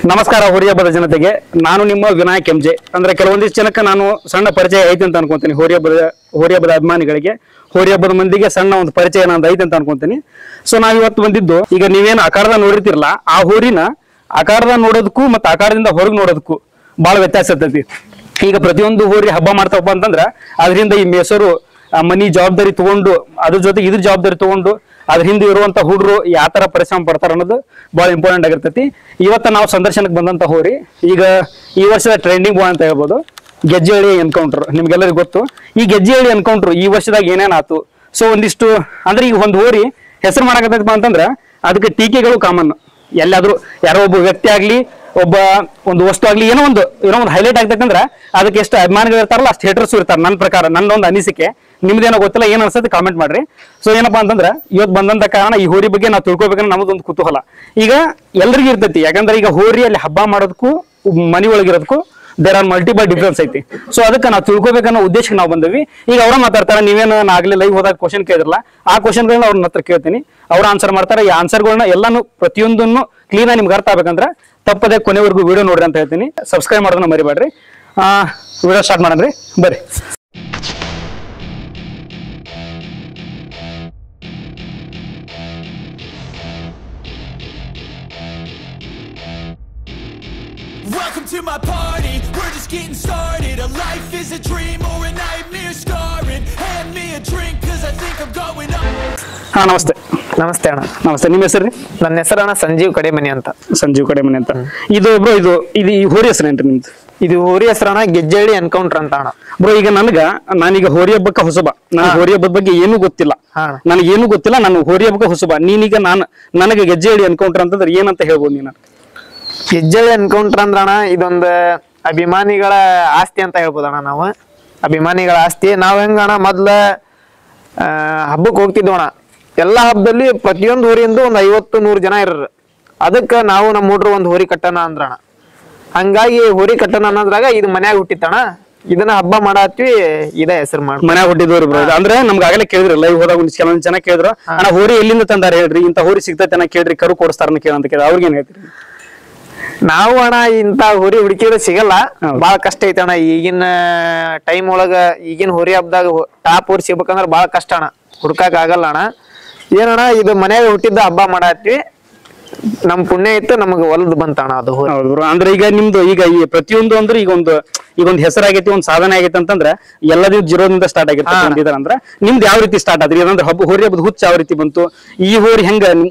ನಮಸ್ಕಾರ ಹೋರಿ ಹಬ್ಬದ ಜನತೆಗೆ. ನಾನು ನಿಮ್ಮ ವಿನಾಯಕ್ ಎಂಜೆ. ಅಂದ್ರೆ ಕೆಲವೊಂದಿಷ್ಟು ಜನಕ್ಕೆ ನಾನು ಸಣ್ಣ ಪರಿಚಯ ಐತೆ ಅಂತ ಅನ್ಕೊಂತೀನಿ. ಹೋರಿ ಹಬ್ಬದ ಅಭಿಮಾನಿಗಳಿಗೆ, ಹೋರಿ ಹಬ್ಬದ ಮಂದಿಗೆ ಸಣ್ಣ ಒಂದು ಪರಿಚಯ ನಂದು ಐತೆ ಅಂತ ಅನ್ಕೊಂತೀನಿ. ಸೊ ನಾವ್ ಇವತ್ತು ಬಂದಿದ್ದು, ಈಗ ನೀವೇನು ಆಕಾರದ ನೋಡಿರ್ತಿರಲ್ಲ, ಆ ಹೋರಿನ ಆಕಾರದ ನೋಡೋದಕ್ಕೂ ಮತ್ತೆ ಆಕಾರದಿಂದ ಹೊರಗೆ ನೋಡೋದಕ್ಕೂ ಬಹಳ ವ್ಯತ್ಯಾಸ ಇರ್ತೈತಿ. ಈಗ ಪ್ರತಿಯೊಂದು ಹೋರಿ ಹಬ್ಬ ಮಾಡ್ತಪ್ಪ ಅಂತಂದ್ರ ಅದರಿಂದ ಈ ಮೇಸರು ಮನಿ ಜವಾಬ್ದಾರಿ ತಗೊಂಡು, ಅದ್ರ ಜೊತೆ ಇದ್ರ ಜವಾಬ್ದಾರಿ ತಗೊಂಡು, ಅದ್ರ ಹಿಂದೆ ಇರುವಂತ ಹುಡ್ರು ಯಾವ ತರ ಪರಿಶ್ರಮ ಪಡ್ತಾರ ಅನ್ನೋದು ಬಹಳ ಇಂಪಾರ್ಟೆಂಟ್ ಆಗಿರ್ತೈತಿ. ಇವತ್ತ ನಾವು ಸಂದರ್ಶನಕ್ಕೆ ಬಂದಂತ ಹೋರಿ, ಈಗ ಈ ವರ್ಷದ ಟ್ರೆಂಡಿಂಗ್ ಬೋ ಅಂತ ಹೇಳ್ಬೋದು, ಗೆಜ್ಜೆಹಳ್ಳಿ ಎನ್ಕೌಂಟರ್. ನಿಮ್ಗೆಲ್ಲರಿಗೂ ಗೊತ್ತು ಈ ಗೆಜ್ಜೆಹಳ್ಳಿ ಎನ್ಕೌಂಟರ್ ಈ ವರ್ಷದಾಗ ಏನೇನಾಯ್ತು. ಸೊ ಒಂದಿಷ್ಟು ಅಂದ್ರೆ ಈಗ ಒಂದು ಹೋರಿ ಹೆಸರು ಮಾಡಕತ್ತೈತಪ್ಪ ಅಂತಂದ್ರ ಅದಕ್ಕೆ ಟೀಕೆಗಳು ಕಾಮನ್. ಎಲ್ಲಾದ್ರೂ ಯಾರೋ ಒಬ್ಬ ವ್ಯಕ್ತಿ ಆಗ್ಲಿ, ಒಂದು ವಸ್ತು ಆಗ್ಲಿ, ಏನೋ ಒಂದು ಹೈಲೈಟ್ ಆಗ್ತೈತೆ ಅಂದ್ರೆ ಅದಕ್ಕೆ ಎಷ್ಟು ಅಭಿಮಾನಿಗಳು ಇರ್ತಾರಲ್ಲ ಅಷ್ಟು ಹೇಟರ್ಸ್ ಇರ್ತಾರೆ. ನನ್ನ ಪ್ರಕಾರ, ನನ್ನೊಂದು ಅನಿಸಿಕೆ. ನಿಮ್ದೇನೋ ಗೊತ್ತಿಲ್ಲ, ಏನ್ ಅನ್ಸುತ್ತೆ ಕಾಮೆಂಟ್ ಮಾಡ್ರಿ. ಸೊ ಏನಪ್ಪಾ ಅಂತಂದ್ರ ಇವತ್ತು ಬಂದಂತ ಕಾರಣ ಈ ಹೋರಿ ಬಗ್ಗೆ ನಾವು ತಿಳ್ಕೊಬೇಕಂದ್ರೆ ನಮ್ಮದೊಂದು ಕುತೂಹಲ ಈಗ ಎಲ್ರಿಗೂ ಇರ್ತೈತಿ. ಯಾಕಂದ್ರೆ ಈಗ ಹೋರಿಯಲ್ಲಿ ಹಬ್ಬ ಮಾಡೋದಕ್ಕೂ ಮನಿ ಒಳಗಿರೋದಕ್ಕೂ ದೇರ್ ಆರ್ ಮಲ್ಟಿಪಲ್ ಡಿಫ್ರೆನ್ಸ್ ಐತಿ. ಸೊ ಅದಕ್ಕೆ ನಾವು ತಿಳ್ಕೊಬೇಕನ್ನೋ ಉದ್ದೇಶಕ್ಕೆ ನಾವು ಬಂದ್ವಿ. ಈಗ ಅವ್ರ ಮಾತಾಡ್ತಾರೆ, ನೀವೇನು ಆಗ್ಲಿ ಲೈವ್ ಹೋದಾಗ ಕ್ವಶನ್ ಕೇಳಿದ್ರಲ್ಲ, ಆ ಕ್ವಶನ್ಗಳನ್ನ ಅವ್ರ ಹತ್ರ ಕೇಳ್ತೀನಿ, ಅವ್ರ ಆನ್ಸರ್ ಮಾಡ್ತಾರೆ. ಈ ಆನ್ಸರ್ಗಳನ್ನ ಎಲ್ಲಾನು ಪ್ರತಿಯೊಂದನ್ನು ಕ್ಲೀನ್ ಆಗಿ ನಿಮ್ಗೆ ಅರ್ಥ ಆಗ್ಬೇಕಂದ್ರೆ ತಪ್ಪದೆ ಕೊನೆವರೆಗೂ ವಿಡಿಯೋ ನೋಡ್ರಿ ಅಂತ ಹೇಳ್ತೀನಿ. ಸಬ್ಸ್ಕ್ರೈಬ್ ಮಾಡೋದನ್ನ ಮರಿಬೇಡ್ರಿ. ವಿಡಿಯೋ ಸ್ಟಾರ್ಟ್ ಮಾಡೋಣ್ರಿ, ಬರ್ರಿ. Welcome to my party, we're just getting started. A life is a dream or a nightmare scarring. Hand me a drink cause I think I'm going up. ನಮಸ್ತೆ. ನಮಸ್ತೆ ಅಣ್ಣ. ನಮಸ್ತೆ. ನಿಮ್ಮ ಹೆಸರು ರೀ? ನನ್ನ ಹೆಸರು ಅಣ್ಣ ಸಂಜೀವ್ ಕಡೆಮನಿ ಅಂತ. ಸಂಜೀವ್ ಕಡೆಮನಿ ಅಂತ. ಇದು ಬ್ರೋ, ಇದು ಈ ಹೋರಿ ಹೆಸರೇನ್ರಿ ನಿಮ್ದು? ಇದು ಹೋರಿ ಹೆಸರಣ್ಣ ಗೆಜ್ಜೆಹಳ್ಳಿ ಎನ್ಕೌಂಟರ್ ಅಂತ ಅಣ್ಣ. ಬ್ರೋ, ಈಗ ನಾನೀಗ ಹೋರಿ ಹಬ್ಬಕ್ಕೆ ಹೊಸಬ. ನನಗೆ ಹೋರಿ ಹಬ್ಬದ ಬಗ್ಗೆ ಏನೂ ಗೊತ್ತಿಲ್ಲ. ನನಗೇನು ಗೊತ್ತಿಲ್ಲ, ನಾನು ಹೋರಿ ಹಬ್ಬಕ್ಕೆ ಹೊಸಬ. ನೀನೀಗ ನನಗೆ ಗೆಜ್ಜೆಹಳ್ಳಿ ಎನ್ಕೌಂಟರ್ ಅಂತಂದ್ರೆ ಏನಂತ ಹೇಳ್ಬೋದು ನೀನು? ಗೆಜ್ಜೆಹಳ್ಳಿ ಎನ್ಕೌಂಟರ್ ಅಂದ್ರಣ್ಣ ಇದೊಂದು ಅಭಿಮಾನಿಗಳ ಆಸ್ತಿ ಅಂತ ಹೇಳ್ಬೋದಣ್ಣ. ನಾವು ಅಭಿಮಾನಿಗಳ ಆಸ್ತಿ. ನಾವ್ ಹೆಂಗಣ್ಣ ಮೊದ್ಲ ಹಬ್ಬಕ್ಕೆ ಹೋಗ್ತಿದ್ವಣ್ಣ. ಎಲ್ಲಾ ಹಬ್ಬದಲ್ಲಿ ಪ್ರತಿಯೊಂದು ಹೋರಿಯಿಂದ ಒಂದು 50-100 ಜನ ಇರ್ರ. ಅದಕ್ಕೆ ನಾವು ನಮ್ಮ ಹುಡ್ರು ಒಂದು ಹೋರಿ ಕಟ್ಟಣ ಅಂದ್ರಣ. ಹಂಗಾಗಿ ಹೋರಿ ಕಟ್ಟಣ ಅನ್ನೋದ್ರಾಗ ಇದು ಮನ್ಯಾಗ ಹುಟ್ಟಿತ್ತಣ್ಣ. ಇದನ್ನ ಹಬ್ಬ ಮಾಡತ್ವಿ, ಇದ ಹೆಸರು ಮಾಡಿ ಮನ್ಯಾಗ ಹುಟ್ಟಿದವ್ರು ಬ್ರೋ. ಅಂದ್ರೆ ನಮ್ಗೆ ಆಗಲೇ ಕೇಳಿದ್ರು, ಲೈವ್ ಹೋದಾಗ ಕೆಲವೊಂದ್ ಜನ ಕೇಳಿದ್ರು, ಅಣ್ಣ ಹೋರಿ ಎಲ್ಲಿಂದ ತಂದಾರ ಹೇಳ್ರಿ, ಇಂತ ಹೋರಿ ಸಿಗ್ತೈತೆ ಅನ್ನ ಕೇಳ್ರಿ, ಕರು ಕೊಡಿಸ್ತಾರನ್ನ ಕೇಳಂತ ಕೇಳಿದ್ರೆ ಅವ್ರಿಗೇನ್ ಹೇಳ್ತೀರಿ? ನಾವು ಅಣ್ಣ ಇಂತ ಹೋರಿ ಹುಡುಕಿದ್ರೆ ಸಿಗಲ್ಲ, ಬಾಳ ಕಷ್ಟ ಐತಣ್ಣ. ಈಗಿನ ಟೈಮ್ ಒಳಗ ಈಗಿನ ಹೋರಿ ಹಬ್ಬದಾಗ ಟಾಪ್ ಹೋರಿ ಸಿಗ್ಬೇಕಂದ್ರ ಬಾಳ ಕಷ್ಟ ಅಣ್ಣ, ಹುಡ್ಕಾಕ್ ಆಗಲ್ಲ ಅಣ್ಣ. ಏನಣ್ಣ ಇದು ಮನ್ಯಾಗ ಹುಟ್ಟಿದ್ದ ಹಬ್ಬ ಮಾಡತ್ವಿ, ನಮ್ ಪುಣ್ಯ ಇತ್ತು, ನಮಗ ಹೊಲದ್ ಬಂತಣ್ಣ ಅದು ಹೋರಿ. ಹೌದು. ಅಂದ್ರೆ ಈಗ ನಿಮ್ದು ಈಗ ಈ ಪ್ರತಿಯೊಂದು ಅಂದ್ರೆ ಈಗ ಒಂದು ಹೆಸರಾಗೈತಿ, ಒಂದು ಸಾಧನೆ ಆಗೈತಿ ಅಂತಂದ್ರೆ ಎಲ್ಲದೂ ಜೀರೋದಿಂದ ಸ್ಟಾರ್ಟ್ ಆಗಿರ್ತಾರೆ. ಅಂದ್ರೆ ನಿಮ್ದು ಯಾವ ರೀತಿ ಸ್ಟಾರ್ಟ್ ಆದ್ರಿ? ಅಂದ್ರೆ ಹೋರಿ ಹಬ್ಬದ ಹುಚ್ಚ ಯಾವ ರೀತಿ ಬಂತು? ಈ ಹೋರಿ ಹೆಂಗ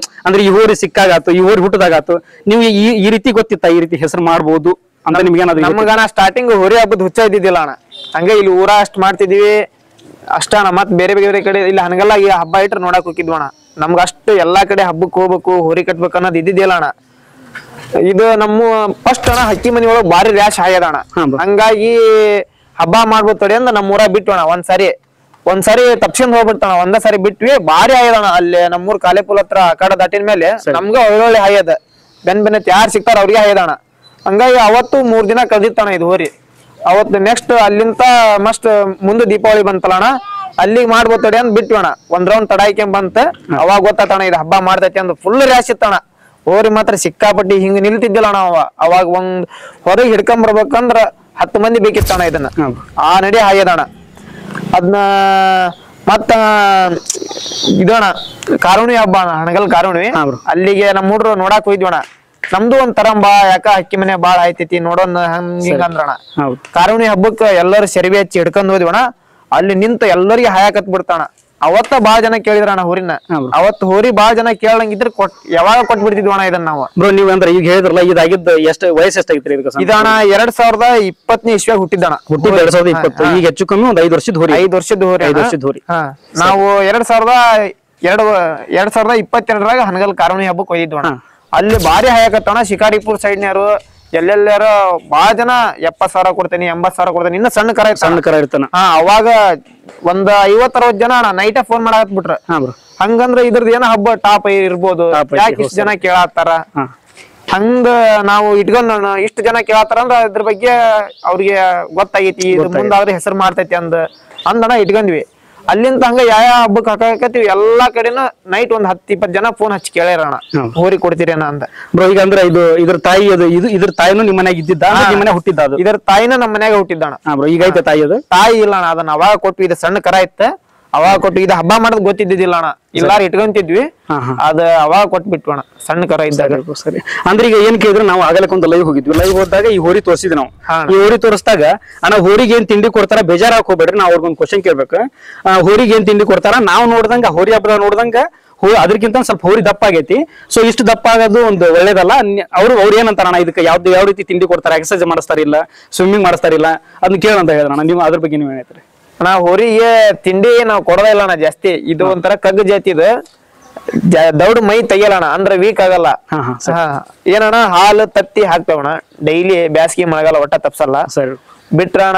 ಅಂದ್ರೆ ಈ ಹೋರಿ ಸಿಕ್ಕಾಗಾತು, ಈ ಹೋರಿ ಹುಟ್ಟದಾಗಾತು, ನೀವು ಈ ರೀತಿ ಗೊತ್ತಿತ್ತ ಈ ರೀತಿ ಹೆಸರು ಮಾಡ್ಬೋದು ಅಂತ ನಿಮ್ಗೆ ಏನಾದ್ರು? ನಮಗಣ ಸ್ಟಾರ್ಟಿಂಗ್ ಹೋರಿ ಹಬ್ಬದ ಹುಚ್ಚ ಇದ್ದಿದ್ದಿಲ್ಲ ಅಣ್ಣ. ಹಂಗ ಇಲ್ಲಿ ಊರ ಅಷ್ಟ್ ಮಾಡ್ತಿದ್ವಿ ಅಷ್ಟ ಅಣ್ಣ. ಮತ್ ಬೇರೆ ಬೇರೆ ಕಡೆ ಇಲ್ಲಿ ಹಂಗಲ್ಲ, ಈ ಹಬ್ಬ ಇಟ್ರೆ ನೋಡಕ್ ಹೋಗಿದ್ವಣ್ಣ. ನಮ್ಗ ಅಷ್ಟು ಎಲ್ಲಾ ಕಡೆ ಹಬ್ಬಕ್ಕೆ ಹೋಗ್ಬೇಕು, ಹೋರಿ ಕಟ್ಬೇಕು ಅನ್ನೋದು ಇದ್ದಿದ್ದಿಲ್ಲ ಅಣ್ಣ. ಇದು ನಮ್ಮ ಫಸ್ಟ್ ಅಣ್ಣ ಹಕ್ಕಿ ಮನಿ ಒಳಗ್ ಬಾರಿ ರ್ಯಾಶ್ ಆಗ್ಯದಣ್ಣ. ಹಂಗಾಗಿ ಹಬ್ಬ ಮಾಡ್ಬೋದು ತಡಿ ಅಂದ ನಮ್ಮ ಊರ ಬಿಟ್ಟೋಣ. ಒಂದ್ಸರಿ ತಪ್ಸಿಂದ ಹೋಗ್ಬಿಡ್ತಾನ, ಒಂದ ಸರಿ ಬಿಟ್ವಿ, ಬಾರಿ ಆಗ್ಯದಣ್ಣ. ಅಲ್ಲಿ ನಮ್ಮೂರ್ ಕಾಲೇಪುಲ್ ಹತ್ರ ಅಕಾಡ ದಾಟಿನ ಮೇಲೆ ನಮ್ಗ ಒಳ್ಳೊಳ್ಳೆ ಹಾಯ್ಯದ, ಬೆನ್ನೆತ್ ಯಾರು ಸಿಗ್ತಾರ ಅವ್ರಿಗೆ ಹಾಯ್ಯದಣ್ಣ. ಹಂಗಾಗಿ ಅವತ್ತು 3 ದಿನ ಕದಿತ್ತಣ್ಣ ಇದು ಹೋರಿ. ಅವತ್ತು ನೆಕ್ಸ್ಟ್ ಅಲ್ಲಿಂದ ಮಸ್ಟ್ ಮುಂದೆ ದೀಪಾವಳಿ ಬಂತಲ್ಲಣ್ಣ, ಅಲ್ಲಿಗೆ ಮಾಡ್ಬೋದು ತಡಿ ಅಂದ್ ಬಿಟ್ವಣ. ಒಂದ್ ರೌಂಡ್ ತಡಾಯ್ಕೊಂಡ್ ಬಂತ, ಅವಾಗ ಗೊತ್ತಾತಣ್ಣ ಇದು ಹಬ್ಬ ಮಾಡ್ತೈತಿ ಅಂದ್ ಫುಲ್ ರ್ಯಾಶ್ ಇತ್ತಣ್ಣ. ಹೋರಿ ಮಾತ್ರ ಸಿಕ್ಕಾಪಟ್ಟಿ ಹಿಂಗ ನಿಲ್ತಿದ್ದಿಲ್ಲ ನಾವ್. ಅವಾಗ ಒಂದ್ ಹೊರಗೆ ಹಿಡ್ಕೊಂಡ್ ಬರ್ಬೇಕಂದ್ರ 10 ಮಂದಿ ಬೇಕಿತ್ತಣ್ಣ. ಇದನ್ನ ಆ ನಡಿ ಹಾಯ್ಯದಣ್ಣ. ಅದನ್ನ ಮತ್ತ ಇದಣ್ಣ ಕಾರುಣಿ ಹಬ್ಬ ಅಣ್ಣ, ಹಣಗಲ್ ಕಾರುಣಿ. ಅಲ್ಲಿಗೆ ನಮ್ಮ ಹುಡ್ರು ನೋಡಾಕ್ ಹೋಯ್ದ್ವಣ್ಣ. ನಮ್ದು ಒಂದ್ ತರಂಬಾ ಯಾಕ ಅಕ್ಕಿ ಮನೆ ಬಾಳ ಆಯ್ತೈತಿ ನೋಡೋನ್ ಹಂಗ ಅಂದ್ರಣ. ಕಾರುಣಿ ಹಬ್ಬಕ್ಕ ಎಲ್ಲರೂ ಸೆರವಿ ಹಚ್ಚಿ ಹಿಡ್ಕೊಂಡ್ ಹೋದ್ವಣ್ಣ. ಅಲ್ಲಿ ನಿಂತ ಎಲ್ಲರಿಗೆ ಹಾಯಾಕತ್ ಬಿಡ್ತಾಣ. ಅವತ್ತ ಬಾಳ ಜನ ಕೇಳಿದ್ರಣ್ಣ ಹೋರಿನ. ಅವತ್ತು ಹೋರಿ ಬಾಳ ಜನ ಕೇಳಂಗಿದ್ರೆ ಯಾವಾಗ ಕೊಟ್ಬಿಡ್ತಿದ್ವಣ್ಣ ಇದನ್ನ ನಾವು. ಬ್ರೋ, ನೀವ್ ಅಂದ್ರೆ ಈಗ ಹೇಳಿದ್ರಲ್ಲ, ಇದಾಗಿದ್ದ ವಯಸ್ಸು ಎಷ್ಟಾಗಿತ್ರಿ? ಇದಣ್ಣ 2020 ಇಸ್ವಿಯಾಗ ಹುಟ್ಟಿದ್ದಣ. 2020. ಈಗ ಹೆಚ್ಚು ಕಮ್ಮಿ ಒಂದ್ 5 ವರ್ಷದ ಹೋರಿ. 5 ವರ್ಷದ ಹೋರಿ. ನಾವು 2022ರಾಗ ಹನಗಲ್ ಕಾರುಣಿ ಹಬ್ಬಕ್ಕೆ ಹೋಗಿದ್ವಣ್ಣ. ಅಲ್ಲಿ ಬಾರಿ ಹಾಯಾಕತ್ತಣ. ಶಿಕಾರಿಪುರ್ ಸೈಡ್ನ್ಯಾರು ಎಲ್ಲೆಲ್ಲಾರ ಬಾಳ ಜನ 70,000 ಕೊಡ್ತೇನೆ, 80,000 ಕೊಡ್ತೇನೆ. ಇನ್ನ ಸಣ್ಣ ಕರ ಇರ್ತಾನ. ಅವಾಗ ಒಂದ್ 50-60 ಜನ ನೈಟ್ ಫೋನ್ ಮಾಡಾಕತ್ ಬಿಟ್ರ. ಹಂಗಂದ್ರ ಇದ್ರದ್ ಏನ ಹಬ್ಬ ಟಾಪ್ ಇರ್ಬೋದು, ಯಾಕೆ ಇಷ್ಟ ಜನ ಕೇಳತ್ತಾರ ಹಂಗ ನಾವು ಇಟ್ಕೊಂಡ್ ಇಷ್ಟು ಜನ ಕೇಳತ್ತಾರ ಅಂದ್ರ ಇದ್ರ ಬಗ್ಗೆ ಅವ್ರಿಗೆ ಗೊತ್ತಾಗೈತಿ, ಇದು ಮುಂದಾದ್ರೆ ಹೆಸರು ಮಾಡ್ತೈತಿ ಅಂದಣ ಇಟ್ಕೊಂಡ್ವಿ. ಅಲ್ಲಿಂದ ಹಂಗ ಯಾವ ಹಬ್ಬಕ್ಕೆ ಹಾಕಕತ್ತೀವಿ ಎಲ್ಲಾ ಕಡೆನೂ ನೈಟ್ ಒಂದ್ 10-20 ಜನ ಫೋನ್ ಹಚ್ಚಿ ಕೇಳ್ಯಾರಣ ಹೋರಿ ಕೊಡ್ತೀರೇನ ಅಂತ. ಬ್ರೋ ಈಗ ಅಂದ್ರೆ ಇದ್ರ ತಾಯಿ ಅದು ಇದ್ರ ತಾಯಿನೂ ನಿಮ್ ಮನ್ಯಾಗ ಇದ್ದಿದ್ದ ನಿಮ್ ಮನೆ ಹುಟ್ಟಿದ್ದ ಅದು? ಇದರ ತಾಯಿನ ನಮ್ಮ ಮನ್ಯಾಗ ಹುಟ್ಟಿದ್ದಾಣ. ಬ್ರೋ ಈಗ ಐತೆ ತಾಯಿ ಅದು? ತಾಯಿ ಇಲ್ಲ ಅಣ್ಣ, ಅದನ್ನ ಅವಾಗ ಕೊಟ್ಟು ಇದು ಸಣ್ಣ ಕರ ಇತ್ತ ಅವಾಗ ಕೊಟ್ಟು ಇದು ಹಬ್ಬ ಮಾಡೋದ್ ಗೊತ್ತಿದ್ದಿಲ್ಲ ಅಣ್ಣ, ಎಲ್ಲಾರು ಇಟ್ಕೊಂತಿದ್ವಿ ಅದ ಅವಾಗ ಕೊಟ್ಬಿಟ್ವಣ ಸಣ್ಣ ಕರ ಇದ್ದಾಗ. ಸರಿ ಅಂದ್ರೆ ಈಗ ಏನ್ ಕೇಳಿದ್ರೆ ನಾವು ಆಗಲಕ್ಕೆ ಒಂದು ಲೈವ್ ಹೋಗಿದ್ವಿ, ಲೈವ್ ಹೋದಾಗ ಈ ಹೋರಿ ತೋರಿಸಿದ್ವಿ ನಾವು. ಈ ಹೋರಿ ತೋರಿಸಿದಾಗ ಅಣ್ಣ ಹೋರಿಗೆ ಏನ್ ತಿಂಡಿ ಕೊಡ್ತಾರ ಬೇಜಾರ್ ಹಾಕೋಬೇಡ್ರಿ, ನಾವ್ ಅವ್ರಿಗೊಂದು ಕ್ವಶನ್ ಕೇಳ್ಬೇಕು. ಹೋರಿಗೆ ಏನ್ ತಿಂಡಿ ಕೊಡ್ತಾರ ನಾವು ನೋಡ್ದಂಗ ಹೋರಿ ಹಬ್ಬ ನೋಡ್ದಂಗ ಅದಕ್ಕಿಂತ ಸ್ವಲ್ಪ ಹೋರಿ ದಪ್ಪ ಆಗೈತಿ. ಸೊ ಇಷ್ಟು ದಪ್ಪ ಆಗೋದು ಒಂದು ಒಳ್ಳೇದಲ್ಲ. ಅವ್ರು ಏನಂತಾರ ಇದಕ್ಕೆ ಯಾವ ರೀತಿ ತಿಂಡಿ ಕೊಡ್ತಾರ, ಎಕ್ಸರ್ಸೈಸ್ ಮಾಡಿಸ್ತಾರಿಲ್ಲ, ಸ್ವಿಮ್ಮಿಂಗ್ ಮಾಡಿಸ್ತಾರಿಲ್ಲ, ಅದನ್ನ ಕೇಳಂತ ಹೇಳಿದ್ರಣ್ಣ. ನೀವು ಅದ್ರ ಬಗ್ಗೆ ನೀವ್ ಹೇಳ್ತೀರಿ? ನಾ ಹೋರಿಗೆ ತಿಂಡಿ ನಾವ್ ಕೊಡೋದೇ ಇಲ್ಲ ಅಣ್ಣ ಜಾಸ್ತಿ. ಇದು ಒಂಥರ ಕಗ್ಗು ಜಾತಿ ಇದು, ದೌಡ್ ಮೈ ತೆಗಿಯಲ್ಲಣ್ಣ, ಅಂದ್ರೆ ವೀಕ್ ಆಗಲ್ಲ. ಏನಣ್ಣ ಹಾಲು ತತ್ತಿ ಹಾಕ್ತೇವಣ್ಣ ಡೈಲಿ, ಬ್ಯಾಸ್ಗಿ ಮಳೆಗಾಲ ಒಟ್ಟ ತಪ್ಸಲ್ಲ. ಸರಿ ಬಿಟ್ರಣ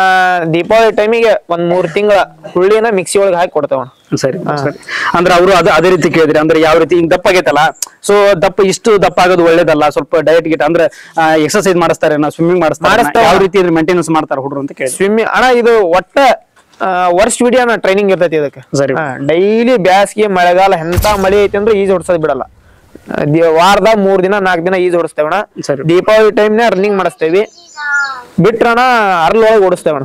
ದೀಪಾವಳಿ ಟೈಮಿಗೆ ಒಂದ್ 3 ತಿಂಗಳ ಹುಳ್ಳಿನ ಮಿಕ್ಸಿ ಒಳಗೆ ಹಾಕಿ ಕೊಡ್ತೇವಣ್ಣ. ಸರಿ ಸರಿ ಅಂದ್ರೆ ಅವರು ಅದೇ ರೀತಿ ಕೇಳಿದ್ರಿ, ಅಂದ್ರೆ ಯಾವ ರೀತಿ ಹಿಂಗ್ ದಪ್ಪ ಆಗೈತಲ್ಲ, ಸೊ ಇಷ್ಟು ದಪ್ಪ ಆಗೋದು ಒಳ್ಳೇದಲ್ಲ, ಸ್ವಲ್ಪ ಡಯಟ್ ಗಿಟ್ ಅಂದ್ರೆ ಎಕ್ಸರ್ಸೈಸ್ ಮಾಡಿಸ್ತಾರೆ, ಸ್ವಿಮ್ಮಿಂಗ್ ಮಾಡಿಸ್ತಾರೆ, ಯಾವ ರೀತಿ ಮೇಂಟೆನೆನ್ಸ್ ಮಾಡ್ತಾರೆ ಹುಡುಗರು ಅಂತ ಕೇಳಿ. ಸ್ವಿಮ್ಮಿಂಗ್ ಅಣ್ಣ ಇದು ಒಟ್ಟ ವರ್ಷ ವಿಡಿಯೋ ಟ್ರೈನಿಂಗ್ ಇರ್ತೈತಿ ಇದಕ್ಕೆ. ಡೈಲಿ ಬ್ಯಾಸ್ಗೆ ಮಳೆಗಾಲ ಎಂತ ಮಳೆ ಐತಿ ಅಂದ್ರೆ ಈಜ್ ಹೊಡ್ಸೋದ್ ಬಿಡಲ್ಲ. ವಾರದ 3 ದಿನ 4 ದಿನ ಈಜ್ ಹೊಡಿಸ್ತೇವಣ. ದೀಪಾವಳಿ ಟೈಮ್ನ ರನ್ನಿಂಗ್ ಮಾಡಿಸ್ತೇವಿ, ಬಿಟ್ರಣ ಅರ್ಲೊಳಗೆ ಓಡಿಸ್ತೇವಣ.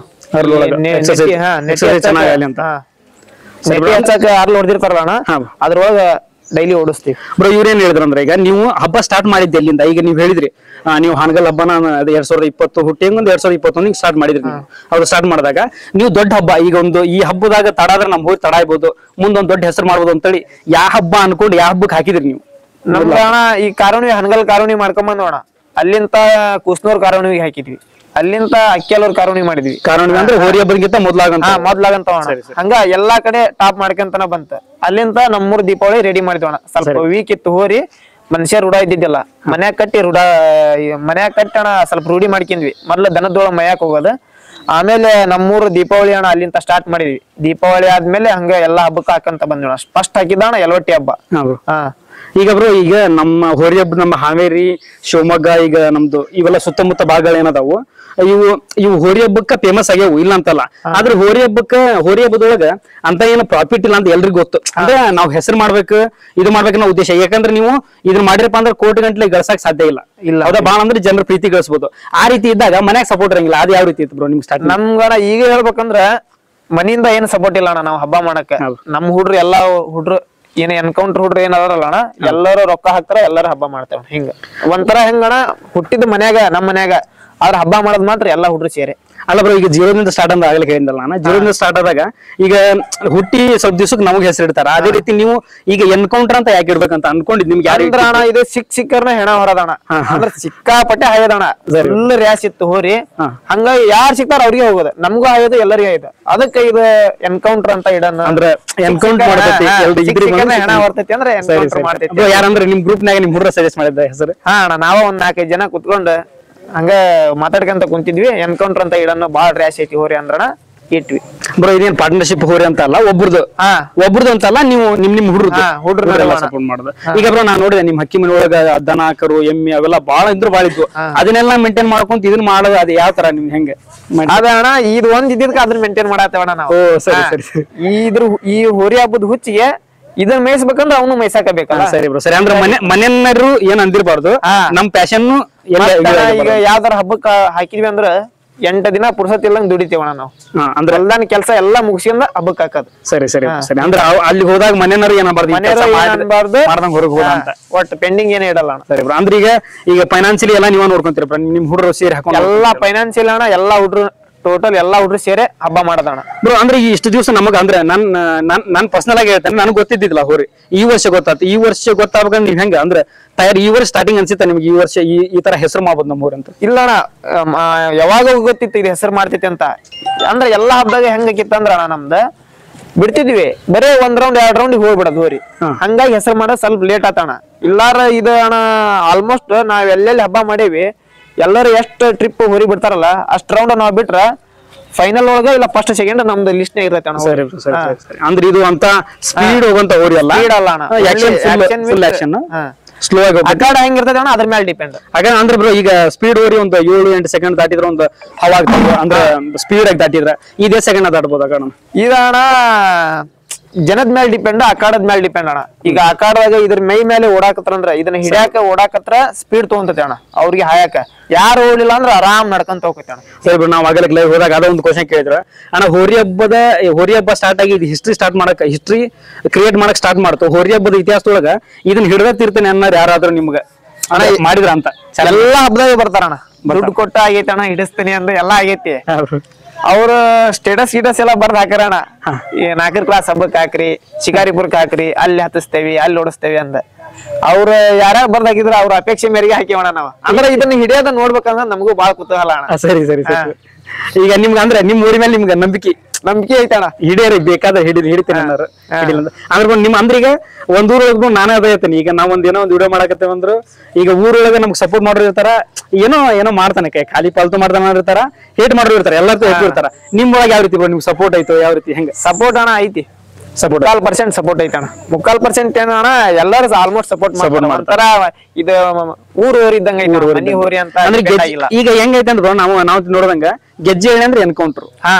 ಅರ್ಲ್ ಹೊಡೆದಿರ್ತಾರಲ್ಲ ಅಣ್ಣ, ಅದ್ರೊಳಗ ಡೈಲಿ ಓಡಿಸ್ತೀವಿ. ಬ್ರೋ ಇವ್ರೇನ್ ಹೇಳಿದ್ರು ಅಂದ್ರೆ, ಈಗ ನೀವು ಹಬ್ಬ ಸ್ಟಾರ್ಟ್ ಮಾಡಿದ್ದೆ ಎಲ್ಲಿಂದ? ಈಗ ನೀವು ಹೇಳಿದ್ರಿ ನೀವು ಹಾನಗಲ್ ಹಬ್ಬನ 2020 ಹುಟ್ಟಿ ಒಂದು 2021 ಸ್ಟಾರ್ಟ್ ಮಾಡಿದ್ರಿ ನೀವು. ಅವ್ರು ಸ್ಟಾರ್ಟ್ ಮಾಡಿದಾಗ ನೀವು ದೊಡ್ಡ ಹಬ್ಬ ಈಗ ಒಂದು ಈ ಹಬ್ಬದಾಗ ತಡ ಆದ್ರೆ ನಮ್ ಹೋಗಿ ತಡ ಆಗ್ಬೋದು, ಮುಂದೊಂದ್ ದೊಡ್ಡ ಹೆಸರು ಮಾಡ್ಬೋದು ಅಂತೇಳಿ ಯಾವ ಹಬ್ಬ ಅನ್ಕೊಂಡು ಯಾವ ಹಬ್ಬಕ್ಕೆ ಹಾಕಿದ್ರಿ ನೀವು? ನಮ್ಗೆ ಅಣ್ಣ ಈ ಕಾರುಣಿ ಹನಗಲ್ ಕಾರುಣಿ ಮಾಡ್ಕೊಂಬಂದೋಣ, ಅಲ್ಲಿಂತ ಕುಸ್ನೂರ್ ಕಾರುಣಿಗೆ ಹಾಕಿದ್ವಿ, ಅಲ್ಲಿಂತ ಅಕ್ಕಿಯಲ್ಲೂರ್ ಕಾರುಣಿ ಮಾಡಿದ್ವಿ. ಕಾರುಣಿ ಅಂದ್ರೆ ಹೋರಿ ಹಬ್ಬಕ್ಕಿಂತ ಮೊದ್ಲಾಗಂತ ಹಂಗ ಎಲ್ಲಾ ಕಡೆ ಟಾಪ್ ಮಾಡ್ಕೊಂತನ ಬಂತ. ಅಲ್ಲಿಂತ ನಮ್ಮೂರ್ ದೀಪಾವಳಿ ರೆಡಿ ಮಾಡಿದ್ವಣ. ಸ್ವಲ್ಪ ವೀಕ್ ಇತ್ತು ಹೋರಿ, ಮನುಷ್ಯ ರೂಢ ಇದ್ದಿದ್ದಿಲ್ಲ, ಮನ್ಯಾಗ ಕಟ್ಟಣ ಸ್ವಲ್ಪ ರೂಢಿ ಮಾಡ್ಕೊಂಡ್ವಿ. ಮೊದ್ಲು ದನದೊಳಗ ಮಯಾಕ್ ಹೋಗೋದು, ಆಮೇಲೆ ನಮ್ಮೂರು ದೀಪಾವಳಿ ಅಣ್ಣ ಅಲ್ಲಿಂತ ಸ್ಟಾರ್ಟ್ ಮಾಡಿದ್ವಿ. ದೀಪಾವಳಿ ಆದ್ಮೇಲೆ ಹಂಗ ಎಲ್ಲಾ ಹಬ್ಬಕ್ಕೆ ಹಾಕಂತ ಬಂದ್ವಿ. ಫಸ್ಟ್ ಹಾಕಿದ್ದಣ ಯಲವಟ್ಟಿ ಹಬ್ಬ. ಈಗ ಬ್ರೋ ಈಗ ನಮ್ಮ ಹೋರಿ ಹಬ್ಬ ನಮ್ಮ ಹಾವೇರಿ, ಶಿವಮೊಗ್ಗ, ಈಗ ನಮ್ದು ಇವೆಲ್ಲ ಸುತ್ತಮುತ್ತ ಭಾಗಗಳು ಏನದಾವು, ಇವು ಹೋರಿ ಹಬ್ಬಕ್ಕ ಫೇಮಸ್ ಆಗ್ಯಾವು ಇಲ್ಲ ಅಂತಲ್ಲ. ಆದ್ರೆ ಹೋರಿ ಹಬ್ಬದೊಳಗ ಅಂತ ಏನು ಪ್ರಾಫಿಟ್ ಇಲ್ಲ ಅಂತ ಎಲ್ರಿಗೂ ಗೊತ್ತು. ಅಂದ್ರೆ ನಾವ್ ಹೆಸರು ಮಾಡ್ಬೇಕು, ಇದು ಮಾಡ್ಬೇಕು ಅನ್ನೋ ಉದ್ದೇಶ. ಯಾಕಂದ್ರೆ ನೀವು ಇದನ್ನ ಮಾಡಿರಪ್ಪ ಅಂದ್ರೆ ಕೋಟಿ ಗಂಟ್ಲೆ ಗಳಿಸಕ್ ಸಾಧ್ಯ ಇಲ್ಲ. ಹೌದಾ? ಬಾಳ ಅಂದ್ರೆ ಜನರ ಪ್ರೀತಿ ಗಳಿಸಬಹುದು. ಆ ರೀತಿ ಇದ್ದಾಗ ಮನ್ಯಾಗ ಸಪೋರ್ಟ್ ಇರಂಗಿಲ್ಲ. ಅದ್ ಯಾವ ರೀತಿ ಇತ್ತು ಬ್ರೋ ನಿಮ್ ಸ್ಟಾರ್ಟ್? ನಮ್ಗಣ ಈಗ ಹೇಳ್ಬೇಕಂದ್ರ ಮನೆಯಿಂದ ಏನು ಸಪೋರ್ಟ್ ಇಲ್ಲ ಅಣ್ಣ. ನಾವು ಹಬ್ಬ ಮಾಡಕ್ಕ ನಮ್ ಹುಡ್ರು ಎಲ್ಲಾ ಹುಡ್ರು ಏನ ಎನ್ಕೌಂಟರ್ ಹುಡ್ರು ಏನದಾರಲ್ಲ ಅಣ್ಣ, ಎಲ್ಲರೂ ರೊಕ್ಕ ಹಾಕ್ತಾರ, ಎಲ್ಲರೂ ಹಬ್ಬ ಮಾಡ್ತೇವ. ಹಿಂಗ ಒಂಥರ ಹೆಂಗಣ ಹುಟ್ಟಿದ ಮನ್ಯಾಗ ನಮ್ ಮನ್ಯಾಗ ಆದ್ರ ಹಬ್ಬ ಮಾಡೋದ್ ಮಾತ್ರ ಎಲ್ಲಾ ಹುಡ್ರು ಸೇರಿ. ಅಲ್ಲ ಬ್ರೋ ಈಗ ಜೀರೋದಿಂದ ಸ್ಟಾರ್ಟ್ ಅಂತ ಆಗ್ಲಿಕ್ಕೆ ಹೇಳಿದಲ್ಲ ನಾನು. ಜೀರೋದಿಂದ ಸ್ಟಾರ್ಟ್ ಆದಾಗ ಈಗ ಹುಟ್ಟಿ ಸ್ವಲ್ಪ ದಿವ್ಸಕ್ಕೆ ನಮಗೆ ಹೆಸರು ಇಡ್ತಾರ. ಅದೇ ರೀತಿ ನೀವು ಈಗ ಎನ್ಕೌಂಟರ್ ಅಂತ ಯಾಕೆ ಇಡ್ಬೇಕಂತ ಅನ್ಕೊಂಡಿದ್ ನಿಮ್ಗೆ ಯಾರು ಅಣ್ಣ? ಇದು ಸಿಕ್ಕರ್ನ ಹೆಣ ಹೊರದಣ, ಅಂದ್ರೆ ಸಿಕ್ಕಾಪಟ್ಟೆ ಹಾಯದಣ, ಫುಲ್ ರ್ಯಾಶ್ ಇತ್ತು ಹೋರಿ. ಹಂಗ ಯಾರು ಸಿಕ್ತಾರ ಅವ್ರಿಗೆ ಹೋಗೋದು, ನಮ್ಗೂ ಹಾಯೋದು ಎಲ್ಲರಿಗೂ ಆಯ್ತು. ಅದಕ್ಕೆ ಇದು ಎನ್ಕೌಂಟರ್ ಅಂತ ಇಡೋಣ. ಅಂದ್ರೆ ಎನ್ಕೌಂಟರ್ ಮಾಡ್ತೈತಿ, ಹೆಣ ಹೊರ್ತೈತಿ ಅಂದ್ರೆ ಎನ್ಕೌಂಟರ್ ಮಾಡ್ತೈತಿ. ಯಾರಂದ್ರೆ ನಿಮ್ ಗ್ರೂಪ್ ನಾಗ ನಿಮ್ ಹುಡ್ರ ಸಜೆಸ್ಟ್ ಮಾಡಿದ್ದ ಹೆಸರು? ಹಾ ಅಣ್ಣ, ನಾವ ಒಂದ್ 4-5 ಜನ ಕುತ್ಕೊಂಡು ಹಂಗ ಮಾತಾಡ್ಕೊಂತ ಕುಂತಿದ್ವಿ. ಎನ್ಕೌಂಟರ್ ಅಂತ ಇಡೋಣ, ಬಾಳ ರ್ಯಾಶ್ ಐತಿ ಹೋರಿ ಅಂದ್ರಣ ಇಟ್ವಿ. ಬ್ರೋ ಇದೇನ್ ಪಾರ್ಟ್ನರ್ಶಿಪ್ ಹೋರಿ ಅಂತ ಅಲ್ಲ, ಒಬ್ರದ್ದು ಅಂತಲ್ಲ, ನೀವು ನಿಮ್ ಹುಡ್ರು ಸಪೋರ್ಟ್ ಮಾಡುದು. ಈಗ ಬ್ರೋ ನಾನ್ ನೋಡಿದೆ ನಿಮ್ ಹಕ್ಕಿ ಮನೆ ಒಳಗ ದನ, ಕರು, ಎಮ್ಮೆ ಅವೆಲ್ಲ ಬಾಳ ಇದ್ವು. ಅದನ್ನೆಲ್ಲ ಮೇಂಟೈನ್ ಮಾಡ್ಕೊಂತ ಇದನ್ನ ಮಾಡೋದು ಅದು ಯಾವ ತರ ನಿಮ್ ಹೆಂಗೆ? ಅದಣ್ಣ ಇದು ಒಂದ್ ಇದ್ದಿದ್ಕ ಅದನ್ನ ಮೇಂಟೈನ್ ಮಾಡತ್ತೇವಣ್ಣ ನಾವು. ಈ ಹೋರಿ ಹಬ್ಬದ ಹುಚ್ಚಿಗೆ ಇದನ್ನ ಮೇಯಿಸ್ಬೇಕಂದ್ರೆ ಅವನು ಮೇಯ್ಸಾಕಬೇಕಲ್ಲ. ಸರಿ ಬ್ರೋ, ಸರಿ. ಅಂದ್ರೆ ಮನೆಯವರು ಏನ್ ಅಂದಿರ್ಬಾರ್ದು, ನಮ್ ಪ್ಯಾಶನ್. ಈಗ ಯಾವ್ದಾರ ಹಬ್ಬಕ್ಕ ಹಾಕಿದ್ವಿ ಅಂದ್ರ 8 ದಿನ ಪುರ್ಸತ್ ಇಲ್ಲಂಗ್ ದುಡಿತೀವಣ್ಣ ನಾವು. ಅಂದ್ರೆ ಹೊಲ್ದಾನ ಕೆಲಸ ಎಲ್ಲಾ ಮುಗಿಸ್ಕೊಂಡ ಹಬ್ಬಕ್ಕೆ ಹಾಕೋದು. ಸರಿ ಸರಿ ಸರಿ. ಅಂದ್ರೆ ಅಲ್ಲಿ ಹೋದಾಗ ಮನೆಯವರು ಏನಾಗಬಾರ್ದು, ಹೊರಗೆ ಹೋದ ಅಂತ ಒಟ್ಟು ಪೆಂಡಿಂಗ್ ಏನೇ ಇಡಲ್ಲ ಅಣ್ಣ. ಸರಿ ಬ್ರೋ. ಅಂದ್ರೆ ಈಗ ಫೈನಾನ್ಸಿಯಲಿ ಎಲ್ಲ ನೀವ ನೋಡ್ಕೊಂತೀರ, ನಿಮ್ ಹುಡ್ರು ಸೇರಿ ಹಾಕೊಂಡು ಎಲ್ಲಾ ಫೈನಾನ್ಸಿಯಲ್ ಅಣ್ಣ, ಎಲ್ಲಾ ಹುಡ್ರು ಟೋಟಲ್ ಎಲ್ಲಾ ಹುಡ್ರು ಸೇರಿ ಹಬ್ಬ ಮಾಡೋದಣ್ಣ ಬ್ರೋ. ಅಂದ್ರೆ ಇಷ್ಟು ದಿವಸ ನಮಗ ಅಂದ್ರೆ ನಾನ್ ಪರ್ಸನಲ್ ಆಗಿ ಹೇಳ್ತೇನೆ, ನನಗೆ ಗೊತ್ತಿದ್ದಿಲ್ಲ ಹೋರಿ. ಈ ವರ್ಷ ಗೊತ್ತಾಯ್ತು. ಈ ವರ್ಷ ಗೊತ್ತಾಗ್ಬೇಕಂದ್ರೆ ನೀವ್ ಹೆಂಗ ಅಂದ್ರೆ ತಯಾರಿ ಈ ವರ್ಷ ಸ್ಟಾರ್ಟಿಂಗ್ ಅನ್ಸುತ್ತೆ ನಿಮ್ಗೆ ಈ ವರ್ಷ ಈ ತರ ಹೆಸರು ಮಾಡ್ಬೋದು ನಮ್ಮ ಊರಂತ? ಇಲ್ಲ ಅಣ್ಣ, ಯಾವಾಗ ಗೊತ್ತಿತ್ತು ಇದು ಹೆಸರು ಮಾಡ್ತೈತಿ ಅಂತ. ಅಂದ್ರೆ ಎಲ್ಲಾ ಹಬ್ಬದಾಗ ಹೆಂಗಾಕಿತ್ತಂದ್ರ ಅಣ್ಣ ನಮ್ದ ಬಿಡ್ತಿದ್ವಿ ಬರೇ 1 ರೌಂಡ್ 2 ರೌಂಡ್ ಹೋಗ್ಬಿಡೋದು ಹೋರಿ. ಹಂಗಾಗಿ ಹೆಸರು ಮಾಡೋದು ಸ್ವಲ್ಪ ಲೇಟ್ ಆತಣ್ಣ. ಇಲ್ಲಾರ ಇದು ಅಣ್ಣ ಆಲ್ಮೋಸ್ಟ್ ನಾವ್ ಎಲ್ಲೆಲ್ಲಿ ಹಬ್ಬ ಮಾಡೇವಿ ಎಲ್ಲರೂ ಎಷ್ಟು ಟ್ರಿಪ್ ಹೋರಿ ಬಿಡ್ತಾರಲ್ಲ ಅಷ್ಟ್ ರೌಂಡ್ ನಾವ್ ಬಿಟ್ರ ಫೈನಲ್ ಒಳಗ ಇಲ್ಲ ಫಸ್ಟ್ ಸೆಕೆಂಡ್ ನಮ್ದು ಲಿಸ್ಟ್ ಇರುತ್ತೆ ಅಣ್ಣ. ಅಂದ್ರೆ ಇದು ಅಂತ ಸ್ಪೀಡ್ ಹೋಗಂತ ಹೋರಿ ಅಲ್ಲ, ಸ್ಪೀಡ್ ಅಲ್ಲ ಅಣ್ಣ, ಸ್ಲೋ ಆಗಿ ಅಗಾಡ ಹೆಂಗಿರ್ತದೆ ಅಣ್ಣ ಅದ್ರ ಮೇಲೆ ಡಿಪೆಂಡ್. ಅಂದ್ರೆ ಬ್ರೋ ಈಗ ಸ್ಪೀಡ್ ಹೋರಿ ಒಂದು 7-8 ಸೆಕೆಂಡ್ ದಾಟಿದ್ರೆ ಒಂದು ಹವಾಗ್ತದೆ. ಅಂದ್ರೆ ಸ್ಪೀಡ್ ಆಗಿ ದಾಟಿದ್ರೆ ಇದೇ ಸೆಕೆಂಡ್ ದಾಟ್ಬೋದು ಅಣ್ಣ. ಈಗ ಅಣ್ಣ ಜನದ ಮೇಲೆ ಡಿಪೆಂಡ್ ಅಖಾಡದ ಮೇಲೆ ಡಿಪೆಂಡ್ ಅಣ್ಣ. ಈಗ ಅಖಾಡದಾಗ ಇದ್ರ ಮೈ ಮೇಲೆ ಓಡಾಕತ್ರಂದ್ರ ಇದನ್ನ ಹಿಡಿಯಾಕ ಓಡಾಕತ್ರ ಸ್ಪೀಡ್ ತಗೊಂತೈತಿ ಅಣ್ಣ. ಅವ್ರಿಗೆ ಹಾಯಾಕ ಯಾರು ಓಡಿಲ್ಲ ಅಂದ್ರ ಆರಾಮ್ ನಡ್ಕೊಂತ ಹೋಗ್ತೈತಿ ಅಣ್ಣ. ಸರಿ ಬಿಡು, ನಾವು ಆಗಲೇ ಲೈವ್ ಹೋದಾಗ ಅದೊಂದು ಕ್ವಶನ್ ಕೇಳಿದ್ರ ಅಣ್ಣ, ಹೋರಿ ಹಬ್ಬ ಸ್ಟಾರ್ಟ್ ಆಗಿ ಹಿಸ್ಟ್ರಿ ಕ್ರಿಯೇಟ್ ಮಾಡಕ್ ಸ್ಟಾರ್ಟ್ ಮಾಡ್ತು. ಹೋರಿ ಹಬ್ಬದ ಇತಿಹಾಸದೊಳಗ ಇದನ್ನ ಹಿಡ್ದತ್ತಿರ್ತೇನೆ ಅನ್ನೋರು ಯಾರಾದ್ರೂ ನಿಮ್ಗ ಅಣ್ಣ ಮಾಡಿದ್ರ ಅಂತ? ಎಲ್ಲಾ ಹಬ್ಬದಾಗ ಬರ್ತಾರಣ್ಣ, ದುಡ್ಡು ಕೊಟ್ಟ ಆಗೈತಿ ಅಣ್ಣ ಹಿಡಿಸ್ತೀನಿ ಅಂದ್ರೆ ಎಲ್ಲಾ ಆಗೈತಿ. ಅವ್ರ ಸ್ಟೇಟಸ್ ಎಲ್ಲ ಬರ್ದ್ ಹಾಕ್ಯಾರಣ್ಣ, ಈ 4ನೇ ಕ್ಲಾಸ್ ಹಬ್ಬಕ್ ಹಾಕ್ರಿ, ಶಿಕಾರಿಪುರಕ್ ಹಾಕ್ರಿ, ಅಲ್ಲಿ ಹತ್ತಿಸ್ತೇವಿ ಅಲ್ಲಿ ಓಡಿಸ್ತೇವಿ ಅಂದ. ಅವ್ರ ಯಾರ್ಯಾರು ಬರ್ದ್ ಹಾಕಿದ್ರ ಅವ್ರ ಅಪೇಕ್ಷೆ ಮೇರೆಗೆ ಹಾಕಿವಣ ನಾವ್. ಅಂದ್ರೆ ಇದನ್ನ ಹಿಡಿಯೋದ ನೋಡ್ಬೇಕಂದ್ರ ನಮಗೂ ಬಾಳ ಕುತೂಹಲ ಅಣ್ಣ. ಸರಿ ಸರಿ ಸರಿ. ಈಗ ನಿಮ್ಗೆ ಅಂದ್ರೆ ನಿಮ್ ಊರಿ ಮೇಲೆ ನಿಮ್ಗೆ ನಂಬಿಕೆ ಐತಣ್ಣ, ಹಿಡಿಯರಿ ಬೇಕಾದ್ರೆ ಹಿಡಿತೇನೆ ಅನ್ನೋರು ಹಿಡಿಲ್ಲ ಅಂದ್ರೆ ನಿಮ್ ಅಂದ್ರೆ ಈಗ ಒಂದ್ ಊರೊಳಗ ನಾನೇ ಅದ ಐತೇನೆ. ಈಗ ನಾವ್ ಏನೋ ಒಂದ್ ವಿಡಿಯೋ ಮಾಡಕತ್ತೇವ ಅಂದ್ರು ಈಗ ಊರೊಳಗ ನಮ್ಗೆ ಸಪೋರ್ಟ್ ಮಾಡಿರ್ತಾರ, ಏನೋ ಮಾಡ್ತಾನೆ ಖಾಲಿ ಪಾಲ್ತು ಮಾಡ್ತಾನ ಇರ್ತಾರ, ಹೇಟ್ ಮಾಡೋರು ಇರ್ತಾರ, ಎಲ್ಲಾರ್ಗೂ ಇರ್ತಾರ. ನಿಮ್ ಒಳಗೆ ಯಾವ ರೀತಿ ನಿಮ್ಗೆ ಸಪೋರ್ಟ್ ಐತೋ ಯಾವ ರೀತಿ ಹೆಂಗ? ಸಪೋರ್ಟ್ ಅಣ್ಣ ಐತಿ, 3% ಸಪೋರ್ಟ್ ಐತಣ್ಣ. 3% ಏನಣ್ಣ ಎಲ್ಲರೂ ಆಲ್ಮೋಸ್ಟ್ ಸಪೋರ್ಟ್ ಮಾಡ್ತಾರೆ. ಒಂಥರ ಇದು ಊರು ಹೋರಿ ಇದ್ದಂಗ ಮನಿ ಹೋರಿ ಅಂತ. ಈಗ ಹೆಂಗೈತೆ ಅಂದ್ರೆ ನಾವು ನೋಡ್ದಂಗ ಗೆಜ್ಜೆ ಎಣ್ಣೆ ಅಂದ್ರೆ ಎನ್ಕೌಂಟರ್.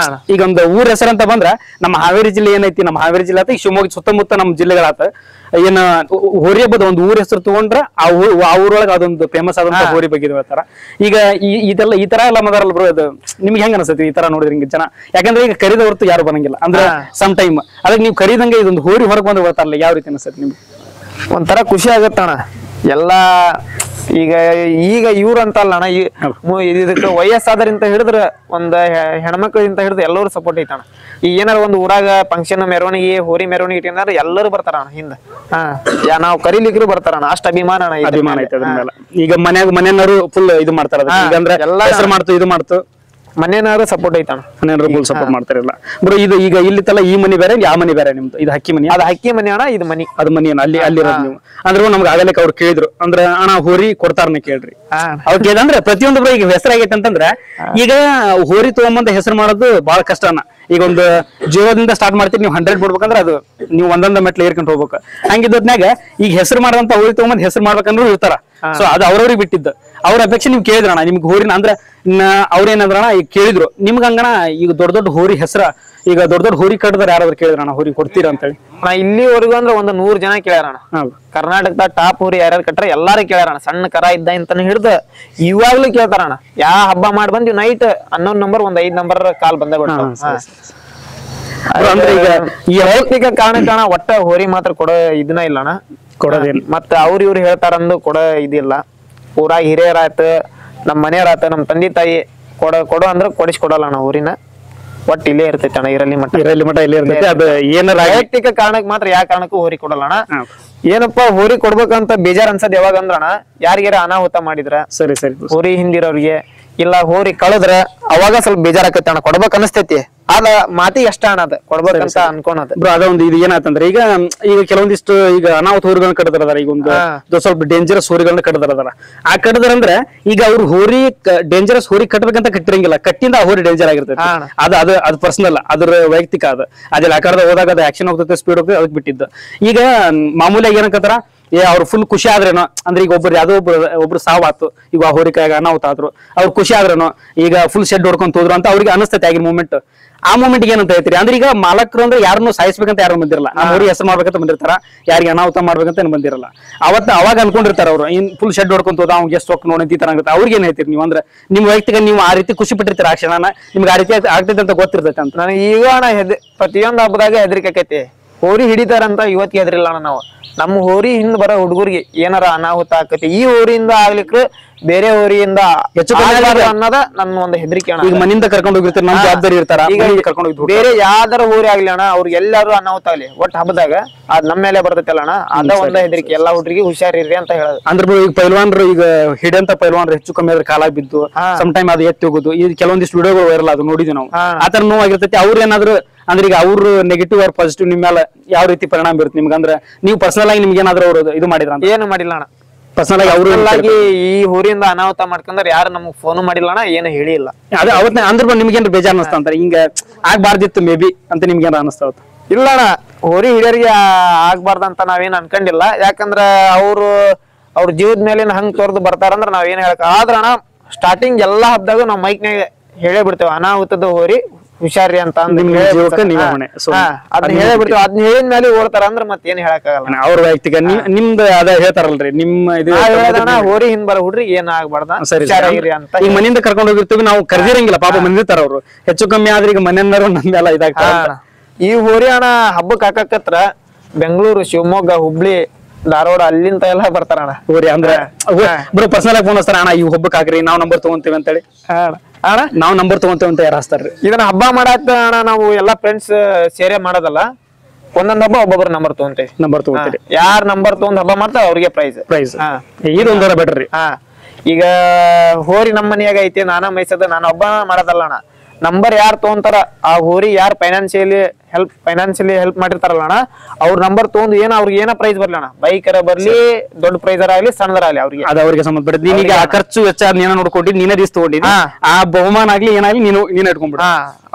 ಈಗ ಒಂದು ಊರ ಹೆಸರು ಅಂತ ಬಂದ್ರ ನಮ್ಮ ಹಾವೇರಿ ಜಿಲ್ಲೆ ಏನೈತಿ, ನಮ್ಮ ಹಾವೇರಿ ಜಿಲ್ಲೆ ಆತ, ಈ ಶಿವಮೊಗ್ಗ ಸುತ್ತಮುತ್ತ ನಮ್ಮ ಜಿಲ್ಲೆಗಳಾತ. ಏನ ಹೋರಿ ಹಬ್ಬದ ಒಂದು ಊರ ಹೆಸರು ತಗೊಂಡ್ರ ಆ ಊರೊಳಗ ಅದೊಂದು ಫೇಮಸ್ ಆದಂತ ಹೋರಿ ಬಗ್ಗೆ ಹೇಳ್ತಾರ. ಈಗ ಈ ತರ ಎಲ್ಲ ಮದಾರಲ್ಲ ಬ್ರೋ, ಅದು ನಿಮ್ಗೆ ಹೆಂಗ ಅನಿಸ್ತೈತಿ ಈ ತರ ನೋಡಿದ್ರೆ ಹಿಂಗ ಜನ? ಯಾಕಂದ್ರೆ ಈಗ ಕರಿದ ಹೊರತು ಯಾರು ಬರಂಗಿಲ್ಲ ಅಂದ್ರೆ ಸಮ್ ಟೈಮ್ ಅದಕ್ಕೆ ನೀವು ಕರಿದಂಗೆ ಇದೊಂದು ಹೋರಿ ಹೊರಗೆ ಬಂದು ಬರ್ತಾರಲ್ಲ, ಯಾವ ರೀತಿ ಅನಿಸ್ತೈತಿ ನಿಮ್ಗೆ? ಒಂಥರ ಖುಷಿ ಆಗತ್ತಣ್ಣ. ಎಲ್ಲಾ ಈಗ ಇವ್ರ ಅಂತ ಅಲ್ಲ ಅಣ್ಣ, ಇದಕ್ಕೆ ವಯಸ್ಸಾದ್ರಿಂದ ಹಿಡಿದ್ರ ಒಂದ್ ಹೆಣ್ಮಕ್ಳಿಂದ ಹಿಡಿದು ಎಲ್ಲರೂ ಸಪೋರ್ಟ್ ಐತಣ್ಣ. ಈಗ ಏನಾರ ಒಂದ್ ಊರಾಗ ಫಂಕ್ಷನ್ ಮೆರವಣಿಗೆ ಹೋರಿ ಮೆರವಣಿಗೆ ಇಟ್ಟಿನಾರ ಎಲ್ಲರೂ ಬರ್ತಾರಣ್ಣ ಹಿಂದ. ನಾವ್ ಕರಿಲಿಕ್ಕರು ಬರ್ತಾರಣ್ಣ, ಅಷ್ಟ್ ಅಭಿಮಾನ ಅಭಿಮಾನ ಐತೆ ಅದ್ರ ಮೇಲೆ. ಈಗ ಮನೆಯವರು ಫುಲ್ ಇದು ಮಾಡ್ತಾರ, ಎಲ್ಲ ಹೆಸರು ಮಾಡ್ತು ಇದು ಮಾಡ್ತು, ಮನೆಯವರು ಸಪೋರ್ಟ್ ಐತಣ್ಣ. ಮನೆಯವರು ಫುಲ್ ಸಪೋರ್ಟ್ ಮಾಡ್ತಾರಲ್ಲ ಬ್ರೋ. ಇದು ಈಗ ಇಲ್ಲಿ ತಲ್ಲ ಈ ಮನಿ ಬೇರೆ, ಯಾವ ಮನಿ ಬೇರೆ ನಿಮ್ದು? ಇದು ಹಕ್ಕಿ ಮನಿ? ಅದು ಹಕ್ಕಿ ಮನಿ ಅಣ್ಣ, ಇದು ಮನಿ ಅದು ಮನಿ ಅಲ್ಲಿ ಅಲ್ಲಿರೋದು ನೀವು. ಅಂದ್ರೆ ನಮ್ಗೆ ಆಗಲಿಕ್ಕೆ ಅವ್ರು ಕೇಳಿದ್ರು ಅಂದ್ರೆ ಅಣ್ಣ ಹೋರಿ ಕೊಡ್ತಾರನ್ನ ಕೇಳ್ರಿ. ಅವ್ರು ಕೇಳಿದ್ರೆ ಪ್ರತಿಯೊಂದು ಈಗ ಹೆಸರಾಗೈತೆ ಅಂತಂದ್ರೆ ಈಗ ಹೋರಿ ತಗೊಂಬಂದ ಹೆಸರು ಮಾಡೋದು ಬಹಳ ಕಷ್ಟ ಅಣ್ಣ. ಈಗ ಒಂದು ಜೀವದಿಂದ ಸ್ಟಾರ್ಟ್ ಮಾಡ್ತೀರಿ ನೀವು 100 ಬಿಡ್ಬೇಕಂದ್ರೆ ಅದು ನೀವು ಒಂದೊಂದು ಮೆಟ್ಲು ಏರ್ಕೊಂಡು ಹೋಗ್ಬೇಕು. ಹಂಗಿದ್ದಾಗ ಈಗ ಹೆಸರು ಮಾಡಂತ ಹೋರಿ ತಗೊಂಬಂದ್ ಹೆಸರು ಮಾಡ್ಬೇಕಂದ್ರೂ ಇರ್ತಾರ. ಸೊ ಅದು ಅವ್ರವ್ರಿಗೆ ಬಿಟ್ಟಿದ್ದು. ಅವ್ರ ಅಪೇಕ್ಷೆ ನಿಮ್ಗೆ ಕೇಳಿದ್ರಣ ನಿಮ್ಗೆ ಹೋರಿನ ಅಂದ್ರೆ ಅವ್ರೇನಂದ್ರಣ ಈಗ ಕೇಳಿದ್ರು ನಿಮ್ಗೆ ಹಂಗಣ ಈಗ ದೊಡ್ಡ ಹೋರಿ ಹೆಸರ ಈಗ ದೊಡ್ಡ ಹೋರಿ ಕಟ್ಟದಾರ ಯಾರಾದ್ರೂ ಕೇಳಿದ್ರಣ ಹೋರಿ ಕೊಡ್ತೀರಾ ಅಂತ ಹೇಳಿ? ಇಲ್ಲಿವರೆಗೂ ಅಂದ್ರೆ ಒಂದು 100 ಜನ ಕೇಳ್ಯಾರಣ. ಕರ್ನಾಟಕದ ಟಾಪ್ ಹೋರಿ ಯಾರ್ಯಾರು ಕಟ್ಟಾರ ಎಲ್ಲಾರು ಕೇಳ್ಯಾರಣ. ಸಣ್ಣ ಕರ ಇದ್ದ ಅಂತಾನೆ ಹಿಡ್ದು ಇವಾಗ್ಲೂ ಕೇಳ್ತಾರಣ. ಯಾವ ಹಬ್ಬ ಮಾಡಿ ಬಂದ್ ನೈಟ್ 11 ನಂಬರ್ ಒಂದ್ 5 ನಂಬರ್ ಕಾಲ್ ಬಂದ ಅಂದ್ರೆ ಈಗ ಈ ವೈಯಕ್ತಿಕ ಕಾರಣಕ್ಕಣ ಒಟ್ಟ ಹೋರಿ ಮಾತ್ರ ಕೊಡೋ ಇದನ್ನ ಇಲ್ಲಣ್ಣ, ಕೊಡೋದಿಲ್ಲ. ಮತ್ತ ಇವ್ರು ಹೇಳ್ತಾರಂದು ಕೊಡೋ ಇದಿಲ್ಲ. ಊರಾಗ ಹಿರಿಯರಾಯ್ತ, ನಮ್ ಮನೆಯವ್ರಾಯ್ತ, ನಮ್ ತಂದೆ ತಾಯಿ ಕೊಡೋ ಅಂದ್ರೆ ಕೊಡಲ್ಲ ಊರಿನ. ಒಟ್ಟು ಇಲ್ಲೇ ಇರ್ತೈತಿ ಅಣ್ಣ, ಇರಲಿ ಮಠ ಇಲ್ಲೇ ಇರ್ತೈತಿ. ಅದು ಏನಾರ ವೈಯಕ್ತಿಕ ಕಾರಣಕ್ಕೆ ಮಾತ್ರ ಯಾವ ಕಾರಣಕ್ಕೂ ಹೋರಿ ಕೊಡಲ್ಲ ಅಣ್ಣ. ಏನಪ್ಪಾ ಹೋರಿ ಕೊಡ್ಬೇಕಂತ ಬೇಜಾರ್ ಅನ್ಸದ್ ಯಾವಾಗ ಅಂದ್ರಣ ಯಾರಿಗಾರ ಅನಾಹುತ ಮಾಡಿದ್ರ, ಸರಿ ಹೋರಿ ಹಿಂದಿರೋರ್ಗೆ ಇಲ್ಲ ಹೋರಿ ಕಳದ್ರ ಅವಾಗ ಸ್ವಲ್ಪ ಬೇಜಾರಾಕೈತಿ ಅಣ್ಣ. ಕೊಡ್ಬೇಕ್ ಅನಸ್ತೈತಿ, ಅದ ಮಾತಿಗೆ ಅಷ್ಟ ಅಣ್ಣ, ಅದ ಕೊಡ್ಬೇಕಂತ ಅನ್ಕೋಣದ ಬ್ರೋ. ಅದೊಂದು ಇದು ಏನಾಯ್ತಂದ್ರೆ ಈಗ ಕೆಲವೊಂದಿಷ್ಟು ಈಗ ಅನಾಹುತ ಹೋರಿಗಳನ್ನ ಕಟ್ಟದಾರ. ಈಗ ಒಂದು ಸ್ವಲ್ಪ ಡೇಂಜರಸ್ ಹೋರಿಗಳನ್ನ ಕಟ್ಟದಾರ. ಆ ಕಟ್ಟದಾರಂದ್ರೆ ಈಗ ಅವ್ರು ಹೋರಿ ಡೇಂಜರಸ್ ಹೋರಿ ಕಟ್ಟಬೇಕಂತ ಕಟ್ಟಿರಂಗಿಲ್ಲ, ಕಟ್ಟಿಂದ ಆ ಹೋರಿ ಡೇಂಜರ್ ಆಗಿರ್ತೈತಿ. ಅದು ಪರ್ಸನಲ್, ಅದ್ರ ವೈಯಕ್ತಿಕ. ಅದೆಲ್ಲ ಆ ಕಡೆ ಹೋದಾಗ ಅದು ಆಕ್ಷನ್ ಹೋಗ್ತೈತೆ, ಸ್ಪೀಡ್ ಹೋಗ್ತದೆ, ಅದಕ್ಕೆ ಬಿಟ್ಟಿದ್ದು. ಈಗ ಮಾಮೂಲಿಯಾಗಿ ಏನಕ್ಕತ್ತಾರ ಅವ್ರು ಫುಲ್ ಖುಷಿ ಆದ್ರೇನೋ ಅಂದ್ರೆ ಈಗ ಯಾವ್ದೋ ಒಬ್ರು ಸಾವಾತು, ಈಗ ಆ ಹೋರಿಕಾಗ ಅನಾಹುತ ಆದ್ರು, ಅವ್ರು ಖುಷಿ ಆದ್ರೇನೋ ಈಗ ಫುಲ್ ಶೆಡ್ ಹೊಡ್ಕೊಂತ ಹೋದ್ರು ಅಂತ ಅವ್ರಿಗೆ ಅನಿಸ್ತೈತೆ ಆಗಿನ ಮೂಮೆಂಟ್. ಆ ಮೂಮೆಂಟ್ ಏನಂತ ಹೇಳ್ತೀರಿ? ಅಂದ್ರೆ ಈಗ ಮಾಲಕರು ಅಂದ್ರೆ ಯಾರನ್ನು ಸಾಯಿಸ್ಬೇಕಂತ ಯಾರು ಬಂದಿರಲ್ಲ, ನಮ್ಮ ಹೋರಿ ಹೆಸರು ಮಾಡ್ಬೇಕಂತ ಬಂದಿರ್ತಾರ, ಯಾರಿಗೆ ಅನಾಹುತ ಮಾಡ್ಬೇಕಂತ ಬಂದಿರಲ್ಲ. ಅವಾಗ ಅನ್ಕೊಂಡಿರ್ತಾರ ಅವ್ರು ಫುಲ್ ಶೆಡ್ ಹೊಡ್ಕೊಂತ ಹೋದ ಅವ್ಗೆ ಎಷ್ಟು ಹೋಗಿ ನೋಡಿ ಈ ತರ ಆಗುತ್ತೆ. ಅವ್ರಿಗೆ ಏನ್ ಹೇಳ್ತೀರಿ ನೀವು? ಅಂದ್ರೆ ನಿಮ್ ವೈಯಕ್ತಿಕ ನೀವು ಆ ರೀತಿ ಖುಷಿ ಪಟ್ಟಿರ್ತೀರ, ಆ ಕ್ಷಣನ ನಿಮ್ಗೆ ಆ ರೀತಿ ಆಗ್ತೈತೆ ಅಂತ ಗೊತ್ತಿರ್ತೈತೆ ಅಂತ? ನನಗೆ ಈಗ ಪ್ರತಿಯೊಂದು ಹಬ್ಬದಾಗ ಹೆದರಿಕೆ ಆಕೈತಿ. ಹೋರಿ ಹಿಡಿತಾರಂತ ಇವತ್ತಿಗೆ ಹೆದರಿಲ್ಲ ಅಣ್ಣ ನಾವು. ನಮ್ಮ ಹೋರಿ ಹಿಂದ್ ಬರೋ ಹುಡುಗರಿಗೆ ಏನಾರ ಅನಾಹುತ ಆಕತಿ, ಈ ಹೋರಿಯಿಂದ ಆಗ್ಲಿಕ್ಕೆ ಬೇರೆ ಹೋರಿಯಿಂದ ಹೆಚ್ಚು ಅನ್ನೋದ ನನ್ನ ಒಂದು ಹೆದರಿಕೆ ಅಣ್ಣ. ಈಗ ಮನೆಯಿಂದ ಕರ್ಕೊಂಡು ಹೋಗಿರ್ತಾರೆ, ನಮ್ಮ ಜವಾಬ್ದಾರಿ ಇರ್ತಾರ, ಈಗ ಕರ್ಕೊಂಡು ಹೋಗಿ ಬೇರೆ ಯಾವ್ದಾರ ಹೋರಿ ಆಗ್ಲಿ ಅಣ್ಣ, ಅವ್ರಿಗೆ ಎಲ್ಲಾರು ಅನಾಹುತ ಆಗ್ಲಿ ಒಟ್ಟು ಹಬ್ಬದಾಗ ಅದ್ ನಮ್ಮ ಮೇಲೆ ಬರ್ತೈತಲ್ಲ ಅಣ್ಣ, ಅದ ಒಂದ ಹೆದರಿಕೆ. ಎಲ್ಲಾ ಹುಡುಗರಿಗೆ ಹುಷಾರಿರ್ರಿ ಅಂತ ಹೇಳೋದು. ಅಂದ್ರೆ ಈಗ ಪೈಲ್ವಾನ್ರು ಈಗ ಹಿಡಿಯಂತ ಪೈಲ್ವಾನ್ರು ಹೆಚ್ಚು ಕಮ್ಮಿ ಆದ್ರೆ ಕಾಲಾಗಿ ಬಿದ್ದು ಸಮ್ ಟೈಮ್ ಅದು ಎತ್ತಿ ಹೋಗುದು, ಈ ಕೆಲವೊಂದಿಷ್ಟು ವಿಡಿಯೋಗಳು ವೈರಲ್ ಅದು ನೋಡಿದ್ವಿ ನಾವು. ಆತರ ನೋವಾಗಿರ್ತೈತಿ. ಅವ್ರ ಏನಾದ್ರು ಅಂದ್ರೆ ಈಗ ಅವ್ರು ನೆಗೆಟಿವ್ ಆರ್ ಪಾಸಿಟಿವ್ ನಿಮ್ಮ ಮೇಲೆ ಯಾವ ರೀತಿ ಪರಿಣಾಮ ಬೀರುತ್ತೆ ನಿಮ್ಗೆ? ಅಂದ್ರೆ ನೀವು ಪರ್ಸನಲ್ ಆಗಿ ನಿಮ್ಗೆ ಏನಾದ್ರು ಅವರು ಇದು ಮಾಡಿದ್ರ? ಏನು ಮಾಡಿಲ್ಲ ಅಣ್ಣ. ಪರ್ಸನಲ್ ಆಗಿ ಈ ಊರಿಂದ ಅನಾಹುತ ಮಾಡ್ಕೊಂಡ್ರೆ ಯಾರು ನಮಗ್ ಫೋನ್ ಮಾಡಿಲ್ಲ ಅಣ್ಣ, ಏನು ಹೇಳಿಲ್ಲ. ಅದೇ ಅವತ್ತ ಅಂದ್ರೆ ನಿಮ್ಗೇನು ಬೇಜಾರ್ ಅನಿಸ್ತಾ ಅಂತಾರೆ ಹಿಂಗ ಆಗ್ಬಾರ್ದಿತ್ತು ಮೇ ಬಿ ಅಂತ ನಿಮ್ಗೆ ಏನಾರ ಅನಿಸ್ತಾ? ಇಲ್ಲ ಅಣ್ಣ, ಹೋರಿ ಹಿಡಿಯರಿಗೆ ಆಗ್ಬಾರ್ದಂತ ನಾವೇನ್ ಅನ್ಕೊಂಡಿಲ್ಲ. ಯಾಕಂದ್ರ ಅವ್ರ ಜೀವದ ಮೇಲೆ ಹಂಗ್ ತೋರ್ದು ಬರ್ತಾರಂದ್ರ ನಾವ್ ಏನ್ ಹೇಳಕ್ ಆದ್ರ ಅಣ್ಣ, ಸ್ಟಾರ್ಟಿಂಗ್ ಎಲ್ಲಾ ಹಬ್ಬದಾಗ ನಾವ್ ಮೈಕ್ನಾಗ ಹೇಳೇ ಬಿಡ್ತೇವೆ, ಅನಾಹುತದ ಹೋರಿ ಹುಷಾರಿ ಅಂತ ಅಂದ್ ನಿಮ್ ಹೇಳ್ಬಿಡ್ತಾರ. ಜೀವಕ್ಕೆ ನೀವೇ ಹೊಣೆ. So, ಅದನ್ನ ಹೇಳಬಿಡ್ತೀವಿ, ಅದನ್ನ ಹೇಳಿದ ಮೇಲೆ ಓಡ್ತಾರ ಅಂದ್ರ ಮತ್ ಏನ್ ಹೇಳಕ್ಕಾಗಲ್ಲ. ಅವ್ರ ವೈಯಕ್ತಿಕ ನಿಮ್ದು ಅದ ಹೇಳ್ತಾರಲ್ರಿ ನಿಮ್ಮ ಇದು ಹೇಳದಣ್ಣ ಹೋರಿ ಹಿಂದ್ ಬರೋ ಹುಡ್ರಿಗೆ ಏನ್ ಆಗ್ಬಾರ್ದ ಸರಿ ಹುಷಾರಾಗಿರಿ ಅಂತ. ಈಗ ಮನೆಯಿಂದ ಕರ್ಕೊಂಡು ಹೋಗಿರ್ತೀವಿ ನಾವು ಕರ್ದಿರಂಗಿಲ್ಲ, ಪಾಪ ಬಂದಿರ್ತಾರ ಅವ್ರು, ಹೆಚ್ಚು ಕಮ್ಮಿ ಆದ್ರೆ ಈಗ ಮನೆಯವರು ನಮ್ದೆಲ್ಲ ಇದಾಗ್ತಾರ. ಈ ಹೋರಿ ಅಣ್ಣ ಹಬ್ಬಕ್ ಹಾಕಕತ್ರ ಬೆಂಗಳೂರು, ಶಿವಮೊಗ್ಗ, ಹುಬ್ಳಿ, ಧಾರವಾಡ ಅಲ್ಲಿಂದ ಎಲ್ಲ ಬರ್ತಾರಣ್ಣ ಹೋರಿ ಅಂದ್ರೆ ಬರೋ ಪರ್ಸನಲ್ ಆಗಿ ಫೋನ್ ಹಚ್ತಾರ, ಅಣ್ಣ ಈ ಹಬ್ಬಕ್ಕೆ ಹಾಕ್ರಿ ನಾವ್ ನಂಬರ್ ತಗೊಂತೀವಿ ಅಂತೇಳಿ. ಅಣ್ಣ ನಾವ್ ನಂಬರ್ ತಗೊಂತೇವೆ ಅಂತ ಯಾರು ಹಚ್ತಾರ್ರಿ? ಇದನ್ನ ಹಬ್ಬ ಮಾಡಾಕ ಅಣ್ಣ ನಾವು ಎಲ್ಲಾ ಫ್ರೆಂಡ್ಸ್ ಸೇರೆ ಮಾಡೋದಲ್ಲ, ಒಂದೊಂದ್ ಹಬ್ಬ ಒಬ್ಬೊಬ್ರು ನಂಬರ್ ತಗೊಂತೇವಿ. ನಂಬರ್ ತಗೊಂತೀರಿ, ಯಾರ್ ನಂಬರ್ ತಗೊಂಡ್ ಹಬ್ಬ ಮಾಡ್ತಾರ ಅವ್ರಿಗೆ ಪ್ರೈಸ್. ಇದೊಂದರ ಬೆಟರ್ರಿ. ಈಗ ಹೋರಿ ನಮ್ಮ ಮನ್ಯಾಗ ಐತಿ, ನಾನ ಮೈಸದ, ನಾನು ಒಬ್ಬ ಮಾಡೋದಲ್ಲ ಅಣ್ಣ. ನಂಬರ್ ಯಾರು ತಗೊಂತಾರ, ಆ ಹೋರಿ ಯಾರು ಫೈನಾನ್ಸಿಯಲಿ ಹೆಲ್ಪ್ ಮಾಡಿರ್ತಾರಲ್ಲ ಅಣ್ಣ, ಅವ್ರ ನಂಬರ್ ತಗೊಂಡು ಏನ ಅವ್ರಿಗೆ ಏನ ಪ್ರೈಸ್ ಬರ್ಲಿ ಅಣ್ಣ, ಬೈಕರ ಬರ್ಲಿ, ದೊಡ್ಡ ಪ್ರೈಸರ್ ಆಗ್ಲಿ, ಸಣ್ಣದರ ಆಗ್ಲಿ, ಅವ್ರಿಗೆ ಅದು ಅವ್ರಿಗೆ ಸಂಬಂಧಪಟ್ಟ. ನೀನೀಗ ಆ ಖರ್ಚು ವೆಚ್ಚ ನೀನ ನೋಡ್ಕೊಂಡಿದ್, ನೀನೇ ದಿಸ್ ತಗೊಂಡಿದ್ದಿ, ಆ ಬಹುಮಾನ ಆಗ್ಲಿ ಏನಾಗ್ಲಿ ನೀನ್ ಇಟ್ಕೊಂಡ್ಬಿಡ.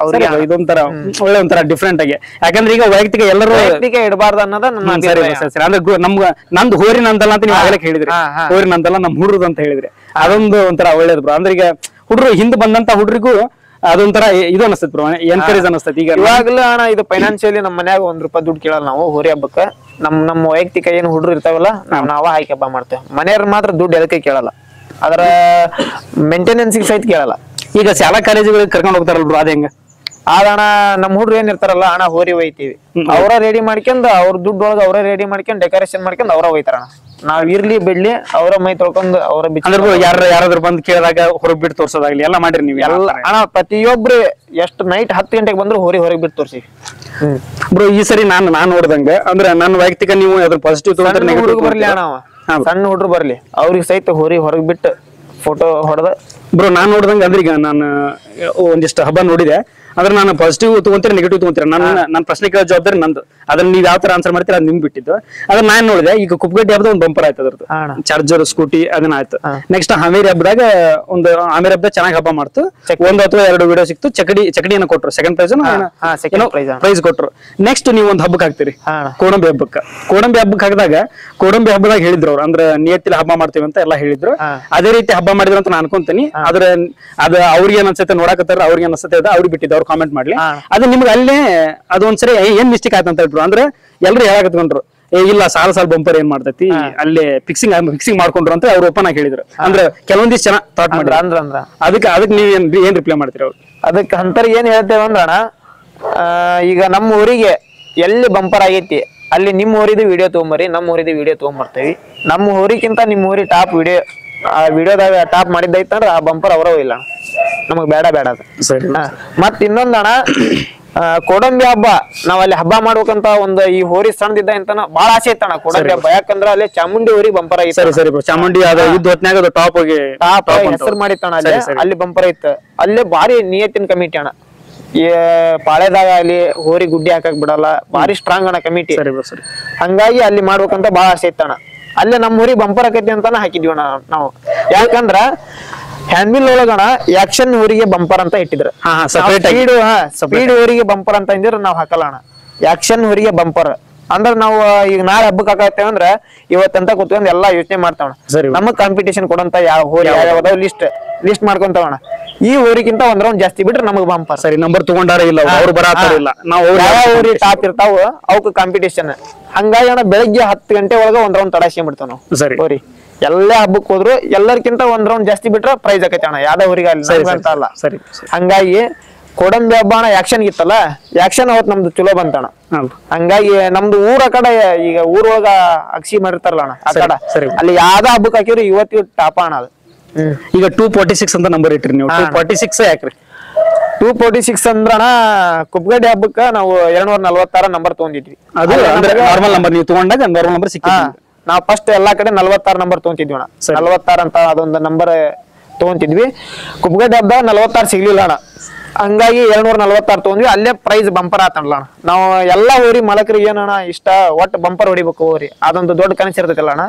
ಅವ್ರಿಗೆ ಇದೊಂಥರ ಒಳ್ಳೆ ಒಂಥರ ಡಿಫ್ರೆಂಟ್ ಆಗಿ, ಯಾಕಂದ್ರೆ ಈಗ ವೈಯಕ್ತಿಕ ಎಲ್ಲರೂ ಇಡಬಾರ್ದು ಅನ್ನೋದ ನನ್ನ ಸರಿ. ಅಂದ್ರೆ ನಂದು ಹೋರಿ ನಂದಲ್ಲ ಅಂತ ನೀವು ಆಗಲೇ ಹೇಳಿದ್ರಿ, ಹೋರಿ ನಂದಲ್ಲ ನಮ್ ಹುಡ್ರದು ಅಂತ ಹೇಳಿದ್ರಿ, ಅದೊಂದು ಒಂಥರ ಒಳ್ಳೇದು ಬ್ರೋ. ಅಂದ್ರೆ ಈಗ ಹುಡ್ರು ಹಿಂದ್ ಬಂದಂತ ಹುಡ್ರಿಗೂ ಅದೊಂಥರ ಇದು ಅನಸ್ತೈತಿ ಬ್ರೋ, ಎನ್ಕರೇಜ್ ಅನಸ್ತೈತಿ. ಈಗ ಇವಾಗಲೂ ಅಣ್ಣ ಇದು ಫೈನಾನ್ಸಿಯಲಿ ನಮ್ಮ ಮನ್ಯಾಗ ₹1 ದುಡ್ಡು ಕೇಳಲ್ಲ ನಾವು ಹೋರಿ ಹಬ್ಬಕ್ಕ. ನಮ್ಮ ವೈಯಕ್ತಿಕ ಏನು ಹುಡ್ರು ಇರ್ತಾವಲ್ಲ ನಾವ ಹಾಕಿ ಹಬ್ಬ ಮಾಡ್ತೇವೆ. ಮನೆಯವ್ರ ಮಾತ್ರ ದುಡ್ಡು ಎದಕ್ಕೆ ಕೇಳಲ್ಲ, ಅದರ ಮೇಂಟೆನೆನ್ಸ್ ಸಹಿತ ಕೇಳಲ್ಲ. ಈಗ ಶಾಲಾ ಕಾಲೇಜುಗಳಿಗೆ ಕರ್ಕೊಂಡು ಹೋಗ್ತಾರಲ್ಲ ಬ್ರೋ, ಅದ ಹೆಂಗ? ಆದಣ್ಣ ನಮ್ಮ ಹುಡ್ರು ಏನ್ ಇರ್ತಾರಲ್ಲ ಅಣ್ಣ, ಹೋರಿ ಒಯ್ತೀವಿ, ಅವರ ರೆಡಿ ಮಾಡ್ಕೊಂಡ್ ಅವ್ರ ದುಡ್ಡು ಒಳಗ ಅವರೇ ರೆಡಿ ಮಾಡ್ಕೊಂಡ್ ಡೆಕೋರೇಷನ್ ಮಾಡ್ಕೊಂಡ್ ಅವ್ರ ಒಯ್ತಾರಣ್ಣ. ನಾವ್ ಇರ್ಲಿ ಬಿಡ್ಲಿ ಅವ್ರ ಮೈ ತೊಳ್ಕೊಂಡ್ ಅವ್ರ ಯಾರಾದ್ರೂ ಬಂದ್ ಕೇಳಿದಾಗ ಹೊರಗ್ ಬಿಟ್ಟು ತೋರ್ಸೋದಾಗ್ಲಿ ಎಲ್ಲ ಮಾಡ್ರಿ ನೀವು ಎಲ್ಲ ಅಣ್ಣ. ಪ್ರತಿಯೊಬ್ರು ಎಷ್ಟು ನೈಟ್ 10 ಗಂಟೆಗೆ ಬಂದ್ರು ಹೊರಗೆ ಬಿಟ್ಟು ತೋರ್ಸಿ ಬ್ರೋ. ಈ ಸರಿ ನಾನು ನೋಡ್ದಂಗ ಅಂದ್ರೆ ನನ್ನ ವೈಯಕ್ತಿಕ ನೀವು ಅದ್ರ ಪಾಸಿಟಿವ್ ತಗೊಂಡ್ರೆ ಹುಡುಗ ಬರ್ಲಿ ಅಣ್ಣ, ಸಣ್ಣ ಹುಡ್ರು ಬರ್ಲಿ, ಅವ್ರಿಗೆ ಸಹಿತ ಹೋರಿ ಹೊರಗೆ ಬಿಟ್ಟು ಫೋಟೋ ಹೊಡೆದ ಬ್ರೋ. ನಾನ್ ನೋಡ್ದಂಗ ಅಂದ್ರೆ ಈಗ ನಾನು ಒಂದಿಷ್ಟು ಹಬ್ಬ ನೋಡಿದೆ, ಅಂದ್ರೆ ನಾನು ಪಾಸಿಟಿವ್ ತಗೊಂತೀರ ನೆಗೆಟಿವ್ ತಗೊಂತೀರ, ನನ್ನ ಪ್ರಶ್ನೆ ಕೇಳೋ ಜವಾಬ್ದಾರಿ ನಂದು. ಅದನ್ನ ನೀವ್ ಯಾವ ತರ ಆನ್ಸರ್ ಮಾಡ್ತೀರ ಅದು ನಿಮ್ ಬಿಟ್ಟಿದ್ದು. ಅದನ್ನ ನಾನ್ ನೋಡಿದೆ, ಈಗ ಕುಪ್ಪಗಡ್ಡಿ ಹಬ್ಬದ ಒಂದು ಬಂಪರ್ ಆಯ್ತು, ಅದ್ರದ್ದು ಚಾರ್ಜರ್ ಸ್ಕೂಟಿ ಅದನ್ನ ಆಯ್ತು. ನೆಕ್ಸ್ಟ್ ಹಾವೇರಿ ಹಬ್ಬದಾಗ ಹಾವೇರಿ ಹಬ್ಬದ ಚೆನ್ನಾಗಿ ಹಬ್ಬ ಮಾಡ್ತು, 1 ಅಥವಾ 2 ವಿಡಿಯೋ ಸಿಕ್ತು. ಚಕಡಿಯನ್ನು ಕೊಟ್ರು, ಸೆಕೆಂಡ್ ಪ್ರೈಸ್ ಕೊಟ್ರು. ನೆಕ್ಸ್ಟ್ ನೀವು ಒಂದು ಹಬ್ಬಕ್ಕೆ ಹಾಕ್ತಿರಿ, ಕೋಡಂಬಿ ಹಬ್ಬಕ್ಕೆ ಹಾಕಿದಾಗ ಕೋಡಂಬಿ ಹಬ್ಬದಾಗ ಹೇಳಿದ್ರು ಅವ್ರು, ಅಂದ್ರೆ ನಿಯತ್ತಿಲಿ ಹಬ್ಬ ಮಾಡ್ತೀವಿ ಅಂತ ಎಲ್ಲ ಹೇಳಿದ್ರು. ಅದೇ ರೀತಿ ಹಬ್ಬ ಮಾಡಿದ್ರು ಅಂತ ನಾನು ಅನ್ಕೊಂತೀನಿ. ಅದ್ರ ಅದು ಅವ್ರಿಗೆ ಏನ್ ಅನ್ಸುತ್ತೆ ನೋಡಕತ್ತಾರ, ಅವ್ರಿಗೆ ಏನ್ ಅನ್ಸುತ್ತೆ ಅವ್ರಿಗೆ ಬಿಟ್ಟಿದ್ದು, ಅವ್ರು ಕಾಮೆಂಟ್ ಮಾಡ್ಲಿ. ಅದು ನಿಮ್ಗೆ ಅಲ್ಲೇ ಅದೊಂದ್ಸರಿ ಏನ್ ಮಿಸ್ಟೇಕ್ ಆಯ್ತು ಅಂತ ಹೇಳ್ರು, ಅಂದ್ರೆ ಎಲ್ರು ಹೇಳಕತ್ಕೊಂಡ್ರು, ಇಲ್ಲ ಸಾಲ ಬಂಪರ್ ಏನ್ ಮಾಡ್ತೈತಿ ಅಲ್ಲಿ ಫಿಕ್ಸಿಂಗ್ ಮಾಡ್ಕೊಂಡ್ರು ಅಂತ ಅವ್ರು ಓಪನ್ ಆಗಿ ಹೇಳಿದ್ರು. ಅಂದ್ರೆ ಕೆಲವೊಂದಿಷ್ಟು ಜನ ಥಾಟ್ ಮಾಡಿದ್ರು. ಅದಕ್ಕೆ ನೀವ್ ಏನ್ ರಿಪ್ಲೈ ಮಾಡ್ತೀರಿ ಅವ್ರು? ಅದಕ್ಕೆ ಅಂತರ ಏನ್ ಹೇಳ್ತೇವೆ ಅಂದ್ರಣ, ಈಗ ನಮ್ಮ ಊರಿಗೆ ಎಲ್ಲಿ ಬಂಪರ್ ಆಗೈತಿ ಅಲ್ಲಿ ನಿಮ್ಮ ಊರಿದು ವಿಡಿಯೋ ತಗೊಂಬರಿ, ನಮ್ಮ ಊರಿದು ವಿಡಿಯೋ ತಗೊಂಬರ್ತೇವಿ. ನಮ್ಮ ಊರಿಗಿಂತ ನಿಮ್ಮ ಊರಿ ಟಾಪ್ ವಿಡಿಯೋ, ಆ ವಿಡಿಯೋದಾಗ ಟಾಪ್ ಮಾಡಿದ್ದೈತಂದ್ರ ಆ ಬಂಪರ್ ಅವರ ಇಲ್ಲ, ನಮಗ್ ಬೇಡ ಅದು. ಮತ್ ಇನ್ನೊಂದಣ, ಕೋಡಂಬಿ ಹಬ್ಬ ನಾವ್ ಅಲ್ಲಿ ಹಬ್ಬ ಮಾಡ್ಬೇಕಂತ ಒಂದು ಈ ಹೋರಿ ಸಣ್ಣದಿದ್ದ ಅಂತ ಬಾಳ ಆಸೆ ಇತ್ತಣ್ಣ ಕೋಡಂಬಿ ಹಬ್ಬ. ಯಾಕಂದ್ರ ಅಲ್ಲಿ ಚಾಮುಂಡಿ ಹೋರಿ ಬಂಪರ್ ಆಗಿತ್ತು, ಚಾಮುಂಡಿ ಟಾಪ್ ಹೆಸರು ಮಾಡಿತ್ತಣ್ಣ ಅಲ್ಲಿ ಬಂಪರ್ ಇತ್ತು. ಅಲ್ಲೇ ಭಾರಿ ನಿಯತ್ತಿನ ಕಮಿಟಿ ಅಣ್ಣ, ಈ ಪಾಳೆದಾಗ ಅಲ್ಲಿ ಹೋರಿ ಗುಡ್ಡಿ ಹಾಕಕ್ ಬಿಡಲ್ಲ, ಭಾರಿ ಸ್ಟ್ರಾಂಗ್ ಅಣ್ಣ ಕಮಿಟಿ. ಹಂಗಾಗಿ ಅಲ್ಲಿ ಮಾಡ್ಬೇಕಂತ ಬಾಳ ಆಸೆ ಇತ್ತಣ್ಣ. ಅಲ್ಲೇ ನಮ್ಮ ಊರಿಗೆ ಬಂಪರ್ ಆಕೈತಿ ಅಂತಾನ ಹಾಕಿದ್ವಿ ಅಣ್ಣ ನಾವು. ಯಾಕಂದ್ರ ಹ್ಯಾಂಡ್ಬಿಲ್ ಒಳಗಣ ಆಕ್ಷನ್ ಊರಿಗೆ ಬಂಪರ್ ಅಂತ ಇಟ್ಟಿದ್ರು, ಸ್ಪೀಡ್ ಊರಿಗೆ ಬಂಪರ್ ಅಂತ ಅಂದಿರ ನಾವ್ ಹಾಕಲ್ಲ ಅಣ್ಣ. ಆಕ್ಷನ್ ಊರಿಗೆ ಬಂಪರ್ ಅಂದ್ರ ನಾವು ಈಗ ನಾಳೆ ಹಬ್ಬಕ್ಕೆ ಹಾಕತ್ತೇವೆ ಅಂದ್ರ ಇವತ್ತಂತ ಕೂತ್ಕೊಂಡ್ ಎಲ್ಲಾ ಯೋಚನೆ ಮಾಡ್ತಾವಣ, ನಮಗ್ ಕಾಂಪಿಟೇಷನ್ ಕೊಡಂತ ಯಾವ ಹೋರಿ ಯಾವ್ಯಾವ ಲಿಸ್ಟ್ ಮಾಡ್ಕೊಂತಾವಣ. ಈ ಊರಿಗಿಂತ ಒಂದ್ ರೌಂಡ್ ಜಾಸ್ತಿ ಬಿಟ್ರೆ ನಮಗ್ ಬಂಪರ್. ಸರಿ, ನಂಬರ್ ತಗೊಂಡಾರ ಇಲ್ಲ, ಯಾವ ಊರಿ ಟಾಪ್ ಇರ್ತಾವ ಅವಕ್ ಕಾಂಪಿಟೇಷನ್. ಹಂಗಾಗಿ ಅಣ್ಣ ಬೆಳಗ್ಗೆ 10 ಗಂಟೆ ಒಳಗ ಒಂದ್ ರೌಂಡ್ ತಡಾಸಿ ಬಿಡ್ತಾವ ನಾವು. ಹೋರಿ ಎಲ್ಲೇ ಹಬ್ಬಕ್ ಹೋದ್ರು ಎಲ್ಲರಿಗಿಂತ ಒಂದ್ ರೌಂಡ್ ಜಾಸ್ತಿ ಬಿಟ್ರೆ ಪ್ರೈಸ್ ಆಕೈತಿ ಅಣ್ಣ, ಯಾವ್ದೇ ಊರಿಗೆ ಅಂತ ಅಲ್ಲ. ಹಂಗಾಗಿ ಕೋಡಂಬಿ ಹಬ್ಬ ಅಣ್ಣ ಆಕ್ಷನ್ ಇತ್ತಲ್ಲ, ಆಕ್ಷನ್ ಅವತ್ ನಮ್ದು ಚಲೋ ಬಂತಣ್ಣ. ಹಂಗಾಗಿ ನಮ್ದು ಊರ ಕಡೆ ಈಗ ಊರೊಳಗ ಅಕ್ಷಿ ಮಾಡಿರ್ತಾರಲ್ಲ ಅಣ್ಣ, ಆ ಕಡೆ ಅಲ್ಲಿ ಯಾವ್ದ ಹಬ್ಬಕ್ ಹಾಕಿದ್ರು ಇವತ್ತಿಗೆ ಟಾಪ ಅಣ್ಣ ಅದು. ಈಗ 246 ಅಂತ ನಂಬರ್ ಇಟ್ರಿ ನೀವು, 246 ಯಾಕ್ರಿ? 246 ಅಂದ್ರಣ ಕುಪ್ಪಗಡ್ಡಿ ಹಬ್ಬಕ್ಕ ನಾವು 246 ನಂಬರ್ ತಗೊಂಡಿದ್ವಿ. ಅದು ನಾರ್ಮಲ್ ನಂಬರ್ ನೀವು ತಗೊಂಡಾಗ ನಾರ್ಮಲ್ ನಂಬರ್ ಸಿಕ್ಕಿಲ್ಲ. ನಾವ್ ಫಸ್ಟ್ ಎಲ್ಲಾ ಕಡೆ 46 ನಂಬರ್ ತಗೊಂತಿದ್ವಿ ಅಣ್ಣ. 46 ಅಂತ ಅದೊಂದು ನಂಬರ್ ತಗೊಂತಿದ್ವಿ. ಕುಪ್ಪಗಡ್ಡಿ ಹಬ್ಬ 46 ಸಿಗ್ಲಿಲ್ಲ ಅಣ್ಣ, ಹಂಗಾಗಿ 246 ತಗೊಂಡ್ವಿ. ಅಲ್ಲೇ ಪ್ರೈಸ್ ಬಂಪರ್ ಆತಣ್ಣ. ನಾವು ಎಲ್ಲಾ ಊರಿ ಮಲಕರಿಗೆ ಏನಣ್ಣ ಇಷ್ಟ, ಒಟ್ಟು ಬಂಪರ್ ಹೊಡಿಬೇಕು ಊರಿ, ಅದೊಂದು ದೊಡ್ಡ ಕನಸು ಇರ್ತೈತಲ್ಲ ಅಣ್ಣ.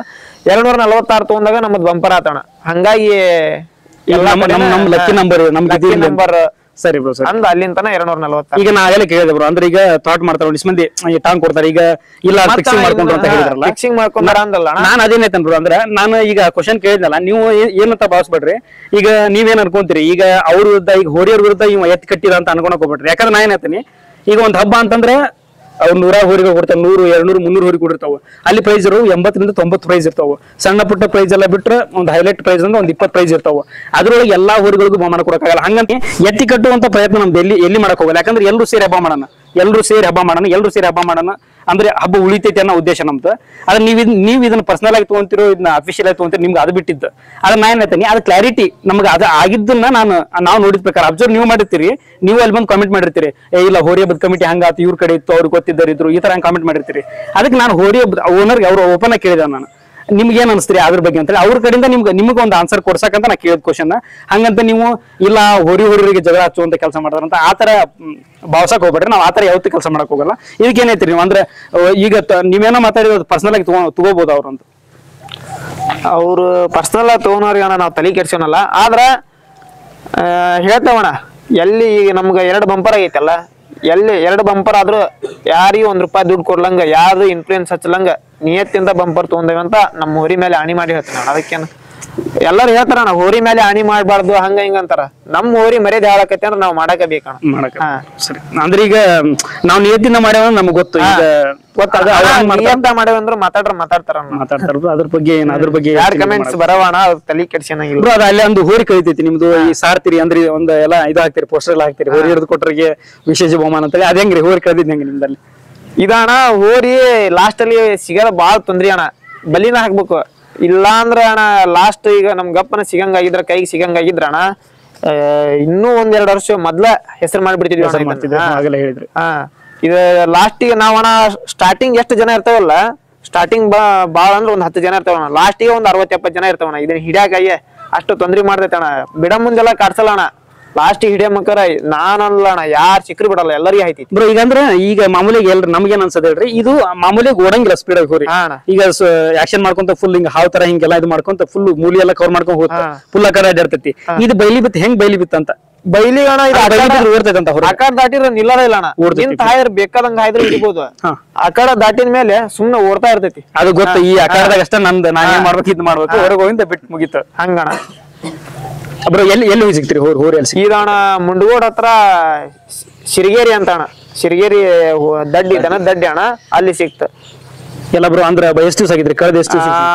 246 ತಗೊಂಡಾಗ ನಮ್ದು ಬಂಪರ್ ಆತಣ್ಣ. ಹಂಗಾಗಿ ಲಕ್ಕಿ ನಂಬರ್ ಸರಿ ಬ್ರೋ ಸರಿ. ಅಂದ ಅಲ್ಲಿಂತನ 240. ಈಗ ನಾ ಆಗಲೇ ಕೇಳಿದೆ ಬ್ರೋ, ಅಂದ್ರೆ ಈಗ ಥಾಟ್ ಮಾಡ್ತಾರೆ ಒಂದಿಷ್ಟು ಮಂದಿ ಟಾಂಗ್ ಕೊಡ್ತಾರೆ, ಈಗ ಇಲ್ಲ ಫಿಕ್ಸಿಂಗ್ ಮಾಡ್ಕೊಂಡ್ರು ಅಂತ ಹೇಳಿದ್ರಲ್ಲ, ಫಿಕ್ಸಿಂಗ್ ಮಾಡ್ಕೊಂಡಾರ ಅಂದಲ್ಲ ನಾನು ಅದೇನೈತೇನ್ ಬ್ರೋ, ಅಂದ್ರೆ ನಾನು ಈಗ ಕ್ವಶನ್ ಕೇಳಿದ್ನಲ್ಲ, ನೀವು ಏನಂತ ಭಾವಿಸ್ಬೇಡ್ರಿ. ಈಗ ನೀವೇನ್ ಅನ್ಕೊಂತೀರಿ, ಈಗ ಅವ್ರ ವಿರುದ್ಧ, ಈಗ ಹೋರಿಯವ್ರ ವಿರುದ್ಧ ಇವ ಎತ್ ಕಟ್ಟಿದ ಅಂತ ಅನ್ಕೊಳಕ್ ಹೋಗ್ಬೇಡ್ರಿ. ಯಾಕಂದ್ರೆ ನಾ ಏನಾಯ್ತೀನಿ, ಈಗ ಒಂದ್ ಹಬ್ಬ ಅಂತಂದ್ರೆ ಅವ್ರು 100 ಹೋರಿಗಳು ಕೊಡ್ತಾರೆ, 100, 200, 300 ಹೋರಿ ಕೊಡಿರ್ತಾವ. ಅಲ್ಲಿ ಪ್ರೈಸ್ ಇರೋ 80 ರಿಂದ 90 ಪ್ರೈಸ್ ಇರ್ತಾವ. ಸಣ್ಣ ಪುಟ್ಟ ಪ್ರೈಸ್ ಎಲ್ಲ ಬಿಟ್ರೆ ಒಂದು ಹೈಲೈಟ್ ಪ್ರೈಸ್ ಅಂದ್ರೆ ಒಂದು 20 ಪ್ರೈಸ್ ಇರ್ತಾವ. ಅದ್ರೊಳಗೆ ಎಲ್ಲಾ ಹೋರಿಗಳಿಗೂ ಬಹುಮಾನ ಕೊಡಕ್ಕಾಗಲ್ಲ. ಹಂಗಂತ ಎತ್ತಿ ಕಟ್ಟುವಂತ ಪ್ರಯತ್ನ ನಮ್ದು ಎಲ್ಲಿ ಮಾಡಕ್ ಹೋಗಲ್ಲ. ಯಾಕಂದ್ರೆ ಎಲ್ಲರೂ ಸೇರಿ ಹಬ್ಬ ಮಾಡೋಣ, ಎಲ್ಲರೂ ಸೇರಿ ಹಬ್ಬ ಮಾಡೋಣ ಅಂದ್ರೆ ಹಬ್ಬ ಉಳಿತೈತಿ ಅನ್ನೋ ಉದ್ದೇಶ ನಮ್ದು. ಅದ್ರ ನೀವು ಇದನ್ನ ಪರ್ಸನಲ್ ಆಗಿ ತಗೊಂತಿರೋ, ಇದನ್ನ ಅಫಿಷಿಯಲ್ ಆಗಿ ತಗೊಂತೀರಿ, ನಿಮ್ಗೆ ಅದು ಬಿಟ್ಟಿದ್ದು. ಅದ್ರ ನಾ ಏನಾಯ್ತೀನಿ, ಅದು ಕ್ಲಾರಿಟಿ ನಮ್ಗೆ ಅದು ಆಗಿದ್ದನ್ನ ನಾವು ನೋಡಿದ ಪ್ರಕಾರ ಅಬ್ಸರ್ವ್ ನೀವು ಮಾಡಿರ್ತೀರಿ, ನೀವು ಅಲ್ಲಿ ಬಂದು ಕಾಮೆಂಟ್ ಮಾಡಿರ್ತೀರಿ, ಇಲ್ಲ ಹೋರಿ ಹಬ್ಬದ ಕಮಿಟಿ ಹಂಗಾತು, ಇವ್ರ ಕಡೆ ಇತ್ತು, ಅವ್ರಿಗೆ ಗೊತ್ತಿದ್ದರಿದ್ರು, ಈ ತರ ಹಂಗೆ ಕಾಮೆಂಟ್ ಮಾಡಿರ್ತೀರಿ. ಅದಕ್ಕೆ ನಾನು ಹೋರಿ ಹಬ್ಬದ ಓನರ್ಗೆ ಅವ್ರು ಓಪನ್ ಆಗಿ ಕೇಳಿದೆ, ನಾನು ನಿಮ್ಗೆ ಏನ್ ಅನಿಸ್ತೀರಿ ಅದ್ರ ಬಗ್ಗೆ ಅಂತ ಹೇಳಿ. ಅವ್ರ ಕಡೆಯಿಂದ ನಿಮ್ಗೆ ಒಂದು ಆನ್ಸರ್ ಕೊಡ್ಸಕಂತ ನಾ ಕೇಳಿದ ಕ್ವಶನ್. ಹಂಗಂತ ನೀವು ಇಲ್ಲ ಹೋರಿಗೆ ಜಗಳ ಹಚ್ಚುವಂತ ಕೆಲಸ ಮಾಡ್ತಾರಂತ ಆತರ ಭಾವಸಕ್ ಹೋಗ್ಬೇಡ್ರಿ. ನಾವು ಆತರ ಯಾವತ್ತೂ ಕೆಲಸ ಮಾಡಕ್ ಹೋಗಲ್ಲ. ಇದಕ್ಕೆ ಏನೈತ್ರಿ ನೀವು ಅಂದ್ರೆ ಈಗ ನೀವೇನೋ ಮಾತಾಡಿರೋದು ಪರ್ಸನಲ್ ಆಗಿ ತಗೋಬಹುದು ಅವ್ರು ಅಂತ. ಅವ್ರು ಪರ್ಸನಲ್ ಆಗಿ ತಗೋನವ್ರಿಗೆ ನಾವು ತಲೆ ಕೆಡ್ಸೋನಲ್ಲ, ಆದ್ರ ಹೇಳ್ತೇವಣ, ಎಲ್ಲಿ ಈಗ ನಮ್ಗೆ 2 ಬಂಪರ್ ಆಗೈತಲ್ಲ, ಎಲ್ಲಿ 2 ಬಂಪರ್ ಆದ್ರೂ ಯಾರಿಗೂ ₹1 ದುಡ್ಡು ಕೊಡ್ಲಂಗ, ಯಾರು ಇನ್ಫ್ಲೂಯೆನ್ಸ್ ಹಚ್ಚಲಂಗ ನಿಯತ್ತಿಂದ ಬಂಪರ್ ತಗೊಂಡೇವೆ ಅಂತ ನಮ್ಮ ಹೋರಿ ಮೇಲೆ ಆಣಿ ಮಾಡಿ ಹೇಳ್ತೀನಿ ನಾನು. ಅದಕ್ಕೇನು ಎಲ್ಲರೂ ಹೇಳ್ತಾರ ಹೋರಿ ಮೇಲೆ ಆಣಿ ಮಾಡ್ಬಾರ್ದು ಹಂಗ ಹಿಂಗ ಅಂತಾರ. ನಮ್ ಹೋರಿ ಮರ್ಯಾದೆ ಹಾಳಾಕತಿ ಅಂದ್ರೆ ನಾವು ಮಾಡಕ ಬೇಕಣ. ಸರಿ, ಅಂದ್ರೆ ಈಗ ನಾವ್ ನಿಯತ್ತಿಂದ ಮಾಡ್ಯಾವ ನಮ್ಗೆ ಗೊತ್ತು. ಈಗ ನಿಯತ್ತ ಮಾಡ್ಯಾವಂದ್ರೆ ಮಾತಾಡ್ತಾರ ಅದ್ರ ಬಗ್ಗೆ ಯಾರ್ ಕಮೆಂಟ್ಸ್ ಬರವಣ ತಲೆ ಕೆಡ್ಸಂಗಿಲ್ಲ. ಅದು ಅಲ್ಲಿ ಒಂದು ಹೋರಿ ಕಳಿತೈತಿ ನಿಮ್ದು, ಈ ಸಾರ್ತಿರಿ ಅಂದ್ರೆ ಒಂದು ಎಲ್ಲ ಇದು ಹಾಕ್ತಿರಿ, ಪೋಸ್ಟರ್ ಎಲ್ಲ ಹಾಕ್ತಿರಿ, ಹೋರಿ ಹಿಡಿದು ಕೊಟ್ಟರಿಗೆ ವಿಶೇಷ ಬಹುಮಾನ ಅಂತೇಳಿ. ಅದ ಹೆಂಗ್ರಿ ಹೋರಿ ಕಳ್ದಿದ್ ಹೆಂಗ ನಿಮ್ದಲ್ಲಿ? ಇದಣ್ಣ ಹೋರಿ ಲಾಸ್ಟ್ ಅಲ್ಲಿ ಸಿಗದ ಬಾಳ್ ತೊಂದ್ರಿ ಅಣ್ಣ, ಬಲಿನ ಹಾಕ್ಬೇಕು. ಇಲ್ಲ ಅಂದ್ರ ಅಣ್ಣ ಲಾಸ್ಟ್ ಈಗ ನಮ್ ಗಪ್ಪನ ಸಿಗಂಗಾಗಿದ್ರ, ಕೈಗೆ ಸಿಗಂಗಾಗಿದ್ರ ಅಣ್ಣ ಇನ್ನೂ 1-2 ವರ್ಷ ಮೊದ್ಲ ಹೆಸರು ಮಾಡ್ಬಿಡ್ತಿದ್ವಿ. ಇದು ಲಾಸ್ಟಿಗೆ ನಾವ್ ಅಣ್ಣ ಸ್ಟಾರ್ಟಿಂಗ್ ಎಷ್ಟು ಜನ ಇರ್ತಾವಲ್ಲ, ಸ್ಟಾರ್ಟಿಂಗ್ ಬಾಳ ಅಂದ್ರೆ ಒಂದ್ 10 ಜನ ಇರ್ತಾವಣ್ಣ, ಲಾಸ್ಟಿಗೆ ಒಂದ್ 60-70 ಜನ ಇರ್ತಾವಣ್ಣ. ಇದನ್ನ ಹಿಡಿಯಾಕಾಗೆ ಅಷ್ಟು ತೊಂದ್ರೆ ಮಾಡ್ತೈತೆ ಅಣ್ಣ. ಬಿಡ ಮುಂದೆಲ್ಲ ಕಾಡ್ಸಲ್ಲ ಅಣ್ಣ, ಲಾಸ್ಟ್ ಹಿಡಿಯ ಮಕ್ಕರ ನಾನಲ್ಲ ಅಣ್ಣ, ಯಾರು ಸಿಕ್ಕರು ಬಿಡಲ್ಲ, ಎಲ್ಲರಿಗೂ ಆಯ್ತಿ ಬ್ರೋ. ಈಗ ಅಂದ್ರೆ ಈಗ ಮಾಮೂಲಿಗೆ ಎಲ್ರು ನಮ್ಗೇನ್ ಅನ್ಸದ ಹೇಳ್ರಿ, ಇದು ಮಾಮೂಲಿಗೆ ಓಡಂಗಿಲ್ಲ ಸ್ಪೀಡ್ ಆಗಿ ಹೋರಿ. ಈಗ ಆಕ್ಷನ್ ಮಾಡ್ಕೊಂತ ಫುಲ್ ಹಿಂಗ ಹಾವ್ ತರ ಹಿಂಗೆಲ್ಲ ಇದು ಮಾಡ್ಕೊಂತ ಫುಲ್ ಮೂಲಿ ಎಲ್ಲ ಕವರ್ ಮಾಡ್ಕೊಂಡ್ ಹೋಗ್ತ ಫುಲ್ ಆ ಕಡೆ ಅಡ್ಡಾಡ್ತೈತಿ. ಇದು ಬೈಲಿ ಬಿತ್ತು, ಹೆಂಗ್ ಬೈಲಿ ಬಿತ್ತ ಅಂತ ಬೈಲಿ ಅಣ್ಣ, ಓಡ್ತೈತಂತ ಆಕಡೆ ದಾಟಿರ ನಿಲ್ಲಲ್ಲ ಇಲ್ಲ ಅಣ್ಣ, ಹಾಯ್ರ ಬೇಕಾದಂಗ ಹಾಯ್ದ್ರೆ ಹಿಡಿಬಹುದು. ಆಕಡೆ ದಾಟಿನ ಮೇಲೆ ಸುಮ್ನೆ ಓಡ್ತಾ ಇರ್ತೈತಿ. ಅದು ಗೊತ್ತ, ಈ ಆಕಾರದಾಗ ಅಷ್ಟ ನಂದು ನಾ ಏನ್ ಮಾಡ್ಬೇಕು ಇದ್ ಮಾಡ್ಬೇಕು, ಹೊರಗೆ ಹೋಗಿಂದ ಬಿಟ್ಟು ಮುಗಿತ ಹಂಗಣ. ಬ್ರೋ ಎಲ್ಲಿ ಸಿಗ್ತೀರಿ ಹೋರಿ? ಎಲ್ಲಿ ಇದಣ್ಣ ಮುಂಡಗೋಡ್ ಹತ್ರ ಶಿರಗೇರಿ ಅಂತ ಅಣ್ಣ, ಶಿರಗೇರಿ ದಡ್ಡಿ ದಡ್ಡಿ ಅಣ್ಣ, ಅಲ್ಲಿ ಸಿಕ್ತ ಎಲ್ಲ ಬ್ರೋ. ಅಂದ್ರೆ ಎಷ್ಟು ದಿವಸ ಆಗಿದ್ರಿ? ಕಳೆದ ಎಷ್ಟು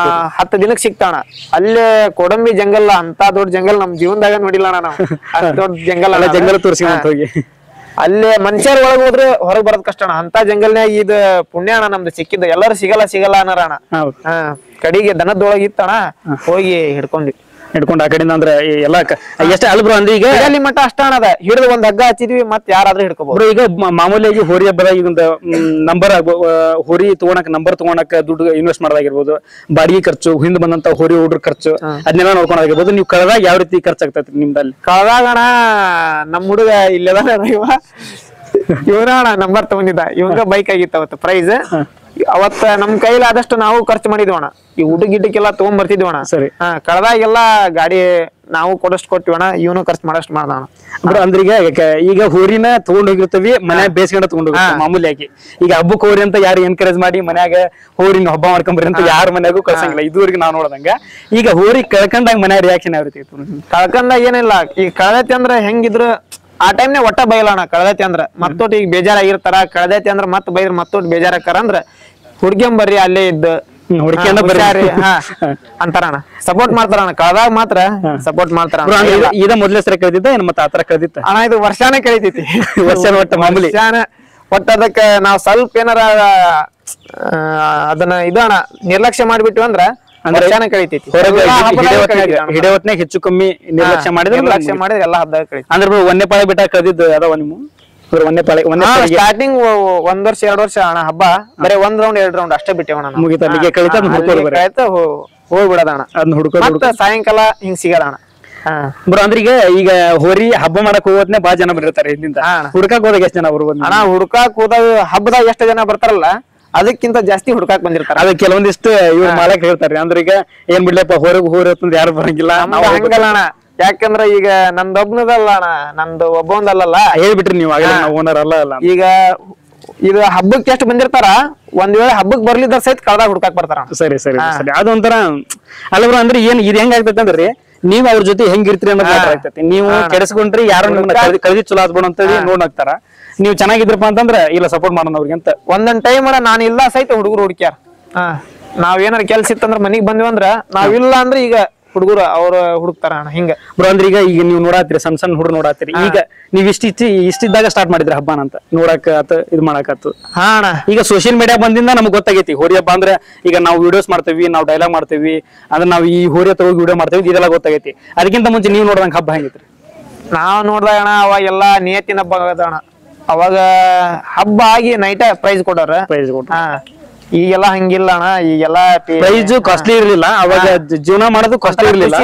10 ದಿನಕ್ಕೆ ಸಿಕ್ತಾಣ. ಅಲ್ಲೇ ಕೊಡಂಬಿ ಜಂಗಲ್ ಅಂತ ದೊಡ್ಡ ಜಂಗಲ್ ನಮ್ ಜೀವನದಾಗ ನೋಡಿಲ್ಲ ಅಣ್ಣ ನಾವು. ಅಷ್ಟು ದೊಡ್ಡ ಜಂಗಲ್ ತೋರಿಸಿ ಹೋಗಿ ಅಲ್ಲೇ ಮನುಷ್ಯರ ಒಳಗ್ ಹೋದ್ರೆ ಹೊರಗ್ ಬರೋದ್ ಕಷ್ಟ ಅಣ್ಣ. ಅಂತ ಜಂಗಲ್ನಾಗ ಇದು ಪುಣ್ಯ ಅಣ್ಣ ನಮ್ದು ಸಿಕ್ಕಿದ್ದು. ಎಲ್ಲರೂ ಸಿಗಲ್ಲ ಅನ್ನೋರ ಅಣ್ಣ. ಕಡೆಗೆ ದನದೊಳಗ ಇತ್ತಣ್ಣ, ಹೋಗಿ ಹಿಡ್ಕೊಂಡು ಆ ಕಡೆಯಿಂದ ಅಂದ್ರೆ ಎಲ್ಲ ಎಷ್ಟ ಅಲ್ ಬ್ರೋ. ಅಂದ್ರೆ ಈಗ ಅಲ್ಲಿ ಮಟ್ಟ ಅಷ್ಟ ಅದ ಹಿಡಿದು ಒಂದ್ ಹಗ್ಗ ಹಚ್ಚಿದ್ವಿ, ಮತ್ ಯಾರಾದ್ರೂ ಹಿಡ್ಕೋಬಹುದು. ಈಗ ಮಾಮೂಲಿಯಾಗಿ ಹೋರಿ ಹಬ್ಬದಾಗ ಈಗ ಒಂದು ನಂಬರ್ ಹೋರಿ ನಂಬರ್ ತಗೊಳಕ್ ದುಡ್ಡು ಇನ್ವೆಸ್ಟ್ ಮಾಡೋದಾಗಿರ್ಬೋದು, ಬಾಡಿಗೆ ಖರ್ಚು, ಹಿಂದ್ ಬಂದಂತ ಹೋರಿ ಹುಡ್ರ ಖರ್ಚು, ಅದನ್ನೆಲ್ಲ ನೋಡ್ಕೊಳಾಗಿರ್ಬೋದು. ನೀವು ಕಳೆದಾಗ ಯಾವ ರೀತಿ ಖರ್ಚಾಗ್ತೈತಿ ನಿಮ್ದಲ್ಲಿ? ಕಳೆದಾಗ ಅಣ್ಣ ನಮ್ ಹುಡುಗ ಇಲ್ಲದ ಇವನ ಅಣ್ಣ ನಂಬರ್ ತಗೊಂಡಿದ್ದ, ಇವಂಗ ಬೈಕ್ ಆಗಿತ್ತು ಅವತ್ತು ಪ್ರೈಸ್. ಅವತ್ತ ನಮ್ ಕೈಲಿ ಆದಷ್ಟು ನಾವು ಖರ್ಚು ಮಾಡಿದ್ವಣ, ಈ ಗಿಡ್ಡಕ್ಕೆಲ್ಲ ತಗೊಂಡ್ ಬರ್ತಿದ್ವಣ. ಸರಿ, ಕಳೆದಾಗೆಲ್ಲ ಗಾಡಿ ನಾವು ಕೊಡಷ್ಟು ಕೊಟ್ಟಿವಣ, ಇವನು ಖರ್ಚು ಮಾಡಷ್ಟು ಮಾಡ್ದಣ. ಅಂದ್ರೆ ಈಗ ಹೋರಿನ ತಗೊಂಡ್ ಹೋಗಿರ್ತೀವಿ, ಮನ್ಯಾಗ ಬೇಸ್ಕೊಂಡ ತಗೊಂಡ್ ಹೋಗಿ ಮಾಮೂಲಿಯಾಗಿ. ಈಗ ಹಬ್ಬಕ್ಕೆ ಹೋರಿ ಅಂತ ಯಾರು ಎನ್ಕರೇಜ್ ಮಾಡಿ ಮನ್ಯಾಗ ಹೋರಿನ ಹಬ್ಬ ಮಾಡ್ಕೊಂಬರಿ ಅಂತ ಯಾರ ಮನ್ಯಾಗೂ ಕಳ್ಸಂಗಿಲ್ಲ ಇದುವರೆಗೆ ನಾವ್ ನೋಡದಂಗ. ಈಗ ಹೋರಿ ಕಳ್ಕೊಂಡಾಗ ಮನ್ಯಾಗ ರಿಯಾಕ್ಷನ್ ಯಾವ ರೀತಿ? ಕಳ್ಕೊಂಡಾಗ ಏನಿಲ್ಲ, ಈಗ ಕಳೆದೈತಿ ಅಂದ್ರ ಹೆಂಗಿದ್ರು ಆ ಟೈಮ್ನಾಗ ಒಟ್ಟ ಬೈಲಣ್ಣ. ಕಳೆದೈತಿ ಅಂದ್ರ ಮತ್ತೊಟ್ಟು ಈಗ ಬೇಜಾರಾಗಿರ್ತಾರ, ಕಳೆದೈತಿ ಅಂದ್ರ ಮತ್ ಬೈದ್ರ ಮತ್ತೊಟ್ಟು ಬೇಜಾರಾಕಾರ ಅಂದ್ರ ಹುಡ್ಗ್ಯಂಬರ್ರಿ ಅಲ್ಲೇ ಇದ್ದು ಅಂತಾರಣ್ಣ, ಸಪೋರ್ಟ್ ಮಾಡ್ತಾರಣ್ಣ. ಕಳೆದಾಗ ಮಾತ್ರ ಸಪೋರ್ಟ್ ಮಾಡ್ತಾರ. ಇದ ಮೊದ್ಲೇ ಸರಿ ಕಳೆದಿದ್ದ ಏನ್ ಮತ್ತೆ ಆತರ ಕಳೆದಿತ್ತ ಅಣ್ಣ? ಇದು ವರ್ಷಾನೇ ಕಳಿತೈತಿ, ವರ್ಷ ಒಟ್ಟ ಮಾಮೂಲಿ ಒಟ್ಟ. ಅದಕ್ಕ ನಾವ್ ಸ್ವಲ್ಪ ಏನಾರ ಅದನ್ನ ಇದು ಅಣ್ಣ ನಿರ್ಲಕ್ಷ್ಯ ಮಾಡ್ಬಿಟ್ಟು ಅಂದ್ರ ಕಳಿತೈತಿ. ಹಿಡಿಯವತ್ನಾಗ ಹೆಚ್ಚು ಕಮ್ಮಿ ನಿರ್ಲಕ್ಷ್ಯ ಮಾಡಿದ್ರೆ ಎಲ್ಲ ಹಬ್ಬದಾಗ ಕಳಿತ. ಅಂದ್ರೆ ಒಂದೇ ಪಾಳೆ ಬಿಟ್ಟ ಕಳೆದಿದ್ದು ಅದಾವ ನಿಮ್ಮ ಸ್ಟಾರ್ಟಿಂಗ್ 1 ವರ್ಷ 2 ವರ್ಷ ಅಣ್ಣ ಹಬ್ಬ ಬರೀ 1 ರೌಂಡ್ 2 ರೌಂಡ್ ಅಷ್ಟೇ ಬಿಟ್ಟೇವಣ್ಣ. ಹೋಗ್ಬಿಡದಣ್ಣ, ಅದನ್ನ ಹುಡ್ಕೋ ಸಾಯಂಕಾಲ ಹಿಂಗ್ ಸಿಗದಣ್ಣ. ಬ್ರೋ ಅಂದ್ರೆ ಈಗ ಹೋರಿ ಹಬ್ಬ ಮಾಡಕ್ ಹೋಗೋದ್ನೆ ಬಾಳ ಜನ ಬಂದಿರ್ತಾರೆ ಇಲ್ಲಿಂದ. ಹುಡ್ಕಾಕ್ ಹೋದಾಗ ಎಷ್ಟ್ ಜನ ಬರ್ಬೋದು ಅಣ್ಣ? ಹುಡ್ಕಾಕ್ ಹೋದಾಗ ಹಬ್ಬದಾಗ ಎಷ್ಟು ಜನ ಬರ್ತಾರಲ್ಲ ಅದಕ್ಕಿಂತ ಜಾಸ್ತಿ ಹುಡ್ಕಾಕ್ ಬಂದಿರ್ತಾರ. ಅದ ಕೆಲವೊಂದಿಷ್ಟು ಇವ್ರು ಮಾಡಕ್ ಹೇಳ್ತಾರೆ. ಅಂದ್ರೆ ಈಗ ಏನ್ ಬಿಡ್ಲಪ್ಪ ಹೊರಗ್ ಹೋರಿ ಯಾರು ಬರಂಗಿಲ್ಲ ಹಂಗಲ್ಲ ಅಣ್ಣ. ಯಾಕಂದ್ರ ಈಗ ನಂದೊಬ್ನದಲ್ಲ ಅಣ್ಣ, ನಂದು ಒಬ್ಬೊಂದಲ್ಲ. ಹೇಳ್ಬಿಟ್ರಿ ನೀವು ಆಗಲೇ ನಾವು ಓನರ್ ಅಲ್ಲ. ಈಗ ಇದು ಹಬ್ಬಕ್ಕೆ ಎಷ್ಟು ಬಂದಿರ್ತಾರ, ಒಂದ್ ವೇಳೆ ಹಬ್ಬಕ್ ಬರ್ಲಿದ್ರ ಸಹಿತ ಕಳ್ದಾಗ ಹುಡ್ಕಾಕ್ ಬರ್ತಾರ. ಸರಿ ಸರಿ ಸರಿ. ಅದೊಂಥರ ಅಲ್ಲ ಬ್ರೋ, ಅಂದ್ರೆ ಇದು ಹೆಂಗ್ ಆಗ್ತೈತೆ ಅಂದ್ರೆ ನೀವ್ ಅವ್ರ ಜೊತೆ ಹೆಂಗಿರ್ತೀರಿ ಅನ್ನೋದು ಮ್ಯಾಟರ್ ಆಗ್ತೈತಿ. ನೀವು ಕೆಡಿಸ್ಕೊಂಡ್ರಿ ಯಾರು ನಿಮ್ಮನ್ನ ಕಳ್ದಿ ಚಲೋ ಆದ್ಬಿಡು ಅಂತೇಳಿ ನೋಡ್ನಾಗ್ತಾರ. ನೀವು ಚೆನ್ನಾಗಿದ್ರಪ್ಪ ಅಂತಂದ್ರೆ ಇಲ್ಲ ಸಪೋರ್ಟ್ ಮಾಡೋಣ ಅವ್ರಿಗೆ ಅಂತ. ಒಂದೊಂದ್ ಟೈಮ್ ನಾನು ಇಲ್ಲ ಸಹಿತ ಹುಡುಗರು ಹುಡುಕ್ಯಾರ. ನಾವ್ ಏನಾರ ಕೆಲ್ಸ ಇತ್ತಂದ್ರ ಮನಿಗ್ ಬಂದ್ವಂದ್ರ ನಾವಿಲ್ಲ ಅಂದ್ರೆ ಈಗ ಹುಡುಗರು ಅವ್ರ ಹುಡುಕ್ತಾರ ಅಣ್ಣ. ಹಿಂಗ ಬ್ರೋ ಅಂದ್ರೆ ಈಗ ನೀವು ನೋಡಾತಿರಿ ಸಣ್ಣ ಸಣ್ಣ ಹುಡುಗರು ನೋಡಾತಿರಿ. ಈಗ ನೀವ್ ಇಷ್ಟಿದ್ದಾಗ ಸ್ಟಾರ್ಟ್ ಮಾಡಿದ್ರಿ ಹಬ್ಬನ ಅಂತ ನೋಡಕ್ ಆತ ಇದು ಮಾಡಾಕತ್ತು. ಹಾ ಅಣ್ಣ. ಈಗ ಸೋಷಿಯಲ್ ಮೀಡಿಯಾ ಬಂದಿಂದ ನಮ್ಗೆ ಗೊತ್ತಾಗೈತಿ ಹೋರಿ ಹಬ್ಬ ಅಂದ್ರೆ ಈಗ ನಾವು ವಿಡಿಯೋಸ್ ಮಾಡ್ತೇವಿ, ನಾವು ಡೈಲಾಗ್ ಮಾಡ್ತೇವಿ, ಅಂದ್ರೆ ನಾವು ಈ ಹೋರಿ ಹತ್ರ ಹೋಗಿ ವಿಡಿಯೋ ಮಾಡ್ತೇವಿ, ಇದೆಲ್ಲ ಗೊತ್ತಾಗೈತಿ. ಅದಕ್ಕಿಂತ ಮುಂಚೆ ನೀವು ನೋಡ್ದಂಗ ಹಬ್ಬ ಹೆಂಗಿತ್ರಿ? ನಾವ್ ನೋಡ್ದಾಗ ಅಣ್ಣ ಅವಾಗೆಲ್ಲಾ ನಿಯತ್ತಿನ ಹಬ್ಬ ಅಣ್ಣ. ಅವಾಗ ಹಬ್ಬ ಆಗಿ ನೈಟ್ ಪ್ರೈಸ್ ಕೊಡೋರ. ಈಗೆಲ್ಲ ಹಂಗಿಲ್ಲ ಅಣ್ಣ. ಈಗೆಲ್ಲ ಪ್ರೈಸ್ ಕಾಸ್ಟ್ಲಿ ಇರ್ಲಿಲ್ಲ ಅವಾಗ, ಜೀವನ ಮಾಡೋದು ಕಾಸ್ಟ್ಲಿ ಇರ್ಲಿಲ್ಲ.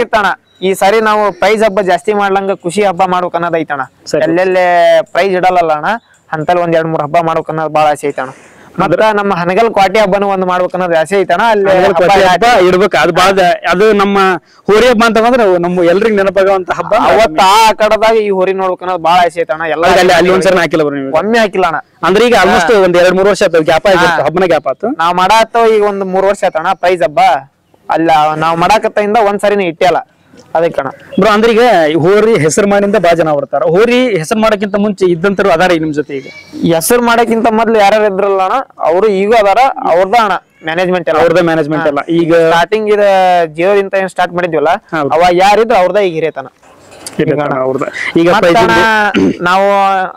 ಈ ಸಾರಿ ನಾವು ಪ್ರೈಸ್ ಹಬ್ಬ ಜಾಸ್ತಿ ಮಾಡ್ಲಂಗ ಖುಷಿ ಹಬ್ಬ ಮಾಡ್ಬೇಕ್ ಅನ್ನೋದ್ ಐತಣ. ಎಲ್ಲೆಲ್ಲೇ ಪ್ರೈಸ್ ಇಡಲ್ಲ ಅಣ್ಣ, ಅಂತಲ್ಲಿ 1-2-3 ಹಬ್ಬ ಮಾಡ್ಬೇಕ್ ಅನ್ನೋದು ಬಾಳ ಆಸೆ ಐತಣ. ಮತ್ತ ನಮ್ಮ ಹನಗಲ್ ಕ್ವಾಟಿ ಹಬ್ಬನು ಒಂದ್ ಮಾಡ್ಬೇಕ್ ಅನ್ನೋದು ಆಸೆ ಐತಣ. ಅಲ್ಲಿ ಇಡ್ಬೇಕು ಅದು ಬಾಳ. ಅದು ನಮ್ಮ ಹೋರಿ ಹಬ್ಬ ಅಂತ ಬಂದ್ರೆ ನಮ್ಮ ಎಲ್ರಿಗೂ ನೆನಪಾಗುವಂತ ಹಬ್ಬ. ಅವತ್ತ ಆ ಕಡದಾಗ ಈ ಹೋರಿ ನೋಡ್ಬೇಕ್ ಅನ್ನೋದು ಬಾಳ ಆಸೆ ಐತಣ. ಎಲ್ಲ ಅಲ್ಲಿ ಒಂದ್ಸರಿ ಹಾಕಿಲ್ಲ ಒಮ್ಮೆ ಹಾಕಿಲ್ಲ ಅಣ್ಣ. ಅಂದ್ರೆ ಈಗ ಆಲ್ಮೋಸ್ಟ್ ಒಂದ್ 2-3 ವರ್ಷ ಆಯ್ತು ಗ್ಯಾಪ್ ಆಗಿತ್ತು, ಹಬ್ಬನ ಗ್ಯಾಪ್ ಆಯ್ತು. ನಾವ್ ಮಾಡಾತ ಈಗ ಒಂದ್ 3 ವರ್ಷ ಆಯ್ತಣ್ಣ ಪ್ರೈಸ್ ಹಬ್ಬ. ಅಲ್ಲ ನಾವ್ ಮಾಡಾಕತ್ತಿಂದ ಒಂದ್ಸರಿನ ಇಟ್ಟಲ್ಲ ಅದಕ್ಕಣ ಬ್ರೋ. ಅಂದ್ರೆ ಈಗ ಹೋರಿ ಹೆಸರು ಮಾಡಿಂದ ಬಾಳ ಜನ ಬರ್ತಾರ. ಹೋರಿ ಹೆಸರು ಮಾಡಕ್ಕಿಂತ ಮುಂಚೆ ಇದ್ದಂತರು ಅದಾರ ನಿಮ್ ಜೊತೆ? ಈಗ ಹೆಸರು ಮಾಡಕ್ಕಿಂತ ಮೊದ್ಲು ಯಾರು ಇದ್ರಲ್ಲ ಅಣ್ಣ, ಅವರು ಈಗ ಅದಾರ. ಅವ್ರದ ಅಣ್ಣ ಮ್ಯಾನೇಜ್ಮೆಂಟ್ ಎಲ್ಲ, ಅವ್ರದ ಮ್ಯಾನೇಜ್ಮೆಂಟ್ ಎಲ್ಲ. ಈಗ ಸ್ಟಾರ್ಟಿಂಗ್ ಇದ ಜೀರೋದಿಂದ ಏನ್ ಸ್ಟಾರ್ಟ್ ಮಾಡಿದ್ವಲ್ಲ ಅವಾಗ ಯಾರಿದ್ರು ಅವ್ರದ ಈಗ ಹಿರಿಯತನ. ಈಗ ನಾವು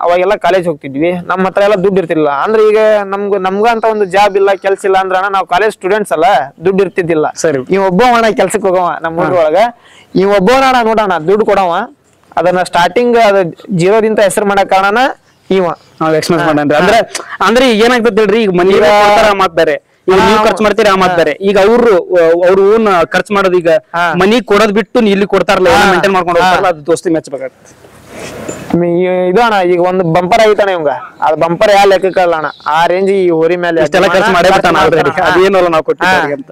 ಅವಾಗೆಲ್ಲ ಕಾಲೇಜ್ ಹೋಗ್ತಿದ್ವಿ, ನಮ್ಮ ಹತ್ರ ಎಲ್ಲ ದುಡ್ಡು ಇರ್ತಿಲ್ಲ. ಅಂದ್ರೆ ಈಗ ನಮ್ಗ ಅಂತ ಒಂದು ಜಾಬ್ ಇಲ್ಲ, ಕೆಲ್ಸ ಇಲ್ಲ ಅಂದ್ರ ನಾವು ಕಾಲೇಜ್ ಸ್ಟೂಡೆಂಟ್ಸ್ ಅಲ್ಲ, ದುಡ್ಡು ಇರ್ತಿದ್ದಿಲ್ಲ. ಈ ಒಬ್ಬ ಅಣ್ಣ ಕೆಲ್ಸಕ್ಕೆ ಹೋಗವ ನಮ್ಮ ಊರೊಳಗ. ಈ ಒಬ್ಬವನ ನೋಡೋಣ ದುಡ್ಡು ಕೊಡವ, ಅದನ್ನ ಸ್ಟಾರ್ಟಿಂಗ್ ಅದ ಜೀರೋದಿಂದ ಹೆಸರು ಮಾಡಕ್ ಕಾರಣ ಇವ ಎಕ್ಸ್ಪೆನ್ಸ್ ಮಾಡಂದ್ರೆ. ಅಂದ್ರೆ ಏನಾಗ್ತದೆ ಹೇಳ್ರಿ, ಈಗ ಮನಿ ಮಾತಾರೆ ಈಗ ನೀವು ಖರ್ಚು ಮಾಡ್ತೀರಿ ಆ ಮಾತಾರೆ. ಈಗ ಅವ್ರು ಓನ್ ಖರ್ಚು ಮಾಡೋದು, ಈಗ ಮನಿ ಕೊಡೋದ್ ಬಿಟ್ಟು ಇಲ್ಲಿ ಕೊಡ್ತಾರಲ್ಲ, ಮೇಂಟೈನ್ ಮಾಡ್ಕೊಂಡು ಹೋಗ್ತಾರಲ್ಲ, ಅದು ದೋಸ್ತಿ ಮೆಚ್ಚಬೇಕಾಗ್ತದೆ. ಇದು ಅಣ್ಣ ಈಗ ಒಂದು ಬಂಪರ್ ಆಗಿತಾನೆ ಇವಂಗ, ಅದ್ ಬಂಪರ್ ಯಾವ ಲೆಕ್ಕಲ್ಲ ಅಣ್ಣ. ಆ ರೇಂಜ್ ಈ ಹೋರಿ ಮೇಲೆ ಇಷ್ಟೆಲ್ಲ ಖರ್ಚು ಮಾಡೇ ಬಿಟ್ಟಾನ ಆಲ್ರೆಡಿ. ಅದೇನಲ್ಲ ನಾವು ಕೊಟ್ಟಿದ್ದೀವಿ ಅಂತ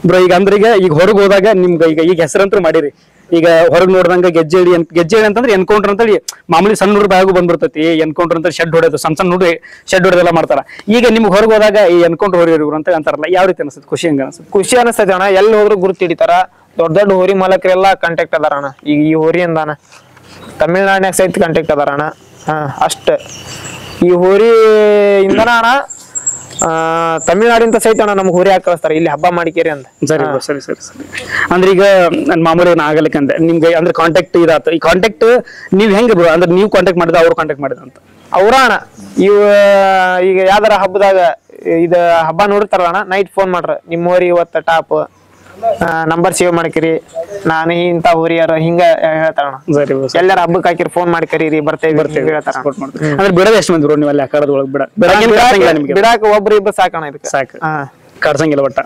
ಬ್ರೋ. ಈಗ ಅಂದ್ರೆ ಈಗ ಹೊರಗೆ ಹೋದಾಗ ನಿಮ್ಗೆ ಈಗ ಹೆಸರಂತೂ ಮಾಡಿರಿ. ಈಗ ಹೊರಗ್ ನೋಡ್ದಂಗ ಗೆಜ್ಜೆ ಅಂತಂದ್ರೆ ಎನ್ಕೌಂಟರ್ ಅಂತೇಳಿ ಮಾಮೂಲಿ ಸಣ್ಣ ಹುಡುಗ ಬಾಯಾಗೂ ಬಂದ್ಬಿಡ್ತೈತಿ. ಎನ್ಕೌಂಟರ್ ಅಂತ ಶೆಡ್ ಹೊಡೆದು ಸಣ್ಣ ಹುಡುಗ ಶೆಡ್ ಹೊಡೆದೆಲ್ಲ ಮಾಡ್ತಾರ. ಈಗ ನಿಮ್ಗೆ ಹೊರಗೆ ಹೋದಾಗ ಈ ಎನ್ಕೌಂಟರ್ ಹೋರಿಯವರು ಅಂತ ಅಂತಾರಲ್ಲ, ಯಾವ ರೀತಿ ಅನಿಸ್ತದೆ? ಖುಷಿ ಹೆಂಗ ಅನ್ಸುತ್ತೆ? ಖುಷಿ ಅನಿಸ್ತದೆ ಅಣ್ಣ. ಎಲ್ಲಿ ಹೋದ್ರು ಗುರುತು ಹಿಡಿತಾರ. ದೊಡ್ಡ ದೊಡ್ಡ ಹೋರಿ ಮಾಲಕರೆಲ್ಲ ಕಾಂಟ್ಯಾಕ್ಟ್ ಅದಾರ ಅಣ್ಣ. ಈಗ ಈ ಹೋರಿ ಅಂದಾನ ತಮಿಳ್ನಾಡಿನಾಗ ಸಹಿತ ಕಾಂಟ್ಯಾಕ್ಟ್ ಅದಾರ ಅಣ್ಣ. ಅಷ್ಟ ಈ ಹೋರಿ ಇಂದನ ಅಣ್ಣ ತಮಿಳ್ನಾಡಿಂದ ಸಹಿತ ಅಣ್ಣ ನಮ್ಗೆ ಹೋರಿ ಹಾಕಿ ಕಳಿಸ್ತಾರೆ ಇಲ್ಲಿ ಹಬ್ಬ ಮಾಡಿಕೇರಿ ಅಂತ. ಸರಿ ಸರಿ ಸರಿ ಸರಿ. ಅಂದ್ರೆ ಈಗ ನನ್ ಮಾಮೂಲಿ ಆಗಲಿಕ್ಕಂದ್ರೆ ನಿಮ್ಗೆ ಅಂದ್ರೆ ಕಾಂಟ್ಯಾಕ್ಟ್ ಇದಾತು. ಈ ಕಾಂಟ್ಯಾಕ್ಟ್ ನೀವ್ ಹೆಂಗ್ ಬ್ರೋ? ಅಂದ್ರೆ ನೀವು ಕಾಂಟ್ಯಾಕ್ಟ್ ಮಾಡಿದ ಅವ್ರು ಕಾಂಟ್ಯಾಕ್ಟ್ ಮಾಡಿದ ಅಂತ ಅವ್ರ ಅಣ್ಣ. ಈಗ ಯಾವ್ದಾರ ಹಬ್ಬದಾಗ ಇದ ಹಬ್ಬ ನೋಡಿರ್ತಾರ ಅಣ್ಣ, ನೈಟ್ ಫೋನ್ ಮಾಡ್ರ ನಿಮ್ಮ ಹೋರಿ ಇವತ್ತ ಟಾಪ್ ನಂಬರ್ ಸೇವ್ ಮಾಡ್ಕಿರಿ, ನಾನು ಇಂತ ಹೋರಿಯಾರ ಹಿಂಗ ಹೇಳ್ತಾರ. ಎಲ್ಲಾರ ಹಬ್ಬಕ್ಕೆ ಹಾಕಿರಿ ಫೋನ್ ಮಾಡಿ ಕರೀರಿ, ಬರ್ತೇವೆ ಹೇಳ್ತಾರ. ಅಂದ್ರೆ ಬಿಡೋದು ಎಷ್ಟು ಮಂದಿ ಬ್ರೋ ನೀವು ಅಲ್ಲಿ ಅಖಾಡದೊಳಗೆ? ಬಿಡಾಕ ಒಬ್ರು ಇಬ್ಬರು ಸಾಕಣ, ಇದಕ್ಕೆ ಸಾಕು. ಕಡ್ಸಂಗಿಲ್ಲ ಒಟ್ಟ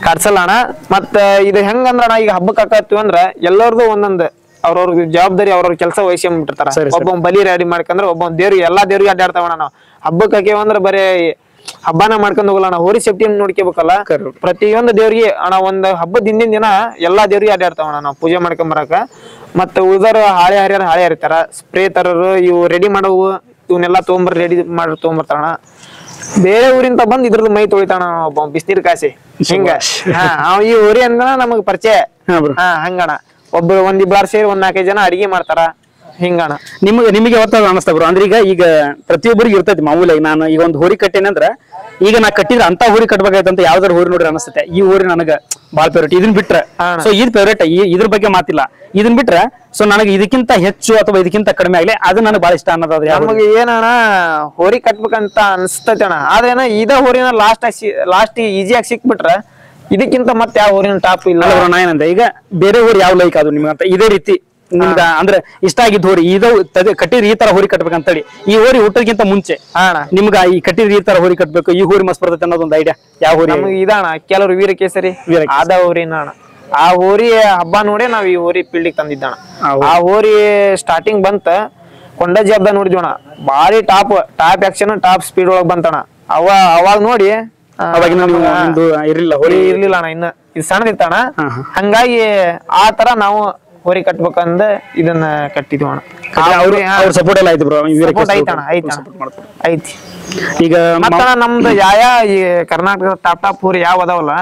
ಕಡ್ಸಲ್ಲ ಅಣ್ಣ. ಮತ್ತ ಇದು ಹೆಂಗಂದ್ರ ಅಣ್ಣ, ಈಗ ಹಬ್ಬಕ್ಕೆ ಹಾಕತ್ತೀವಿ ಅಂದ್ರ ಎಲ್ಲರದು ಒಂದೊಂದು ಅವ್ರವ್ರ ಜವಾಬ್ದಾರಿ ಅವ್ರವ್ರ ಕೆಲಸ ವಹಿಸ್ಕೊಂಡ್ಬಿಟ್ಟಿರ್ತಾರ. ಒಬ್ಬ ಬಲಿ ರೆಡಿ ಮಾಡ್ಕಂದ್ರ ಒಬ್ಬ ದೇವ್ರಿಗೆ ಎಲ್ಲಾ ದೇವ್ರಿಗೆ ಅಡ್ಡಾಡ್ತಾವಣ್ಣ. ನಾವು ಹಬ್ಬಕ್ಕೆ ಹಾಕೇವಂದ್ರ ಬರೀ ಹಬ್ಬನ ಮಾಡ್ಕೊಂಡ್ ಹೋಗಲ್ಲ, ಹೋರಿ ಸೇಫ್ಟಿ ನೋಡ್ಕೋಬೇಕಲ್ಲ. ಪ್ರತಿಯೊಂದು ದೇವ್ರಿಗೆ ಅಣ್ಣ ಒಂದ್ ಹಬ್ಬದ ಹಿಂದಿನ ದಿನ ಎಲ್ಲಾ ದೇವ್ರಿಗೆ ಅಡ್ಡಾಡ್ತಾವಣ್ಣ ನಾವು ಪೂಜೆ ಮಾಡ್ಕೊಂಡ್ ಬರಾಕ. ಮತ್ತ ಉಳಿದರ ಹಾಳೆ ಹರಿತಾರ, ಸ್ಪ್ರೇ ತರರು ಇವು ರೆಡಿ ಮಾಡವು ಇವನ್ನೆಲ್ಲಾ ರೆಡಿ ಮಾಡಿ ತೊಗೊಂಬರ್ತಾರಣ. ಬೇರೆ ಊರಿಂದ ಬಂದ್ ಇದ್ರದ್ದು ಮೈ ತೊಳಿತಾಣ ಒಬ್ಬ ಬಿಸಿನೀರ್ ಕಾಸಿ ಹಿಂಗ. ಈ ಹೋರಿ ಅಂದ್ರ ನಮಗ್ ಪರಿಚಯ. ಹಂಗಣ ಒಬ್ರು ಒಂದಿಬ್ಬರು ಸೇರಿ 1-4 ಜನ ಅಡಿಗೆ ಮಾಡ್ತಾರ ಹಿಂಗಣ. ನಿಮಗೆ ಯಾವತ್ತಾಗ ಅನಿಸ್ತಾ ಬ್ರೋ? ಅಂದ್ರೆ ಈಗ ಪ್ರತಿಯೊಬ್ಬರಿಗೆ ಇರ್ತೈತಿ ಮಾಮೂಲಿ. ನಾನು ಈಗ ಒಂದು ಹೋರಿ ಕಟ್ಟೇನಂದ್ರ ಈಗ ನಾ ಕಟ್ಟಿದ್ರೆ ಅಂತ ಹೋರಿ ಕಟ್ಬೇಕಾಯ್ತಂತ ಯಾವ್ದಾರು ಹೋರಿ ನೋಡ್ರಿ ಅನಿಸುತ್ತೆ. ಈ ಹೋರಿ ನನಗ ಬಾಳ ಫೇವ್ರೇಟ್, ಇದನ್ ಬಿಟ್ರೆ ಸೊ ಇದ್ ಫೇವ್ರೇಟ್, ಇದ್ರ ಬಗ್ಗೆ ಮಾತಿಲ್ಲ. ಇದನ್ ಬಿಟ್ರೆ ಸೊ ನನಗೆ ಇದಕ್ಕಿಂತ ಹೆಚ್ಚು ಅಥವಾ ಇದಕ್ಕಿಂತ ಕಡಿಮೆ ಆಗ್ಲಿ ಅದು ನನಗೆ ಬಾಳ ಇಷ್ಟ ಅನ್ನೋದಾದ್ರೆ ನಮಗೆ ಏನಣ್ಣ ಹೋರಿ ಕಟ್ಬೇಕಂತ ಅನ್ಸ್ತೈತೆ ಅಣ್ಣ. ಆದ್ರೇನ ಇದ ಹೋರಿನ ಲಾಸ್ಟ್ ಈಜಿಯಾಗಿ ಸಿಕ್ಬಿಟ್ರೆ ಇದಕ್ಕಿಂತ ಮತ್ತೆ ಯಾವ ಹೋರಿನ ಟಾಪ್ ಇಲ್ಲ. ನಾ ಏನಂದ್ರೆ ಈಗ ಬೇರೆ ಹೋರಿ ಯಾವ ಲೈಕ್ ಅದು ನಿಮ್ಗಂತ ಇದೇ ರೀತಿ ನಿಮ್ಗ ಅಂದ್ರೆ ಇಷ್ಟ ಆಗಿದ್ ಹೋರಿ ಇದು ಕಟ್ಟಿರಿ ಈ ತರ ಹೋರಿ ಕಟ್ಬೇಕಂತೇಳಿ, ಈ ಹೋರಿ ಹುಟ್ಟೋದಕ್ಕಿಂತ ಮುಂಚೆ ನಿಮ್ಗ ಈ ಕಟ್ಟಿರಿ ಈ ತರ ಹೋರಿ ಕಟ್ಬೇಕು, ಈ ಹೋರಿ ಮಸ್ತ್ ಬರ್ತೈತೆ ಅನ್ನೋದೊಂದು ಐಡಿಯಾ ಯಾವ ಹೋರಿ? ನಮ್ಗೆ ಇದಣ್ಣ ಕೆಲವರು ವೀರಕೇಸರಿ ಆದ ಹೋರಿನ ಅಣ್ಣ. ಆ ಹೋರಿ ಹಬ್ಬ ನೋಡಿ ನಾವ್ ಈ ಹೋರಿ ಫೀಲ್ಡಿಗೆ ತಂದಿದ್ದಣ. ಆ ಹೋರಿ ಸ್ಟಾರ್ಟಿಂಗ್ ಬಂತ ಕೊಂಡಜ್ಜಿ ಹಬ್ಬ ನೋಡಿದ್ವಣ, ಬಾರಿ ಟಾಪ್ ಆಕ್ಷನ್ ಟಾಪ್ ಸ್ಪೀಡ್ ಒಳಗ್ ಬಂತಣ. ಅವಾಗ ನೋಡಿ ಇರ್ಲಿಲ್ಲ ಹೋರಿ ಇರ್ಲಿಲ್ಲ ಅಣ್ಣ, ಇನ್ನ ಇದು ಸಣ್ಣದಿತ್ತಣ್ಣ. ಹಂಗಾಗಿ ಆ ತರ ನಾವು ಹೋರಿ ಕಟ್ಬೇಕಂದ ಇದನ್ನ ಕಟ್ಟಿದ್ವಿ ಅಣ್ಣ. ಅವ್ರ ಸಪೋರ್ಟ್ ಎಲ್ಲ ಆಯ್ತು ಬ್ರೋ. ಸಪೋರ್ಟ್ ಐತಣ್ಣ, ಐತಿ. ಈಗ ಮತ್ತ ನಮ್ದು ಈ ಕರ್ನಾಟಕದ ಟಾಪ್ ಹೋರಿ ಯಾವ ಅದಾವಲ್ಲ,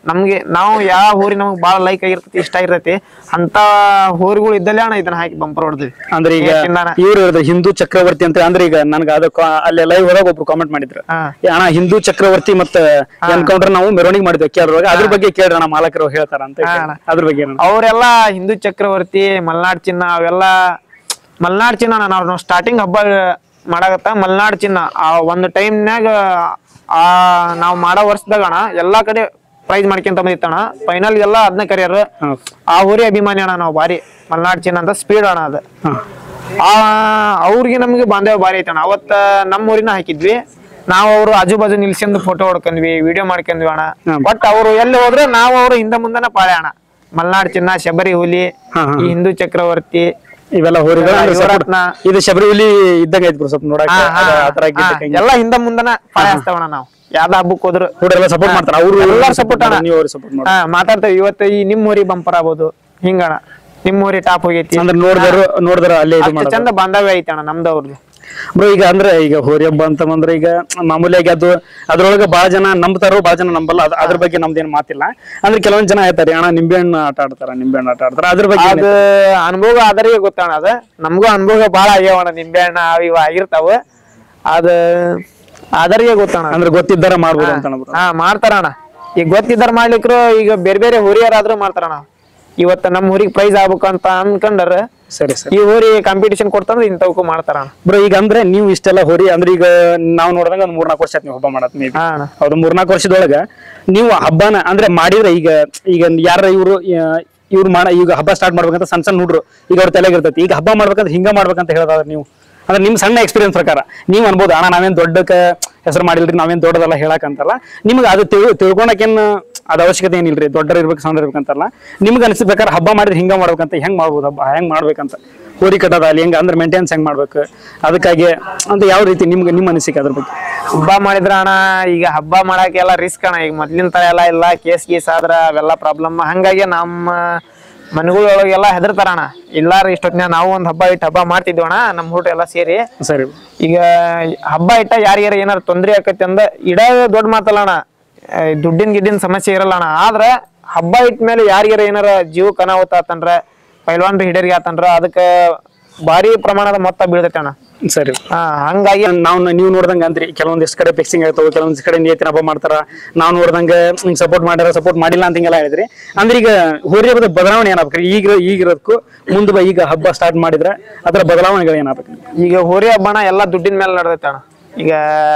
ನಮ್ಗೆ ನಾವು ಯಾವ ಹೋರಿ ನಮ್ಗೆ ಬಾಳ ಲೈಕ್ ಆಗಿರ್ತೈತಿ, ಇಷ್ಟ ಆಗಿರ್ತೈತಿ ಅಂತ ಹೋರಿಗಳು ಇದ್ದಲ್ಲೇ ಅಣ್ಣ ಇದನ್ನ ಹಾಕಿ ಬಂಪರ್ ಹೊಡೆದ್ವಿ. ಅಂದ್ರೆ ಈಗ ಇವ್ರು ಹಿಂದೂ ಚಕ್ರವರ್ತಿ ಅಂತ ಅಂದ್ರೆ ಈಗ ನನ್ಗ ಅದಕ್ಕ ಅಲ್ಲಿ ಲೈವ್ ಹೊರಗೆ ಒಬ್ರು ಕಾಮೆಂಟ್ ಮಾಡಿದ್ರು, ಅಣ್ಣ ಹಿಂದೂ ಚಕ್ರವರ್ತಿ ಮತ್ತೆ ಎನ್ಕೌಂಟರ್ ನಾವು ಮೆರವಣಿಗೆ ಮಾಡಿದ್ವಿ ಕೇಳ್ರೊಳಗೆ, ಅದ್ರ ಬಗ್ಗೆ ಕೇಳ್ರಣ ಮಾಲಕರು ಹೇಳ್ತಾರ ಅಂತ. ಅದ್ರ ಬಗ್ಗೆ ಅವ್ರೆಲ್ಲಾ ಹಿಂದೂ ಚಕ್ರವರ್ತಿ, ಮಲ್ನಾಡ್ ಚಿನ್ನ, ಅವೆಲ್ಲಾ ಮಲ್ನಾಡ್ ಚಿನ್ನ ನಾವು ಸ್ಟಾರ್ಟಿಂಗ್ ಹಬ್ಬ ಮಾಡಾಕತ್ತ ಮಲ್ನಾಡ್ ಚಿನ್ನ ಒಂದ್ ಟೈಮ್ನಾಗ ನಾವ್ ಮಾಡೋ ವರ್ಷದಾಗ ಅಣ್ಣ ಎಲ್ಲಾ ಕಡೆ ಪ್ರೈಸ್ ಮಾಡ್ಕೊಂತ ಬಂದಿತ್ತಣ್ಣ. ಫೈನಲ್ ಎಲ್ಲ ಅದನ್ನ ಕರಿಯರ್. ಆ ಹೋರಿ ಅಭಿಮಾನಿ ಅಣ್ಣ ನಾವು ಬಾರಿ. ಮಲ್ನಾಡ್ ಚಿನ್ನ ಅಂತ ಸ್ಪೀಡ್ ಅಣ್ಣ ಅದು. ಅವ್ರಿಗೆ ನಮ್ಗೆ ಬಾಂಧವ್ಯ ಬಾರಿ ಐತಣ್ಣ. ಅವತ್ತ ನಮ್ಮ ಊರಿನ ಹಾಕಿದ್ವಿ ನಾವು, ಅವರು ಆಜು ಬಾಜು ನಿಲ್ಸ್ಕೊಂಡು ಫೋಟೋ ಹೊಡ್ಕೊಂಡ್ವಿ, ವಿಡಿಯೋ ಮಾಡ್ಕೊಂಡ್ವಿ ಅಣ್ಣ. ಬಟ್ ಅವ್ರು ಎಲ್ಲಿ ಹೋದ್ರೆ ನಾವು ಅವ್ರು ಹಿಂದ ಮುಂದನ ಪಾಳೆ ಅಣ್ಣ. ಮಲ್ನಾಡ್ ಚಿನ್ನ, ಶಬರಿ ಹುಲಿ, ಈ ಹಿಂದೂ ಚಕ್ರವರ್ತಿ, ಇವೆಲ್ಲ ಹೋರಿಗಳು ಇದು ಶಬರಿ ಹುಲಿ ಇದ್ದಂಗ ಐತಿ ಸ್ವಲ್ಪ ನೋಡಕ್ಕೆ. ಎಲ್ಲ ಹಿಂದ ಮುಂದನ ಪಾಳೆ ಹಚ್ತಾವಣ್ಣ ನಾವು. ಯಾವ್ದ ಹಬ್ಬಕ್ಕೆ ಹೋದ್ರು ಸಪೋರ್ಟ್ ಮಾಡ್ತಾರ, ಅವ್ರು ಎಲ್ಲಾರು ಸಪೋರ್ಟ್ ಅಣ್ಣ. ಮಾತಾಡ್ತೇವೆ ಇವತ್ತು ಈ ನಿಮ್ ಊರಿ ಬಂಪರ್ ಆಗ್ಬೋದು, ಹಿಂಗಣ ನಿಮ್ ಊರಿ ಟಾಪ್ ಹೋಗೈತಿ ಅಂದ್ರೆ ನೋಡಿದ್ರ ಅಲ್ಲೇ ಚಂದ ಬಾಂಧವ್ಯ ಐತಿ ಅಣ್ಣ ನಮ್ದು ಅವ್ರದ್ದು. ಬ್ರೋ ಈಗ ಅಂದ್ರೆ ಈಗ ಹೋರಿ ಹಬ್ಬ ಅಂತ ಬಂದ್ರೆ ಈಗ ಮಾಮೂಲಿಯಾಗಿ ಅದ್ರೊಳಗೆ ಬಹಳ ಜನ ನಂಬ್ತಾರೋ ಬಹಳ ಜನ ನಂಬಲ್ಲ. ಅದ್ರ ಬಗ್ಗೆ ನಮ್ದೇನ್ ಮಾತಿಲ್ಲ. ಅಂದ್ರೆ ಕೆಲವೊಂದ್ ಜನ ಹೇಳ್ತಾರೆ ಅಣ್ಣ ನಿಂಬೆಹಣ್ಣು ಆಟ ಆಡ್ತಾರ ಅದ್ರ ಬಗ್ಗೆ ಅದು ಅನುಭವ ಆದರಿಗೆ ಗೊತ್ತಣ್ಣ. ಅದ ನಮ್ಗೂ ಅನುಭವ ಬಾಳ ಆಗ್ಯಾವಣ್ಣ. ನಿಂಬೆಹಣ್ಣ ಇವ ಆಗಿರ್ತಾವ, ಅದ ಆದರಿಗೆ ಗೊತ್ತಣ್ಣ. ಅಂದ್ರೆ ಗೊತ್ತಿದ್ದಾರ ಮಾಡ್ಬೋದು ಅಂತ ಮಾಡ್ತಾರಣ್ಣ. ಈಗ ಗೊತ್ತಿದ್ದಾರ ಮಾಡ್ಲಿಕ್ರು ಈಗ ಬೇರೆ ಬೇರೆ ಹೋರಿಯರಾದ್ರೂ ಮಾಡ್ತಾರಣ್ಣ. ಇವತ್ತ ನಮ್ ಊರಿಗೆ ಪ್ರೈಸ್ ಆಗ್ಬೇಕಂತ ಅನ್ಕೊಂಡಾರ ಸರಿ ಈ ಹೋರಿ ಕಾಂಪಿಟೇಷನ್ ಕೊಡ್ತಂದ್ರೆ ಇಂಥವಕ್ಕೂ ಮಾಡ್ತಾರಣ್ಣ. ಬ್ರೋ ಈಗ ಅಂದ್ರೆ ನೀವು ಇಷ್ಟೆಲ್ಲ ಹೋರಿ ಅಂದ್ರೆ ಈಗ ನಾವ್ ನೋಡಿದಾಗ ಒಂದ್ 3-4 ವರ್ಷ ಆಯ್ತು ನೀವು ಹಬ್ಬ ಮಾಡತ್. ಮೇ ಬಿ ಅವ್ರು 3-4 ವರ್ಷದೊಳಗ ನೀವು ಹಬ್ಬನ ಅಂದ್ರೆ ಮಾಡಿದ್ರೆ ಈಗ ಯಾರ ಇವ್ರು ಈಗ ಹಬ್ಬ ಸ್ಟಾರ್ಟ್ ಮಾಡ್ಬೇಕಂತ ಸಣ್ಣ ಹುಡ್ರು ಈಗ ಅವ್ರ ತಲೆಗೆ ಇರ್ತೈತಿ. ಈಗ ಹಬ್ಬ ಮಾಡ್ಬೇಕಂತ ಹಿಂಗ ಮಾಡ್ಬೇಕಂತ ಹೇಳೋದಾದ್ರೆ ನೀವು ಅಂದ್ರೆ ನಿಮ್ ಸಣ್ಣ ಎಕ್ಸ್ಪೀರಿಯನ್ಸ್ ಪ್ರಕಾರ ನೀವು ಅನ್ಬೋದು ಅಣ್ಣ ನಾವೇನ್ ದೊಡ್ಡ ಹೆಸರು ಮಾಡಿಲ್ರಿ, ನಾವೇನ್ ದೊಡ್ಡದಲ್ಲ ಹೇಳಕಂತಲ್ಲ. ನಿಮ್ಗೆ ಅದು ತಿಳ್ಕೊಳಕೇನು ಅದ ಅವಶ್ಯಕತೆ ಏನಿಲ್ರಿ, ದೊಡ್ಡರ್ ಇರ್ಬೇಕು ಸಣ್ಣ ಇರ್ಬೇಕಂತಲ್ಲ. ನಿಮ್ಗೆ ಅನಿಸಿದ ಪ್ರಕಾರ ಹಬ್ಬ ಮಾಡಿದ್ರೆ ಹಿಂಗ ಮಾಡ್ಬೇಕಂತ, ಹೆಂಗ್ ಮಾಡ್ಬೋದು ಹಬ್ಬ, ಹೆಂಗ್ ಮಾಡ್ಬೇಕಂತ ಹೋರಿ ಕಟ್ಟೋದ ಅಲ್ಲಿ ಹೆಂಗ ಅಂದ್ರೆ ಮೇಂಟೆನ್ಸ್ ಹೆಂಗ್ ಮಾಡ್ಬೇಕು ಅದಕ್ಕಾಗಿ ಅಂತ ಯಾವ ರೀತಿ ನಿಮ್ಮ ಅನಿಸಿಕೆ ಅದ್ರ ಬಗ್ಗೆ? ಹಬ್ಬ ಮಾಡಿದ್ರ ಅಣ್ಣ ಈಗ ಹಬ್ಬ ಮಾಡಕ್ಕೆ ಎಲ್ಲ ರಿಸ್ಕ್ ಅಣ್ಣ. ಈಗ ಮೊದ್ಲಿನ ತರ ಎಲ್ಲ ಇಲ್ಲ, ಕೇಸ್ ಆದ್ರ ಅವೆಲ್ಲ ಪ್ರಾಬ್ಲಮ್. ಹಂಗಾಗಿ ನಮ್ಮ ಮನೆಗಳೊಳಗೆಲ್ಲ ಹೆದರ್ತಾರಣ. ಇಲ್ಲಾರ ಇಷ್ಟೊತ್ತಿನ ನಾವು ಒಂದ್ ಹಬ್ಬ ಮಾಡ್ತಿದ್ವಣ್ಣ ನಮ್ ಹುಡ್ರು ಎಲ್ಲ ಸೇರಿ. ಸರಿ ಈಗ ಹಬ್ಬ ಇಟ್ಟ ಯಾರಿಗಾರ ಏನಾರ ತೊಂದ್ರೆ ಆಕತಿ ಅಂದ ಇಡ ದೊಡ್ಡ ಮಾತಲ್ಲ ಅಣ್ಣ. ದುಡ್ಡಿನ ಸಮಸ್ಯೆ ಇರಲ್ಲ ಅಣ್ಣ. ಆದ್ರ ಹಬ್ಬ ಇಟ್ಟ ಮೇಲೆ ಯಾರಿಗಾರ ಏನಾರ ಜೀವಕ್ಕೆ ಅನಾಹುತ ಆತಂದ್ರ, ಪೈಲ್ವಾನ್ರಿ ಹಿಡರಿಗೆ ಆತಂದ್ರ ಅದಕ್ಕ ಭಾರಿ ಪ್ರಮಾಣದ ಮೊತ್ತ ಬೀಳ್ತೈತೆ ಅಣ್ಣ. ಸರಿ ಹಂಗಾಗಿ ನೀವು ನೋಡ್ದಂಗ ಅಂದ್ರಿ ಕೆಲವೊಂದಿಷ್ಟು ಕಡೆ ಫಿಕ್ಸಿಂಗ್ ಆಗ್ತಾವ, ಕೆಲವೊಂದಿಷ್ಟು ಕಡೆ ನೇತಿನ ಹಬ್ಬ ಮಾಡ್ತಾರ. ನಾವ್ ನೋಡ್ದಂಗ ಸಪೋರ್ಟ್ ಮಾಡ್ಯಾರ, ಸಪೋರ್ಟ್ ಮಾಡಿಲ್ಲ ಅಂತ ಹಿಂಗೆಲ್ಲ ಹೇಳಿದ್ರಿ. ಅಂದ್ರೆ ಈಗ ಹೋರಿ ಹಬ್ಬದ ಬದಲಾವಣೆ ಏನಾಗ್ಬೇಕ್ರಿ? ಈಗಿರೋದಕ್ಕೂ ಮುಂದೆ ಈಗ ಹಬ್ಬ ಸ್ಟಾರ್ಟ್ ಮಾಡಿದ್ರೆ ಅದರ ಬದಲಾವಣೆಗಳು ಏನಾಗ್ಬೇಕು? ಈಗ ಹೋರಿ ಹಬ್ಬನ ಎಲ್ಲಾ ದುಡ್ಡಿನ ಮೇಲೆ ನಡೆದೈತೆ ಅಣ್ಣ. ಈಗ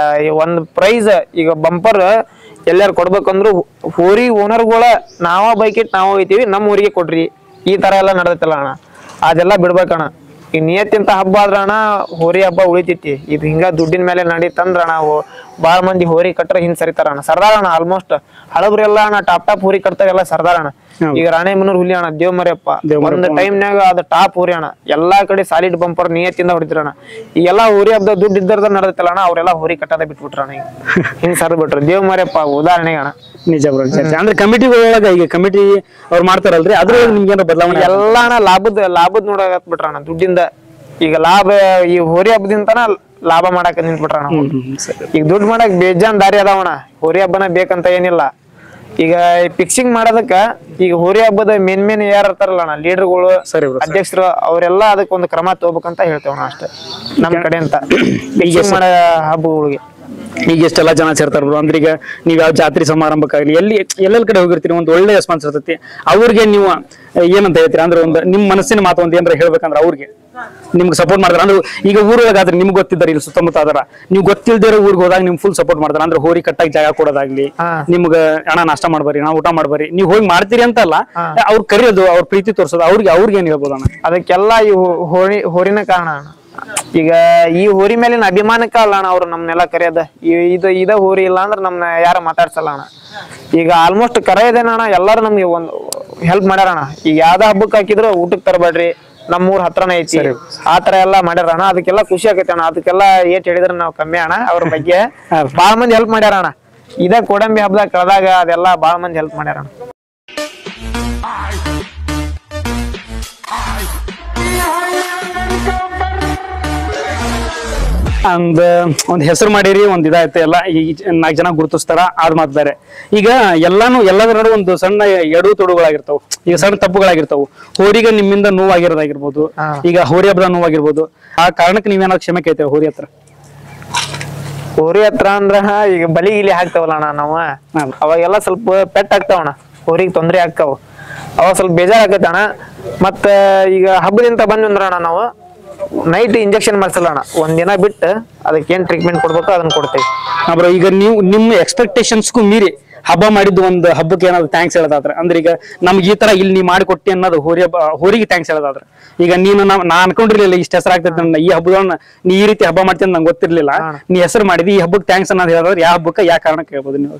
ಒಂದ್ ಪ್ರೈಸ್ ಈಗ ಬಂಪರ್ ಎಲ್ಲಾರು ಕೊಡ್ಬೇಕಂದ್ರು ಹೋರಿ ಓನರ್ಗಳ ನಾವ ಬೈಕಿಟ್ ನಾವ್ ಹೋಗ್ತೀವಿ, ನಮ್ ಊರಿಗೆ ಕೊಡ್ರಿ ಈ ತರ ಎಲ್ಲಾ ನಡೆದೈತಲ್ಲ ಅಣ್ಣ. ಅದೆಲ್ಲ ಬಿಡ್ಬೇಕಣ್ಣ. ಈಗ ನಿಯತ್ತಿಂತ ಹಬ್ಬ ಆದ್ರ ಅಣ್ಣ ಹೋರಿ ಹಬ್ಬ ಉಳಿತೈತಿ. ಇದು ಹಿಂಗ ದುಡ್ಡಿನ ಮೇಲೆ ನಡೀತಂದ್ರ ನಾವು ಬಾಳ ಮಂದಿ ಹೋರಿ ಕಟ್ರ ಹಿಂದ್ ಸರಿತಾರಣ್ಣ. ಸರ್ದಾರಣ್ಣ ಆಲ್ಮೋಸ್ಟ್ ಹಳಬ್ರೆಲ್ಲ ಅಣ್ಣ ಟಾಪ್ ಹೋರಿ ಕಟ್ತಾವೆಲ್ಲ ಸರ್ದಾರಣ್ಣ. ಈಗ ರಾಣೆಬೆನ್ನೂರ್ ಹುಲಿ ಅಣ್ಣ, ದೇವಮರಿಯಪ್ಪ ಒಂದ್ ಟೈಮ್ನಾಗ ಅದ ಟಾಪ್ ಹೋರಿ ಅಣ್ಣ. ಎಲ್ಲಾ ಕಡೆ ಸಾಲಿಡ್ ಬಂಪರ್ ನಿಯತ್ತಿಂದ ಹೊಡಿತಿರಣ್ಣ. ಈಗೆಲ್ಲಾ ಹೋರಿ ಹಬ್ಬದ ದುಡ್ಡು ಇದ್ದರ್ದ ನಡೆದತ್ತಲ್ಲ ಅಣ್ಣ, ಅವ್ರೆಲ್ಲ ಹೋರಿ ಕಟ್ಟದ ಬಿಟ್ಬಿಟ್ರಣ್ಣ. ಈಗ ಹಿಂಗ್ ಸರ್ದ್ ಬಿಟ್ರು ದೇವಮರಿಯಪ್ಪ ಉದಾಹರಣೆಗೆ ಅಣ್ಣ. ನಿಜ ಬರೋ ಅಂದ್ರೆ ಕಮಿಟಿ ಒಳಗ ಈಗ ಕಮಿಟಿ ಅವ್ರು ಮಾಡ್ತಾರಲ್ರಿ ಅದ್ರ ನಿಮ್ಗೆ ಏನೋ ಬದಲಾವಣೆ ಎಲ್ಲ ಅಣ್ಣ ಲಾಭದ್ ನೋಡಕ್ ಬಿಟ್ರಣ್ಣ ದುಡ್ಡಿಂದ. ಈಗ ಲಾಭ ಈ ಹೋರಿ ಹಬ್ಬದಿಂದನ ಲಾಭ ಮಾಡಾಕ ನಿಂತ್ಬಿಟ್ರಣ. ಈಗ ದುಡ್ಡು ಮಾಡಕ್ ಬೇಜಾನ್ ದಾರಿ ಅದಾವಣ. ಹೋರಿ ಹಬ್ಬನ ಬೇಕಂತ ಏನಿಲ್ಲ. ಈಗ ಫಿಕ್ಸಿಂಗ್ ಮಾಡೋದಕ್ಕ ಈಗ ಹೋರಿ ಹಬ್ಬದ ಮೇನ್ ಯಾರು ಇರ್ತಾರಲ್ಲ ಅಣ್ಣ, ಲೀಡರ್ಗಳು, ಅಧ್ಯಕ್ಷರು, ಅವರೆಲ್ಲ ಅದಕ್ಕೆ ಒಂದು ಕ್ರಮ ತಗೋಬೇಕಂತ ಹೇಳ್ತೇವಣ್ಣ ಅಷ್ಟೇ ನಮ್ ಕಡೆ ಅಂತ. ಫಿಕ್ಸಿಂಗ್ ಮಾಡೋ ಹಬ್ಬಗಳಿಗೆ ಈಗ ಎಷ್ಟೆಲ್ಲ ಜನ ಸೇರ್ತಾರ ಬ್ರೋ. ಅಂದ್ರೆ ಈಗ ನೀವ್ ಯಾವ ಜಾತ್ರೆ ಸಮಾರಂಭಕ್ಕಾಗ್ಲಿ ಎಲ್ಲೆಲ್ಲ ಕಡೆ ಹೋಗಿರ್ತೀರಿ, ಒಂದು ಒಳ್ಳೆ ರೆಸ್ಪಾನ್ಸ್ ಇರ್ತೈತಿ. ಅವ್ರಿಗೆ ನೀವು ಏನಂತ ಹೇಳ್ತೀರಿ? ಅಂದ್ರೆ ಒಂದು ನಿಮ್ ಮನಸ್ಸಿನ ಮಾತು ಒಂದು ಏನಾರ ಹೇಳ್ಬೇಕಂದ್ರೆ ಅವ್ರಿಗೆ ನಿಮ್ಗೆ ಸಪೋರ್ಟ್ ಮಾಡ್ತಾರ. ಅಂದ್ರೆ ಈಗ ಊರೊಳಗಾದ್ರೆ ನಿಮ್ಗೆ ಗೊತ್ತಿದ್ದಾರೆ, ಇಲ್ಲಿ ಸುತ್ತಮುತ್ತ ಅದರ ನೀವು ಗೊತ್ತಿಲ್ದಿರೋ ಊರಿಗೆ ಹೋದಾಗ ನಿಮ್ ಫುಲ್ ಸಪೋರ್ಟ್ ಮಾಡ್ತಾರ. ಅಂದ್ರೆ ಹೋರಿ ಕಟ್ಟಾಗಿ ಜಾಗ ಕೊಡೋದಾಗ್ಲಿ, ನಿಮ್ಗೆ ಹಣ ನಾಷ್ಟ ಮಾಡ್ಬರಿ, ನಾವು ಊಟ ಮಾಡ್ಬರಿ, ನೀವು ಹೋಗಿ ಮಾಡ್ತೀರಿ ಅಂತಲ್ಲ, ಅವ್ರು ಕರೆಯೋದು, ಅವ್ರ ಪ್ರೀತಿ ತೋರ್ಸೋದು, ಅವ್ರಿಗೆ ಏನ್ ಹೇಳ್ಬೋದು ಅಣ್ಣ? ಅದಕ್ಕೆಲ್ಲ ಈ ಹೋರಿನ ಕಾರಣ ಅಣ್ಣ. ಈಗ ಈ ಹೋರಿ ಮೇಲಿನ ಅಭಿಮಾನಕ್ಕ ಅಲ್ಲ ಅಣ್ಣ ಅವ್ರು ನಮ್ನೆಲ್ಲ ಕರೆಯೋದ. ಇದ ಹೋರಿ ಇಲ್ಲ ಅಂದ್ರೆ ನಮ್ನ ಯಾರು ಮಾತಾಡ್ಸಲ್ಲ ಅಣ್ಣ. ಈಗ ಆಲ್ಮೋಸ್ಟ್ ಕರೆಯೋದೇನ ಅಣ್ಣ, ಎಲ್ಲಾರು ನಮ್ಗೆ ಒಂದು ಹೆಲ್ಪ್ ಮಾಡ್ಯಾರಣ್ಣ. ಈಗ ಯಾವ್ದ ಹಬ್ಬಕ್ಕೆ ಹಾಕಿದ್ರು ಊಟಕ್ಕೆ ತರಬೇಡ್ರಿ, ನಮ್ಮೂರ್ ಹತ್ರನೇ ಐತಿ, ಆತರ ಎಲ್ಲಾ ಮಾಡ್ಯಾರಣ್ಣ. ಅದಕ್ಕೆಲ್ಲ ಖುಷಿ ಆಗೈತೆ ಅಣ್ಣ. ಅದಕ್ಕೆಲ್ಲ ಏಟ್ ಹೇಳಿದ್ರೆ ನಾವು ಕಮ್ಮಿ ಅಣ್ಣ. ಅವ್ರ ಬಗ್ಗೆ ಬಾಳ ಮಂದಿ ಹೆಲ್ಪ್ ಮಾಡ್ಯಾರಣ್ಣ. ಇದ ಕೋಡಂಬಿ ಹಬ್ಬದಾಗ ಕಳೆದಾಗ ಅದೆಲ್ಲ ಬಾಳ ಮಂದಿ ಹೆಲ್ಪ್ ಮಾಡ್ಯಾರಣ್ಣ. ಒಂದ್ ಹೆಸರು ಮಾಡಿರಿ, ಒಂದ್ ಇದಾಯ್ತು ಎಲ್ಲ ಈ 4 ಜನ ಗುರುತಿಸ್ತಾರ ಆದ್ ಮಾತು ಬೇರೆ. ಈಗ ಎಲ್ಲದರ ನಡುವೆ ಒಂದು ಸಣ್ಣ ಎಡು ತೊಡುಗಳಾಗಿರ್ತಾವ, ಈಗ ಸಣ್ಣ ತಪ್ಪುಗಳಾಗಿರ್ತಾವ. ಹೋರಿಗೆ ನಿಮ್ಮಿಂದ ನೋವಾಗಿರೋದಾಗಿರ್ಬೋದು, ಈಗ ಹೋರಿ ಹಬ್ಬದ ನೋವಾಗಿರ್ಬೋದು. ಆ ಕಾರಣಕ್ಕೆ ನೀವೇನಾದ್ರು ಕ್ಷಮೆ ಕೇಳ್ತೇವೆ ಹೋರಿ ಹತ್ರ? ಹೋರಿ ಹತ್ರ ಅಂದ್ರ ಈಗ ಬಲಿ ಗಿಲಿ ಹಾಕ್ತಾವಲ್ಲ ಅಣ್ಣ ನಾವು, ಅವಾಗೆಲ್ಲ ಸ್ವಲ್ಪ ಪೆಟ್ ಆಗ್ತಾವಣ್ಣ, ಹೋರಿಗೆ ತೊಂದ್ರೆ ಆಗ್ತಾವ, ಅವಾಗ ಸ್ವಲ್ಪ ಬೇಜಾರ್ ಆಗತ್ತೆ ಅಣ್ಣ. ಮತ್ತ ಈಗ ಹಬ್ಬದಿಂದ ಬಂದ್ವಿ ಅಣ್ಣ ನಾವು ನೈಟ್ ಇಂಜೆಕ್ಷನ್ ಮಾಡ್ಸಲ್ಲ ಅಣ್ಣ, ಒಂದಿನ ಬಿಟ್ಟು ಅದಕ್ಕೆ ಏನ್ ಟ್ರೀಟ್ಮೆಂಟ್ ಕೊಡ್ಬೇಕು ಅದನ್ನ ಕೊಡ್ತೇವೆ. ಈಗ ನೀವು ನಿಮ್ಮ ಎಕ್ಸ್ಪೆಕ್ಟೇಷನ್ಸ್ಗೂ ಮೀರಿ ಹಬ್ಬ ಮಾಡಿದ್ದು ಒಂದು ಹಬ್ಬಕ್ಕೆ ಏನಾದ್ರು ಥ್ಯಾಂಕ್ಸ್ ಹೇಳೋದಾದ್ರೆ, ಅಂದ್ರೆ ಈಗ ನಮ್ಗೆ ಈ ತರ ಇಲ್ಲಿ ನೀ ಮಾಡಿಕೊಟ್ಟಿ ಅನ್ನೋದು ಹೋರಿಗೆ ಥ್ಯಾಂಕ್ಸ್ ಹೇಳೋದಾದ್ರೆ, ಈಗ ನೀನು ನಾ ಅನ್ಕೊಂಡಿರ್ಲಿಲ್ಲ ಇಷ್ಟ ಹೆಸರು ಆಗ್ತೈತೆ ಈ ಹಬ್ಬದನ್ನ ನೀ ಈ ರೀತಿ ಹಬ್ಬ ಮಾಡ್ತೀನಿ ನಂಗೆ ಗೊತ್ತಿರ್ಲಿಲ್ಲ, ನೀ ಹೆಸರು ಮಾಡಿದಿ ಈ ಹಬ್ಬಕ್ಕೆ ಥ್ಯಾಂಕ್ಸ್ ಅನ್ನೋದು ಹೇಳೋದಾದ್ರೆ ಯಾವ ಹಬ್ಬಕ್ಕೆ ಯಾವ ಕಾರಣಕ್ಕೆ ಹೇಳ್ಬೋದು ನೀವು?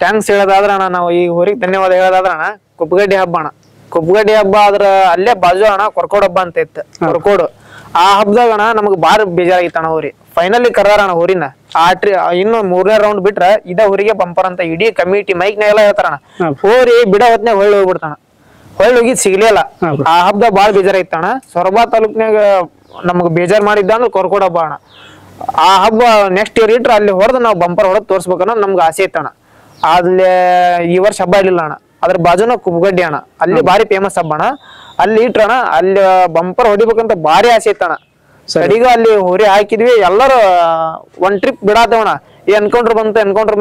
ಥ್ಯಾಂಕ್ಸ್ ಹೇಳೋದಾದ್ರ ಅಣ್ಣ, ನಾವು ಈ ಹೋರಿಗೆ ಧನ್ಯವಾದ ಹೇಳೋದಾದ್ರ ಅಣ್ಣ, ಕುಪ್ಪಗಡ್ಡಿ ಹಬ್ಬ ಅಣ್ಣ. ಕುಪ್ಪಗಡ್ಡಿ ಹಬ್ಬ ಅದ್ರ ಅಲ್ಲೇ ಬಾಜು ಅಣ್ಣ ಕೊರ್ಕೋಡ್ ಹಬ್ಬ ಅಂತ ಇತ್ತು, ಕೊರ್ಕೋಡು. ಆ ಹಬ್ಬದಾಗ ಅಣ್ಣ ನಮಗ್ ಬಾರಿ ಬೇಜಾರಾಗಿತ್ತು ಅಣ್ಣ. ಹೋರಿ ಫೈನಲಿ ಕರ್ದಾರ ಅಣ್ಣ ಹೋರಿನ. ಇನ್ನು 3ನೇ ರೌಂಡ್ ಬಿಟ್ರ ಇದ ಹೋರಿಗೆ ಬಂಪರ್ ಅಂತ ಇಡೀ ಕಮಿಟಿ ಮೈಕ್ನಾಗೆಲ್ಲ ಹೇಳ್ತಾರಣ್ಣ. ಹೋರಿ ಬಿಡ ಹೊತ್ನಾಗ ಹೊಳ್ಳಿ ಹೋಗ್ಬಿಡ್ತಾನ, ಹೊಳ್ಳಿ ಹೋಗಿ ಸಿಗ್ಲಿಲ್ಲ. ಆ ಹಬ್ಬದಾಗ ಬಾಳ ಬೇಜಾರಾಗಿತ್ತಣ್ಣ. ಸೊರಬ ತಾಲೂಕ್ನಾಗ ನಮಗ್ ಬೇಜಾರ್ ಮಾಡಿದ್ದ ಅಂದ್ರೆ ಕೊರ್ಕೋಡ್ ಹಬ್ಬ ಅಣ್ಣ. ಆ ಹಬ್ಬ ನೆಕ್ಸ್ಟ್ ಇಯರ್ ಇಟ್ರ ಅಲ್ಲಿ ಹೊಡೆದ್ ನಾವು ಬಂಪರ್ ಹೊಡೆದ್ ತೋರ್ಸ್ಬೇಕನ್ನ ನಮ್ಗೆ ಆಸೆ ಇತ್ತಣ್ಣ. ಅಲ್ಲಿ ಈ ವರ್ಷ ಹಬ್ಬ ಇರ್ಲಿಲ್ಲ ಅಣ್ಣ. ಅದ್ರ ಬಾಜುನ ಕುಪ್ಪಗಡ್ಡಿ ಅಣ್ಣ, ಅಲ್ಲಿ ಬಾರಿ ಫೇಮಸ್ ಹಬ್ಬ ಅಣ್ಣ. ಅಲ್ಲಿ ಇಟ್ರಣ ಅಲ್ಲಿ ಬಂಪರ್ ಹೊಡಿಬೇಕಂತ ಬಾರಿ ಆಸೆ ಇತ್ತಣ್ಣ. ಸರಿಗ ಅಲ್ಲಿ ಹೋರಿ ಹಾಕಿದ್ವಿ, ಎಲ್ಲರೂ ಒಂದ್ ಟ್ರಿಪ್ ಬಿಡಾತವಣ. ಎನ್ಕೌಂಟರ್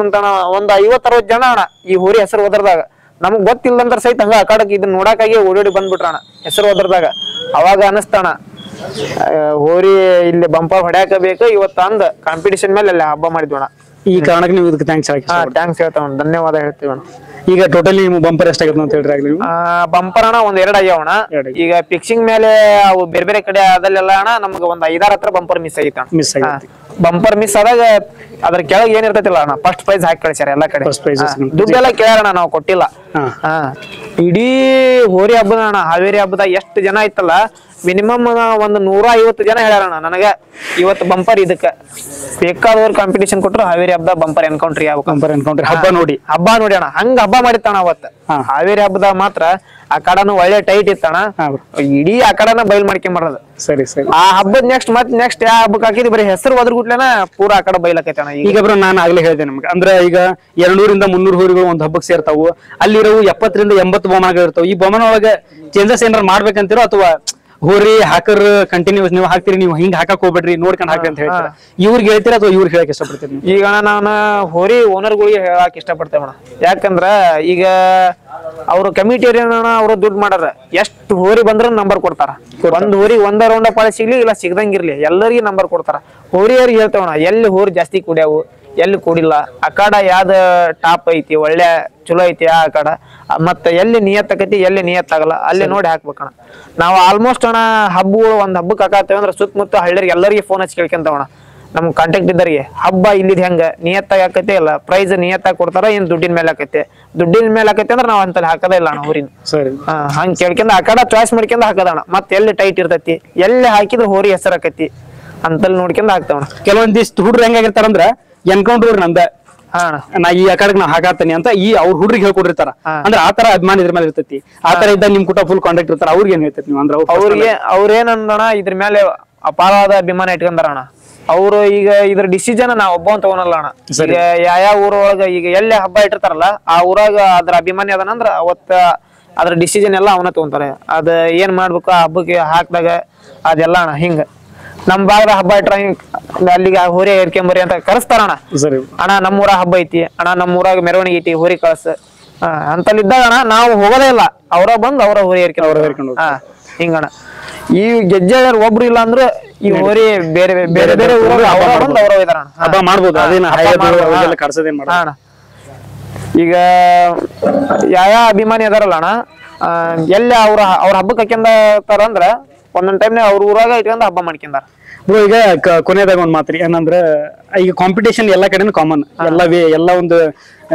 ಬಂತಣ, ಒಂದ್ 50-60 ಜನ ಅಣ್ಣ ಈ ಹೋರಿ ಹೆಸರು ಒದರ್ದಾಗ. ನಮಗ್ ಗೊತ್ತಿಲ್ಲಂದ್ರ ಸಹಿತ ಹಂಗ ಆ ಕಡೆಗೆ ಇದನ್ನ ನೋಡಾಕಾಗಿ ಓಡಿ ಬಂದ್ಬಿಟ್ರಣ ಹೆಸರು ಒದರ್ದಾಗ. ಅವಾಗ ಅನಸ್ತಣ ಹೋರಿ ಇಲ್ಲಿ ಬಂಪರ್ ಹೊಡ್ಯಾಕ ಬೇಕು ಇವತ್ತು ಅಂದ್ ಕಾಂಪಿಟಿಷನ್ ಮೇಲೆ ಅಲ್ಲಿ ಹಬ್ಬ ಮಾಡಿದ್ವಣ. ಈ ಕಾರಣಕ್ಕೆ ನೀವು ಇದಕ್ಕೆ ಥ್ಯಾಂಕ್ಸ್ ಹೇಳ್ತಾವಣ, ಧನ್ಯವಾದ ಹೇಳ್ತೀವಣ್ಣ. ಈಗ ಟೋಟಲಿ ನೀವು ಬಂಪರ್ ಎಷ್ಟಾಗುತ್ತೆ ಅಂತ ಹೇಳ್ರಿ? ಬಂಪರ್ ಅಣ್ಣ ಒಂದ್ 2 ಆಗ್ಯಾವಣ. ಈಗ ಫಿಕ್ಸಿಂಗ್ ಮೇಲೆ ಅವು ಬೇರೆ ಬೇರೆ ಕಡೆ ಅದಲ್ಲೆಲ್ಲ ಅಣ್ಣ ನಮ್ಗೆ ಒಂದ್ 5-6 ಹತ್ರ ಬಂಪರ್ ಮಿಸ್ ಆಗಿತ್ತ. ಬಂಪರ್ ಮಿಸ್ ಆದಾಗ ಅದ್ರ ಕೆಳಗೆ ಏನ್ ಇರ್ತೈತಿಲ್ಲ ಅಣ್ಣ, ಫಸ್ಟ್ ಪ್ರೈಸ್ ಹಾಕಿ ಕಳಿಸ್ಯಾರ ಎಲ್ಲಾ ಕಡೆ. ದುಡ್ಡೆಲ್ಲ ಕೇಳಾರಣ, ನಾವು ಕೊಟ್ಟಿಲ್ಲ. ಇಡೀ ಹೋರಿ ಹಬ್ಬದ ಅಣ್ಣ, ಹಾವೇರಿ ಹಬ್ಬದಾಗ ಎಷ್ಟು ಜನ ಐತಲ್ಲ, ಮಿನಿಮಮ್ ಒಂದ್ 150 ಜನ ಹೇಳ್ಯಾರಣ್ಣ ನನಗ ಇವತ್ತು ಬಂಪರ್ ಇದಕ್ಕ ಬೇಕಾದವ್ರು ಕಾಂಪಿಟೇಷನ್ ಕೊಟ್ರು ಹಾವೇರಿ ಹಬ್ಬದ ಬಂಪರ್ ಎನ್ಕೌಂಟ್ರಿ ಹಬ್ಬ ನೋಡಿ ಅಣ್ಣ. ಹಂಗ ಹಬ್ಬ ಮಾಡಿತ್ತಣ್ಣ ಅವತ್ತ. ಹಾವೇರಿ ಹಬ್ಬದ ಮಾತ್ರ ಆ ಕಡನು ಒಳ್ಳೆ ಟೈಟ್ ಇತ್ತಣ್ಣ, ಇಡೀ ಆ ಕಡನ ಬಯಲ್ ಮಾಡ್ಕೊಂಬರೋದು. ಸರಿ ಸರಿ. ಆ ಹಬ್ಬದ ನೆಕ್ಸ್ಟ್ ಯಾವ ಹಬ್ಬಕ್ಕೆ ಹಾಕಿದ್ವಿ ಬರೀ ಹೆಸರು ಒದರ್ಗುಟ್ಲೇನ ಪೂರಾ ಆ ಕಡೆ ಬೈಲಕೈತಣ್ಣ. ಈಗ ಬ್ರೋ ನಾನು ಆಗ್ಲೇ ಹೇಳಿದೆ ನಮ್ಗೆ, ಅಂದ್ರೆ ಈಗ 200-300 ಹೋರಿಗಳು ಒಂದ್ ಹಬ್ಬಕ್ಕೆ ಸೇರ್ತಾವು. ಅಲ್ಲಿರೋ 70-80 ಬಹುಮಾನಗಳು ಇರ್ತಾವ. ಈ ಬಹುಮಾನ ಒಳಗೆ ಚೇಂಜಸ್ ಏನಾರು ಮಾಡ್ಬೇಕಂತಿರೋ ಅಥವಾ ಹೋರಿ ಹಾಕರ್ ಕಂಟಿನ್ಯೂಸ್ ನೀವು ಹಾಕ್ತಿರಿ, ನೀವು ಹಿಂಗ್ ಹಾಕಕ್ ಹೋಗ್ಬೇಡ್ರಿ ನೋಡ್ಕೊಂಡ್ ಹಾಕ್ರಿ ಅಂತ ಹೇಳ್ತೀರಾ? ಇವ್ರಿಗೆ ಹೇಳ್ತೀರಾ ಅಥವಾ ಇವ್ರಿಗೆ ಹೇಳಕ್ ಇಷ್ಟಪಡ್ತೀರಿ? ಈಗ ನಾನು ಹೋರಿ ಓನರ್ಗಳಿಗೆ ಹೇಳಕ್ ಇಷ್ಟಪಡ್ತೇವಣ್ಣ. ಯಾಕಂದ್ರ ಈಗ ಅವ್ರ ಕಮಿಟಿ ಅವ್ರ ದುಡ್ಡು ಮಾಡಾರ, ಎಷ್ಟು ಹೋರಿ ಬಂದ್ರ ನಂಬರ್ ಕೊಡ್ತಾರ. ಒಂದ್ ಹೋರಿ ಒಂದ ರೌಂಡ್ ಪಾಳಿ ಸಿಗ್ಲಿ ಇಲ್ಲ ಸಿಗ್ದಂಗಿರ್ಲಿ ಎಲ್ಲರಿಗೂ ನಂಬರ್ ಕೊಡ್ತಾರ. ಹೋರಿಯವ್ರಿಗೆ ಹೇಳ್ತೇವಣ್ಣ, ಎಲ್ಲಿ ಹೋರಿ ಜಾಸ್ತಿ ಕುಡಿಯಾವು ಎಲ್ಲಿ ಕೂಡಿಲ್ಲ, ಅಕಾಡ ಯಾವ್ದ ಟಾಪ್ ಐತಿ ಒಳ್ಳೆ ಚಲೋ ಐತಿ ಆ ಅಕಾಡ, ಮತ್ತ ಎಲ್ಲಿ ನಿಯತ್ತಾಕೈತಿ ಎಲ್ಲಿ ನಿಯತ್ತಾಗಲ್ಲ ಅಲ್ಲಿ ನೋಡಿ ಹಾಕ್ಬೇಕಣ್ಣ. ನಾವು ಆಲ್ಮೋಸ್ಟ್ ಅಣ್ಣ ಹಬ್ಬಗಳು ಒಂದ್ ಹಬ್ಬಕ್ಕೆ ಹಾಕತ್ತೇವೆ ಅಂದ್ರೆ ಸುತ್ತಮುತ್ತ ಹಳ್ಳಿಯರಿಗೆ ಎಲ್ಲರಿಗೆ ಫೋನ್ ಹಚ್ಚಿ ಕೇಳ್ಕೊಂತವಣ್ಣ, ನಮ್ ಕಾಂಟ್ಯಾಕ್ಟ್ ಇದ್ದರಿಗೆ ಹಬ್ಬ ಇಲ್ಲಿದ್ ಹೆಂಗ ನಿಯತ್ತಾಗಿ ಹಾಕೈತೆ ಇಲ್ಲ ಪ್ರೈಸ್ ನಿಯತ್ತಾಗಿ ಕೊಡ್ತಾರ ಏನ್ ದುಡ್ಡಿನ ಮೇಲೆ ಹಾಕೈತೆ. ದುಡ್ಡಿನ ಮೇಲೆ ಹಾಕೈತೆ ಅಂದ್ರೆ ನಾವ್ ಅಂತಲ್ಲಿ ಹಾಕದೇ ಇಲ್ಲ ಅಣ್ಣ ಹೋರಿನ. ಹಂಗ್ ಕೇಳ್ಕೊಂಡ್ ಅಕಾಡ ಚಾಯ್ಸ್ ಮಾಡ್ಕೊಂಡ್ ಹಾಕದಣ್ಣ. ಮತ್ ಎಲ್ಲಿ ಟೈಟ್ ಇರ್ತೈತಿ ಎಲ್ಲಿ ಹಾಕಿದ್ರೆ ಹೋರಿ ಹೆಸರು ಹಾಕೈತಿ ಅಂತಲ್ಲಿ ನೋಡ್ಕೊಂಡ್ ಹಾಕ್ತಾವಣ್ಣ. ಕೆಲವೊಂದಿಷ್ಟು ಹುಡ್ರು ಹೆಂಗಾಗಿರ್ತಾರಂದ್ರ ಎನ್ಕೌಂಟರ್ ನಂದ ನಾ ಈ ಅಕಾಡಕ್ ನಾ ಹಾಕಾತೇನೆ ಅಂತ ಈ ಅವ್ರ ಹುಡ್ರಿಗೆ ಹೇಳ್ಕೊಟ್ಟಿರ್ತಾರ. ಅಂದ್ರೆ ಆತರ ಅಭಿಮಾನ ಇದ್ರ ಮೇಲೆ ಇರ್ತೈತಿ. ಆತರ ಇದ್ದ ನಿಮ್ ಕುಟ ಫುಲ್ ಕಾಂಟ್ಯಾಕ್ಟ್ ಇರ್ತಾರ. ಅವ್ರಿಗೆ ಏನ್ ಹೇಳ್ತೈತಿ ನೀವು? ಅಂದ್ರೆ ಅವ್ರೇನಂದಣ ಇದ್ರ ಮೇಲೆ ಅಪಾರವಾದ ಅಭಿಮಾನ ಇಟ್ಕೊಂಡಾರಣ. ಅವ್ರು ಈಗ ಇದ್ರ ಡಿಸಿಷನ್ ನಾವ್ ಒಬ್ಬ ತಗೊಳಲ್ಲ ಅಣ್ಣ. ಈಗ ಯಾವ ಊರೊಳಗ ಈಗ ಎಲ್ಲೇ ಹಬ್ಬ ಇಟ್ಟಿರ್ತಾರಲ್ಲ ಆ ಊರಾಗ ಅದ್ರ ಅಭಿಮಾನಿ ಅದನಂದ್ರ ಅವತ್ತ ಅದ್ರ ಡಿಸಿಷನ್ ಎಲ್ಲ ಅವನ ತಗೊಂತಾರೆ. ಅದ ಏನ್ ಮಾಡ್ಬೇಕು ಆ ಹಬ್ಬಕ್ಕೆ ಹಾಕ್ದಾಗ ಅದೆಲ್ಲ ಅಣ್ಣ. ಹಿಂಗ ನಮ್ ಭಾಗದ ಹಬ್ಬ ಇಟ್ರ ಅಲ್ಲಿಗೆ ಹೋರಿ ಏರ್ಕೊಂಬರಿ ಅಂತ ಕರೆಸ್ತಾರಣ್ಣ. ಅಣ್ಣ ನಮ್ಮೂರ ಹಬ್ಬ ಐತಿ ಅಣ್ಣ, ನಮ್ಮೂರಾಗ ಮೆರವಣಿಗೆ ಐತಿ ಹೋರಿ ಕಳ್ಸ ಅಂತಲ್ಲಿದ್ದಾಗ ಅಣ್ಣ ನಾವು ಹೋಗೋದೇ ಇಲ್ಲ, ಅವರ ಬಂದ್ ಅವರ ಹೋರಿ ಏರ್ಕೊಂಡು ಹಿಂಗಣ್ಣ. ಈ ಗೆಜ್ಜೆ ಒಬ್ರು ಇಲ್ಲ ಅಂದ್ರೆ ಈ ಹೋರಿ ಬೇರೆ ಬೇರೆ ಬೇರೆ ಊರಾಗ ಅವರ ಬಂದ್ ಅವರ ಇದಾರಣ್ಣ ಹಬ್ಬ ಮಾಡ್ಬೋದು. ಅಣ್ಣ ಈಗ ಯಾವ ಅಭಿಮಾನಿ ಅದಾರಲ್ಲ ಅಣ್ಣ, ಎಲ್ಲಿ ಅವ್ರ ಹಬ್ಬಕ್ಕೆ ಹಾಕ್ಯಂದಾರ ಅಂದ್ರ ಒಂದೊಂದ್ ಟೈಮ್ ಅವ್ರ ಊರಾಗ ಇಟ್ಕೊಂಡ್ ಹಬ್ಬ ಮಾಡ್ಕೊಂಡಾರ. ಬ್ರೋ ಈಗ ಕೊನೆಯದಾಗ ಒಂದ್ ಮಾತ್ರಿ ಏನಂದ್ರ ಈಗ ಕಾಂಪಿಟೇಷನ್ ಎಲ್ಲಾ ಕಡೆನೂ ಕಾಮನ್. ಎಲ್ಲ ಒಂದು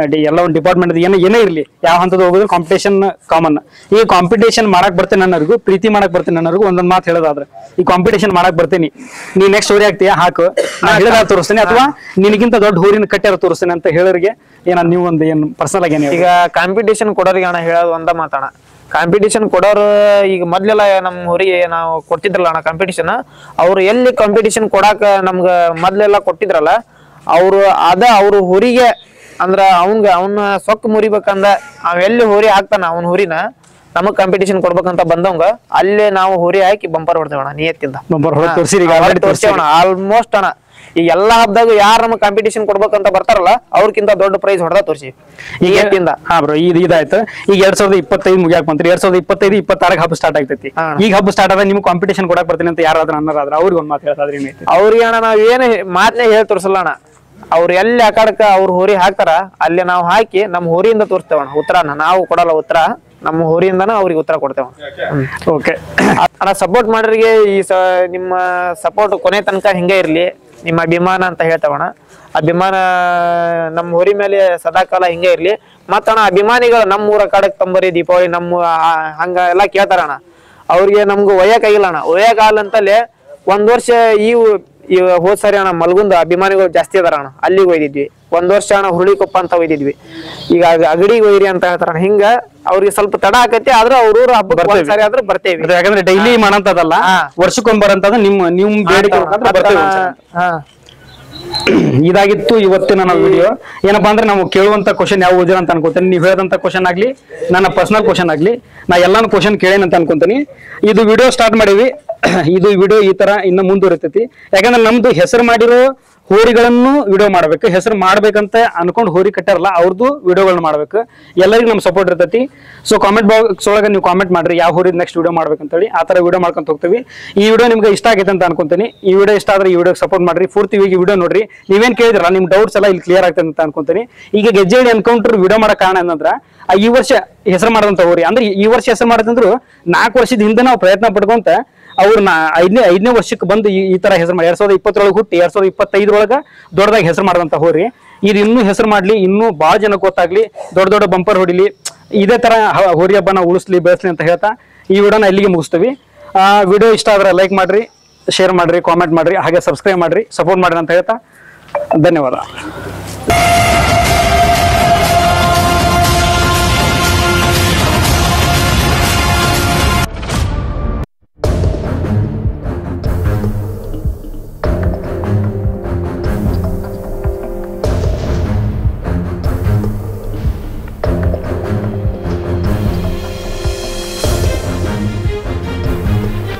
ಡಿಪಾರ್ಟ್ಮೆಂಟ್ ಏನೇ ಇರ್ಲಿ ಯಾವ ಹಂತದ ಹೋಗೋದು ಕಾಂಪಿಟೇಷನ್ ಕಾಮನ್. ಈ ಕಾಂಪಿಟೇಷನ್ ಮಾಡಕ್ ಬರ್ತೇನೆ ಅನ್ನೋರ್ಗು ಪ್ರೀತಿ ಮಾಡಕ್ ಬರ್ತೇನೆ ಅನ್ನೋರ್ಗು ಒಂದೊಂದ್ ಮಾತು ಹೇಳೋದಾದ್ರೆ, ಈ ಕಾಂಪಿಟೇಷನ್ ಮಾಡಕ್ ಬರ್ತೇನೆ ನೀ ನೆಕ್ಸ್ಟ್ ಹೋರಿ ಆಗ್ತೀಯಾ ಹಾಕು ನಾ ಹೇಳಿದ ತೋರಿಸ್ತೇನೆ ಅಥವಾ ನಿನಗಿಂತ ದೊಡ್ಡ ಹೋರಿನ ಕಟ್ಟ್ಯಾರ ತೋರಿಸ್ತೇನೆ ಅಂತ ಹೇಳೋರಿಗೆ ಏನ ನೀವು ಒಂದು ಏನ್ ಪರ್ಸನಲ್ ಆಗಿ ಈಗ ಕಾಂಪಿಟೇಷನ್ ಕೊಡೋರಿಗೆ ಅಣ್ಣ ಹೇಳೋದು ಒಂದ ಮಾತಣ್ಣ, ಕಾಂಪಿಟಿಷನ್ ಕೊಡೋರು ಈಗ ಮೊದ್ಲೆಲ್ಲ ನಮ್ ಊರಿಗೆ ನಾವು ಕೊಡ್ತಿದ್ರಲ್ಲ ಅಣ್ಣ ಕಾಂಪಿಟಿಷನ್, ಅವ್ರು ಎಲ್ಲಿ ಕಾಂಪಿಟಿಷನ್ ಕೊಡಾಕ ನಮ್ಗ ಮೊದ್ಲೆಲ್ಲ ಕೊಟ್ಟಿದ್ರಲ್ಲ ಅವ್ರು ಹುರಿಗೆ ಅಂದ್ರ ಅವನ ಸೊಕ್ಕ ಮುರಿಬೇಕಂದ ಅವ್ ಎಲ್ಲಿ ಹೋರಿ ಹಾಕ್ತಾನ ಅವನ್ ಹುರಿನ ನಮಗ್ ಕಾಂಪಿಟಿಷನ್ ಕೊಡ್ಬೇಕಂತ ಬಂದವಂಗ ಅಲ್ಲೇ ನಾವು ಹುರಿ ಹಾಕಿ ಬಂಪರ್ ಹೊಡ್ತೇವಣ ನಿಯತ್ತಿಂದ ತೋರ್ಸೇವಣ ಆಲ್ಮೋಸ್ಟ್ ಅಣ್ಣ. ಈ ಎಲ್ಲಾ ಹಬ್ಬದಾಗ ಯಾರು ನಮಗ್ ಕಾಂಪಿಟಿಷನ್ ಕೊಡ್ಬೇಕಂತ ಬರ್ತಾರಲ್ಲ ಅವ್ರಕ್ಕಿಂತ ದೊಡ್ಡ ಪ್ರೈಸ್ ಹೊಡೆದ ತೋರಿಸಿ ನಿಯತ್ತಿಂದ. ಹಾ ಬ್ರೋ, ಇದಾಯ್ತು. ಈಗ 2025 ಮುಗಿಯಾಕ ಬಂತ್ರಿ. 2025 26 ಹಬ್ಬ ಸ್ಟಾರ್ಟ್ ಆಗ್ತೈತಿ. ಈಗ ಹಬ್ಬ ಸ್ಟಾರ್ಟ್ ಆದ ನಿಮ್ಗೆ ಕಾಂಪಿಟಿಷನ್ ಕೊಡಕ್ ಬರ್ತೀನಿ ಅಂತ ಯಾರಾದ್ರೂ ಅನ್ನೋರಾದ್ರೆ ಅವ್ರಿಗೆ ಒಂದ್ ಮಾತು ಹೇಳ್ತಾದ್ರಿ ಅವ್ರಿಗೆ ಅಣ್ಣ ನಾವ್ ಏನು ಮಾತನೇ ಹೇಳಿ ತೋರ್ಸಲ್ಲ ಅಣ್ಣ. ಅವ್ರು ಎಲ್ಲಿ ಆಕಾಡಕ ಅವ್ರ ಹೋರಿ ಹಾಕ್ತಾರ ಅಲ್ಲಿ ನಾವು ಹಾಕಿ ನಮ್ ಹೋರಿಯಿಂದ ತೋರಿಸ್ತೇವಣ್ಣ ಉತ್ತರನ. ನಾವು ಕೊಡಲ್ಲ ಉತ್ತರ, ನಮ್ಮ ಹೋರಿಯಿಂದನ ಅವ್ರಿಗೆ ಉತ್ತರ ಕೊಡ್ತೇವ. ಓಕೆ ಅಣ್ಣ, ಸಪೋರ್ಟ್ ಮಾಡ್ರಿಗೆ ನಿಮ್ಮ ಸಪೋರ್ಟ್ ಕೊನೆ ತನಕ ಹಿಂಗೆ ಇರ್ಲಿ. ನಿಮ್ಮ ಅಭಿಮಾನ ಅಂತ ಹೇಳ್ತೇವಣ್ಣ. ಅಭಿಮಾನ ನಮ್ಮ ಹೋರಿ ಮೇಲೆ ಸದಾಕಾಲ ಹಿಂಗೆ ಇರ್ಲಿ. ಮತ್ತಣ್ಣ ಅಭಿಮಾನಿಗಳು ನಮ್ಮ ಊರ ಕಾಡಕ್ ತಂಬರಿ ದೀಪಾವಳಿ ನಮ್ಮ ಹಂಗ ಎಲ್ಲಾ ಕೇಳ್ತಾರಣ್ಣ. ಅವ್ರಿಗೆ ನಮ್ಗೂ ಒಯ್ಯಕ್ಕಾಗಿಲ್ಲ ಅಣ್ಣ. ಒಯ್ಯಕ್ಕಾಗಲ್ಲಂತಲೇ ಒಂದ್ ವರ್ಷ ಈ ಹೋದ್ ಸರಿ ಅಣ್ಣ ಮಲ್ಗುಂದ ಅಭಿಮಾನಿಗಳು ಜಾಸ್ತಿ ಅದಾರ ಅಣ್ಣ, ಅಲ್ಲಿಗೆ ಒಯ್ದಿದ್ವಿ. ಒಂದ್ ವರ್ಷ ಅಣ್ಣ ಹುರುಳಿಕೊಪ್ಪ ಅಂತ ಒಯ್ದಿದ್ವಿ. ಈಗ ಅಗಡಿಗೆ ಒಯ್ರಿ ಅಂತ ಹೇಳ್ತಾರ. ಹಿಂಗ ಅವ್ರಿಗೆ ಸ್ವಲ್ಪ ತಡ ಆಕತಿ, ಆದ್ರೆ ಅವ್ರ ಹಬ್ಬ ಸರಿ ಆದ್ರೆ ಬರ್ತೇವಿ. ಯಾಕಂದ್ರೆ ಡೈಲಿ ಮಾಡಂತದಲ್ಲ, ವರ್ಷಕ್ಕೊಂಬರಂತದ ನಿಮ್ ಬೇಡಿಕೆ ಬರ್ತೇವೆ. ಇದಾಗಿತ್ತು ಇವತ್ತಿನ ನಾವು ವಿಡಿಯೋ. ಏನಪ್ಪಾ ಅಂದ್ರೆ ನಾವು ಕೇಳುವಂತ ಕ್ವಶನ್ ಯಾವ ಓದಿರ ಅಂತ ಅನ್ಕೋತೀನಿ. ನೀವು ಹೇಳದಂತ ಕ್ವಶನ್ ಆಗ್ಲಿ, ನನ್ನ ಪರ್ಸನಲ್ ಕ್ವಶನ್ ಆಗ್ಲಿ, ನಾ ಎಲ್ಲಾನು ಕ್ವಶನ್ ಕೇಳೇನ ಅಂತ ಅನ್ಕೊಂತೀನಿ. ಇದು ವಿಡಿಯೋ ಸ್ಟಾರ್ಟ್ ಮಾಡೀವಿ. ಇದು ವಿಡಿಯೋ ಈ ತರ ಇನ್ನು ಮುಂದುವರಿತೈತಿ. ಯಾಕಂದ್ರೆ ನಮ್ದು ಹೆಸರು ಮಾಡಿರೋ ಹೋರಿಗಳನ್ನು ವಿಡಿಯೋ ಮಾಡ್ಬೇಕು. ಹೆಸರು ಮಾಡ್ಬೇಕಂತ ಅನ್ಕೊಂಡು ಹೋರಿ ಕಟ್ಟಾರಲ್ಲ ಅವ್ರದ್ದು ವಿಡಿಯೋಗಳನ್ನ ಮಾಡ್ಬೇಕು. ಎಲ್ಲರಿಗೂ ನಮ್ ಸಪೋರ್ಟ್ ಇರ್ತೈತಿ. ಸೊ ಕಾಮೆಂಟ್ ಬಾಕ್ಸ್ ಒಳಗೆ ನೀವು ಕಾಮೆಂಟ್ ಮಾಡ್ರಿ ಯಾವ ಹೋರಿ ನೆಕ್ಸ್ಟ್ ವಿಡಿಯೋ ಮಾಡ್ಬೇಕಂತೇಳಿ. ಆ ತರ ವಿಡಿಯೋ ಮಾಡ್ಕೊಂತ ಹೋಗ್ತೀವಿ. ಈ ವಿಡಿಯೋ ನಿಮ್ಗೆ ಇಷ್ಟ ಆಗೈತೆ ಅಂತ ಅನ್ಕೊಂತೀನಿ. ಈ ವಿಡಿಯೋ ಇಷ್ಟ ಆದ್ರೆ ಈ ವಿಡಿಯೋ ಸಪೋರ್ಟ್ ಮಾಡ್ರಿ. ಪೂರ್ತಿ ವಿಡಿಯೋ ನೋಡ್ರಿ. ನೀವೇನ್ ಕೇಳಿದ್ರಲ್ಲ ನಿಮ್ ಡೌಟ್ಸ್ ಎಲ್ಲ ಇಲ್ಲಿ ಕ್ಲಿಯರ್ ಆಗ್ತದೆ ಅಂತ ಅನ್ಕೊಂತೀನಿ. ಈಗ ಗೆಜ್ಜೆಹಳ್ಳಿ ಎನ್ಕೌಂಟರ್ ವಿಡಿಯೋ ಮಾಡೋ ಕಾರಣ ಏನಂದ್ರ ಈ ವರ್ಷ ಹೆಸರು ಮಾಡದಂತ ಹೋರಿ ಅಂದ್ರೆ ಈ ವರ್ಷ ಹೆಸರು ಮಾಡದಂದ್ರು 4 ವರ್ಷದ ಹಿಂದೆ ನಾವು ಪ್ರಯತ್ನ ಪಡ್ಕೊಂತ ಅವ್ರನ್ನ ಐದನೇ ವರ್ಷಕ್ಕೆ ಬಂದು ಈ ತರ ಹೆಸರು ಮಾಡಿ 2020 ಹುಟ್ಟಿ 2025 ದೊಡ್ಡದಾಗಿ ಹೆಸರು ಮಾಡಿದಂತ ಹೋರಿ. ಇದು ಇನ್ನೂ ಹೆಸರು ಮಾಡ್ಲಿ, ಇನ್ನೂ ಬಹಳ ಜನಕ್ಕೆ ಗೊತ್ತಾಗ್ಲಿ, ದೊಡ್ಡ ಬಂಪರ್ ಹೊಡಿಲಿ, ಇದೇ ತರ ಹೋರಿ ಹಬ್ಬನ ಉಳಿಸ್ಲಿ ಬೆಳೆಸ್ಲಿ ಅಂತ ಹೇಳ್ತಾ ಈ ವಿಡಿಯೋನ ಇಲ್ಲಿಗೆ ಮುಗಿಸ್ತೀವಿ. ವಿಡಿಯೋ ಇಷ್ಟ ಆದ್ರೆ ಲೈಕ್ ಮಾಡ್ರಿ, ಶೇರ್ ಮಾಡ್ರಿ, ಕಾಮೆಂಟ್ ಮಾಡ್ರಿ, ಹಾಗೆ ಸಬ್ಸ್ಕ್ರೈಬ್ ಮಾಡ್ರಿ, ಸಪೋರ್ಟ್ ಮಾಡ್ರಿ ಅಂತ ಹೇಳ್ತಾ ಧನ್ಯವಾದ.